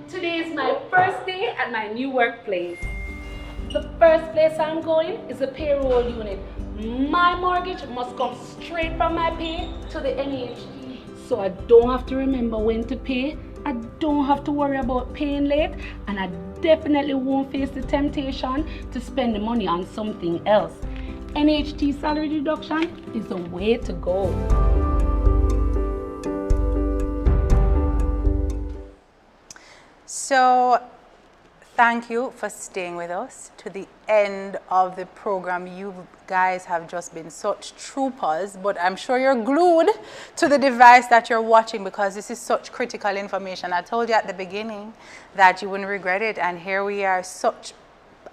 Today is my first day at my new workplace. The first place I'm going is the payroll unit. My mortgage must come straight from my pay to the NHT. So I don't have to remember when to pay. I don't have to worry about paying late, and I definitely won't face the temptation to spend the money on something else. NHT salary deduction is the way to go. So, thank you for staying with us to the end of the program. You guys have just been such troopers, but I'm sure you're glued to the device that you're watching because this is such critical information. I told you at the beginning that you wouldn't regret it, and here we are, such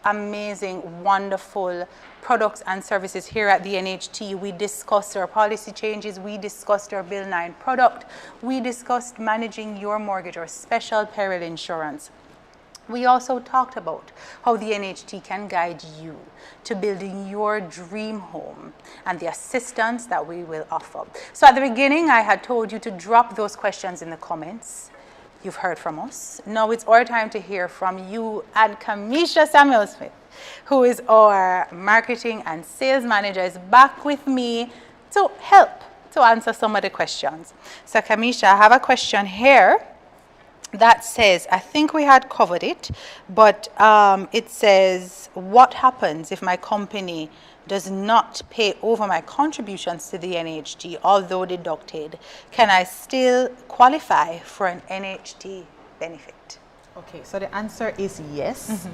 amazing, wonderful products and services here at the NHT. We discussed our policy changes, we discussed our Bill 9 product, we discussed managing your mortgage or special peril insurance. We also talked about how the NHT can guide you to building your dream home and the assistance that we will offer. So at the beginning, I had told you to drop those questions in the comments. You've heard from us. Now it's our time to hear from you and Kamisha Samuel-Smith, who is our marketing and sales manager, is back with me to help to answer some of the questions. So Kamisha, I have a question here that says, I think we had covered it, but it says, what happens if my company does not pay over my contributions to the NHT, although deducted? Can I still qualify for an NHT benefit? Okay, so the answer is yes,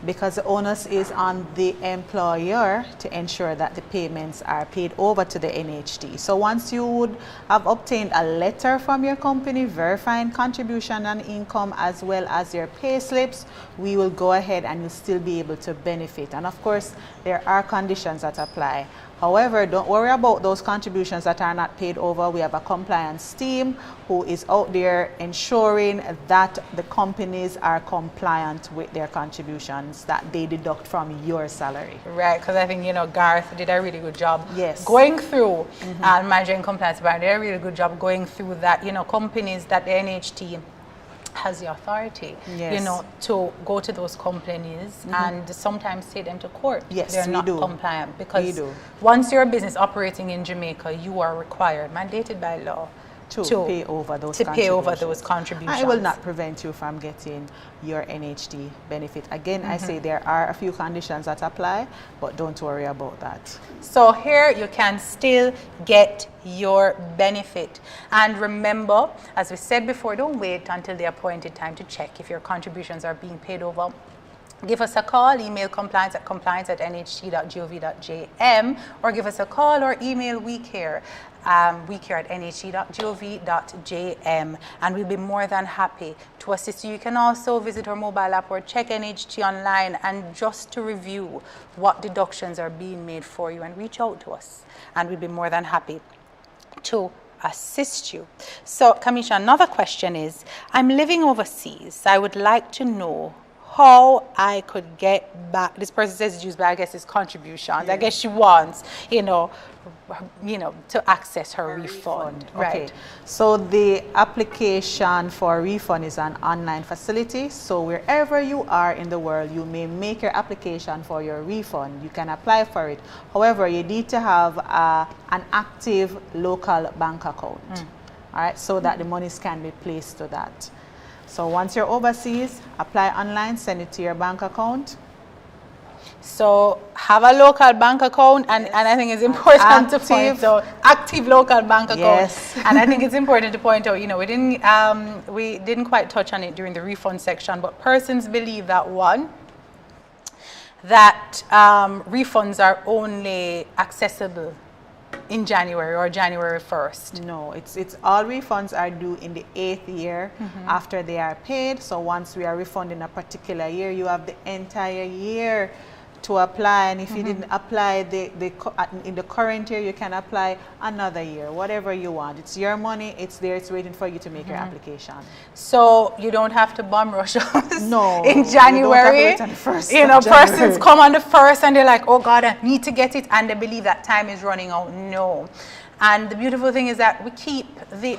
because the onus is on the employer to ensure that the payments are paid over to the NHT. So once you would have obtained a letter from your company verifying contribution and income as well as your pay slips, we will go ahead and you'll still be able to benefit. And of course, there are conditions that apply. However, don't worry about those contributions that are not paid over. We have a compliance team who is out there ensuring that the companies are compliant with their contributions that they deduct from your salary. Right, because I think, Garth did a really good job going through managing compliance, but they did a really good job going through that, companies that the NHT has the authority, to go to those companies and sometimes take them to court. Yes, they're not compliant, because once you're a business operating in Jamaica, you are required, mandated by law, to pay over those contributions. I will not prevent you from getting your NHT benefit. Again, I say there are a few conditions that apply, but don't worry about that. So here you can still get your benefit. And remember, as we said before, don't wait until the appointed time to check if your contributions are being paid over. Give us a call, email compliance@nht.gov.jm, or give us a call or email WeCare at nht.gov.jm, and we'll be more than happy to assist you. You can also visit our mobile app or check NHT online and just to review what deductions are being made for you, and reach out to us, and we'll be more than happy to assist you. So Kamisha, another question is, I'm living overseas. I would like to know how I could get back. This person says it's used, but I guess it's contributions. I guess she wants, to access her refund. Okay. So the application for refund is an online facility. So wherever you are in the world, you may make your application for your refund. You can apply for it. However, you need to have an active local bank account. All right, so that the monies can be placed to that. So once you're overseas, apply online, send it to your bank account. So have a local bank account, and I think it's important to point out active local bank account. Yes. And I think it's important to point out, we didn't quite touch on it during the refund section, but persons believe that refunds are only accessible in January or January 1st. No, it's all refunds are due in the 8th year after they are paid. So once we are refunding a particular year, you have the entire year to apply, and if you didn't apply in the current year, you can apply another year, whatever you want. It's your money, it's there, it's waiting for you to make your application. So you don't have to bum rush us no, in January. You don't have to wait on the 1st Persons come on the 1st and they're like, oh God, I need to get it, and they believe that time is running out. No. And the beautiful thing is that we keep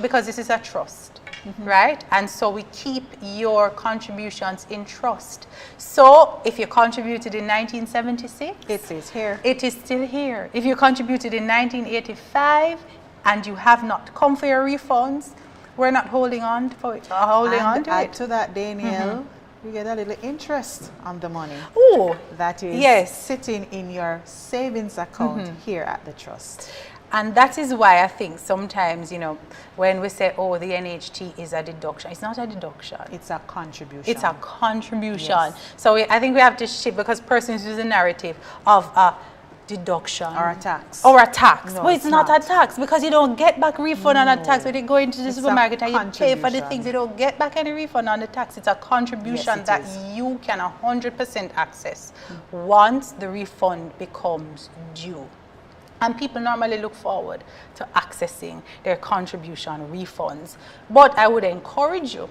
because this is a trust. Right? And so we keep your contributions in trust. So if you contributed in 1976, it is here. It is still here. If you contributed in 1985 and you have not come for your refunds, we're not holding on to it. Add to that, Danielle, you get a little interest on the money. Ooh, that is sitting in your savings account here at the trust. And that is why I think sometimes, when we say, oh, the NHT is a deduction, it's not a deduction. It's a contribution. It's a contribution. Yes. So I think we have to shift, because persons use the narrative of a deduction. Or a tax. Or a tax. No, but it's not a tax, because you don't get back refund on a tax. When you go into the supermarket and you pay for the things, you don't get back any refund on the tax. It's a contribution that you can 100% access once the refund becomes due. And people normally look forward to accessing their contribution refunds. But I would encourage you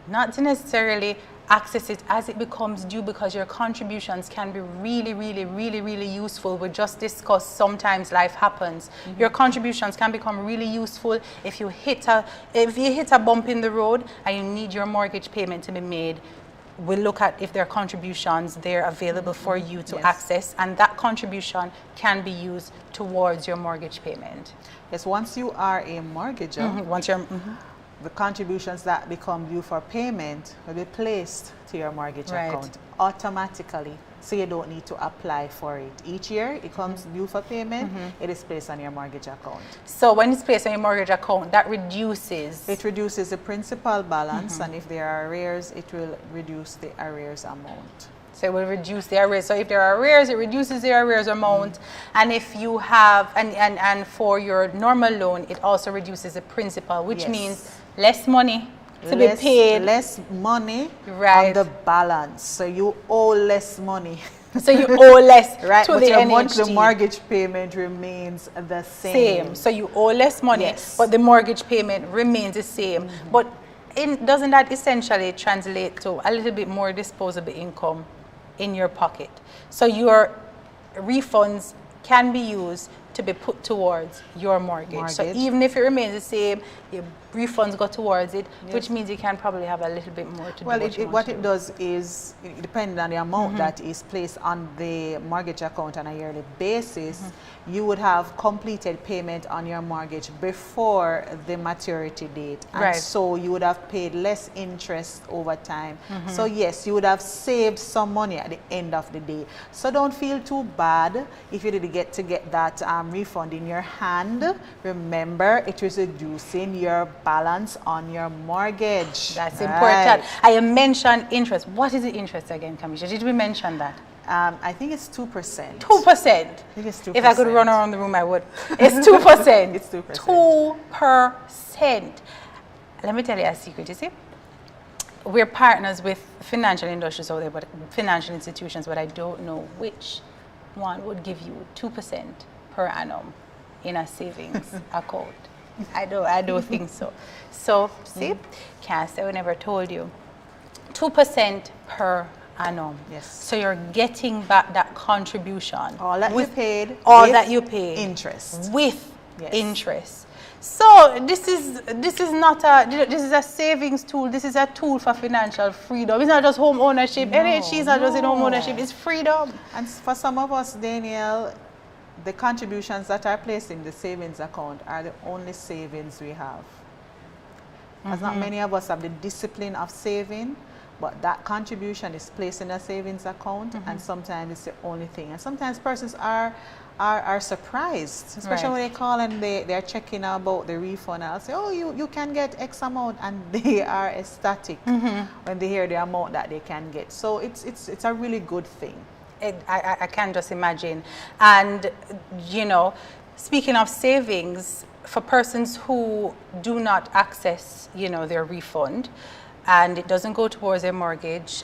not to necessarily access it as it becomes due, because your contributions can be really useful. We just discussed sometimes life happens. Your contributions can become really useful if you hit a bump in the road and you need your mortgage payment to be made. We'll look at if there are contributions there available for you to access, and that contribution can be used towards your mortgage payment. Yes, once you are a mortgager, once you're the contributions that become due for payment will be placed to your mortgage account automatically, so you don't need to apply for it. Each year it comes due for payment, it is placed on your mortgage account. So when it's placed on your mortgage account, that reduces? It reduces the principal balance, and if there are arrears, it will reduce the arrears amount. So it will reduce the arrears. So if there are arrears, it reduces the arrears amount. And if you have, and for your normal loan, it also reduces the principal, which means less money to be paid. Less money on the balance. So you owe less money. So you owe less right, to but the your NHT. monthly mortgage payment remains the same. So you owe less money, but the mortgage payment remains the same. But doesn't that essentially translate to a little bit more disposable income in your pocket? So your refunds can be used to be put towards your mortgage. So even if it remains the same, your refunds go towards it, which means you can probably have a little bit more to do. Well, what it does is, depending on the amount that is placed on the mortgage account on a yearly basis, you would have completed payment on your mortgage before the maturity date. And so you would have paid less interest over time. So yes, you would have saved some money at the end of the day. So don't feel too bad if you didn't get that refund in your hand. Remember, it is reducing your balance on your mortgage. That's important. I mentioned interest. What is the interest again, Kamisha? Did we mention that? I think it's 2%. 2%? I think it's 2%. If I could run around the room, I would. It's 2%. It's 2%. 2%. Let me tell you a secret, you see? We're partners with financial industries out there, but financial institutions, but I don't know which one would give you 2% per annum in a savings account. I don't think so. So, see, can't say we never told you. 2% per annum. Yes. So you're getting back that contribution. All that you paid. All that you paid. Interest. With interest. So this is a savings tool. This is a tool for financial freedom. It's not just home ownership. NHT is not just in home ownership. It's freedom. And for some of us, Danielle, the contributions that are placed in the savings account are the only savings we have. As not many of us have the discipline of saving, but that contribution is placed in a savings account, and sometimes it's the only thing. And sometimes persons are surprised, especially when they call and they're checking about the refund. I'll say, oh, you can get X amount, and they are ecstatic when they hear the amount that they can get. So it's a really good thing. I can just imagine. And, you know, speaking of savings, for persons who do not access, you know, their refund, and it doesn't go towards their mortgage,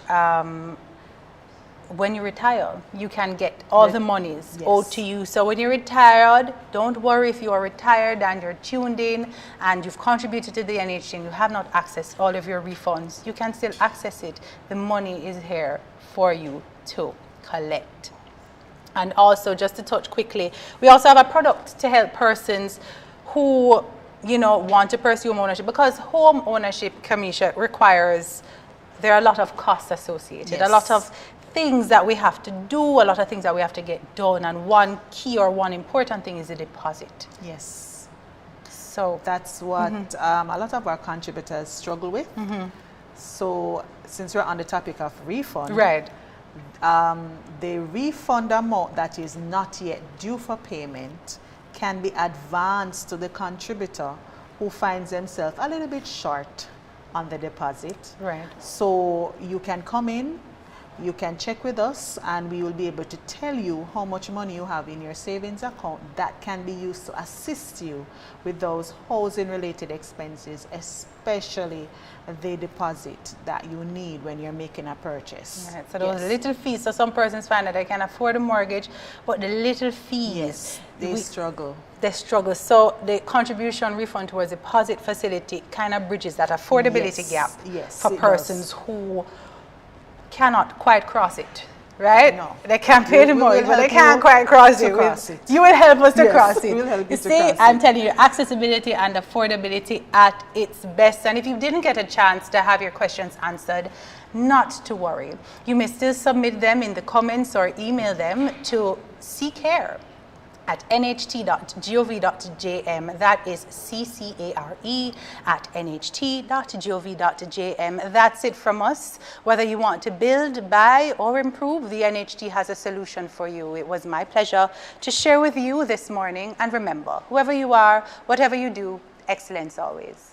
when you retire, you can get all the monies owed to you. So when you're retired, don't worry if you are retired and you're tuned in and you've contributed to the NHT and you have not accessed all of your refunds. You can still access it. The money is here for you to collect. And also, just to touch quickly, we also have a product to help persons who, you know, want to pursue home ownership, because home ownership, Kamisha, requires, there are a lot of costs associated, a lot of things that we have to do, a lot of things that we have to get done, and one key or one important thing is the deposit. Yes. So that's what a lot of our contributors struggle with. So since we're on the topic of refund, the refund amount that is not yet due for payment can be advanced to the contributor who finds themselves a little bit short on the deposit. So you can come in, you can check with us, and we will be able to tell you how much money you have in your savings account that can be used to assist you with those housing related expenses, especially the deposit that you need when you're making a purchase. So those little fees, so some persons find that they can afford a mortgage, but the little fees, they struggle. They struggle. So the contribution refund towards deposit facility kind of bridges that affordability gap for persons who cannot quite cross it, right? No. They can't pay the mortgage, but they help can't you quite cross to it. cross it. You will help us to Yes, cross it. we'll help you You to see, cross I'm it. telling you, accessibility and affordability at its best. And if you didn't get a chance to have your questions answered, not to worry. You may still submit them in the comments or email them to ccare@nht.gov.jm. That is ccare@nht.gov.jm. That's it from us. Whether you want to build, buy, or improve, the NHT has a solution for you. It was my pleasure to share with you this morning. And remember, whoever you are, whatever you do, excellence always.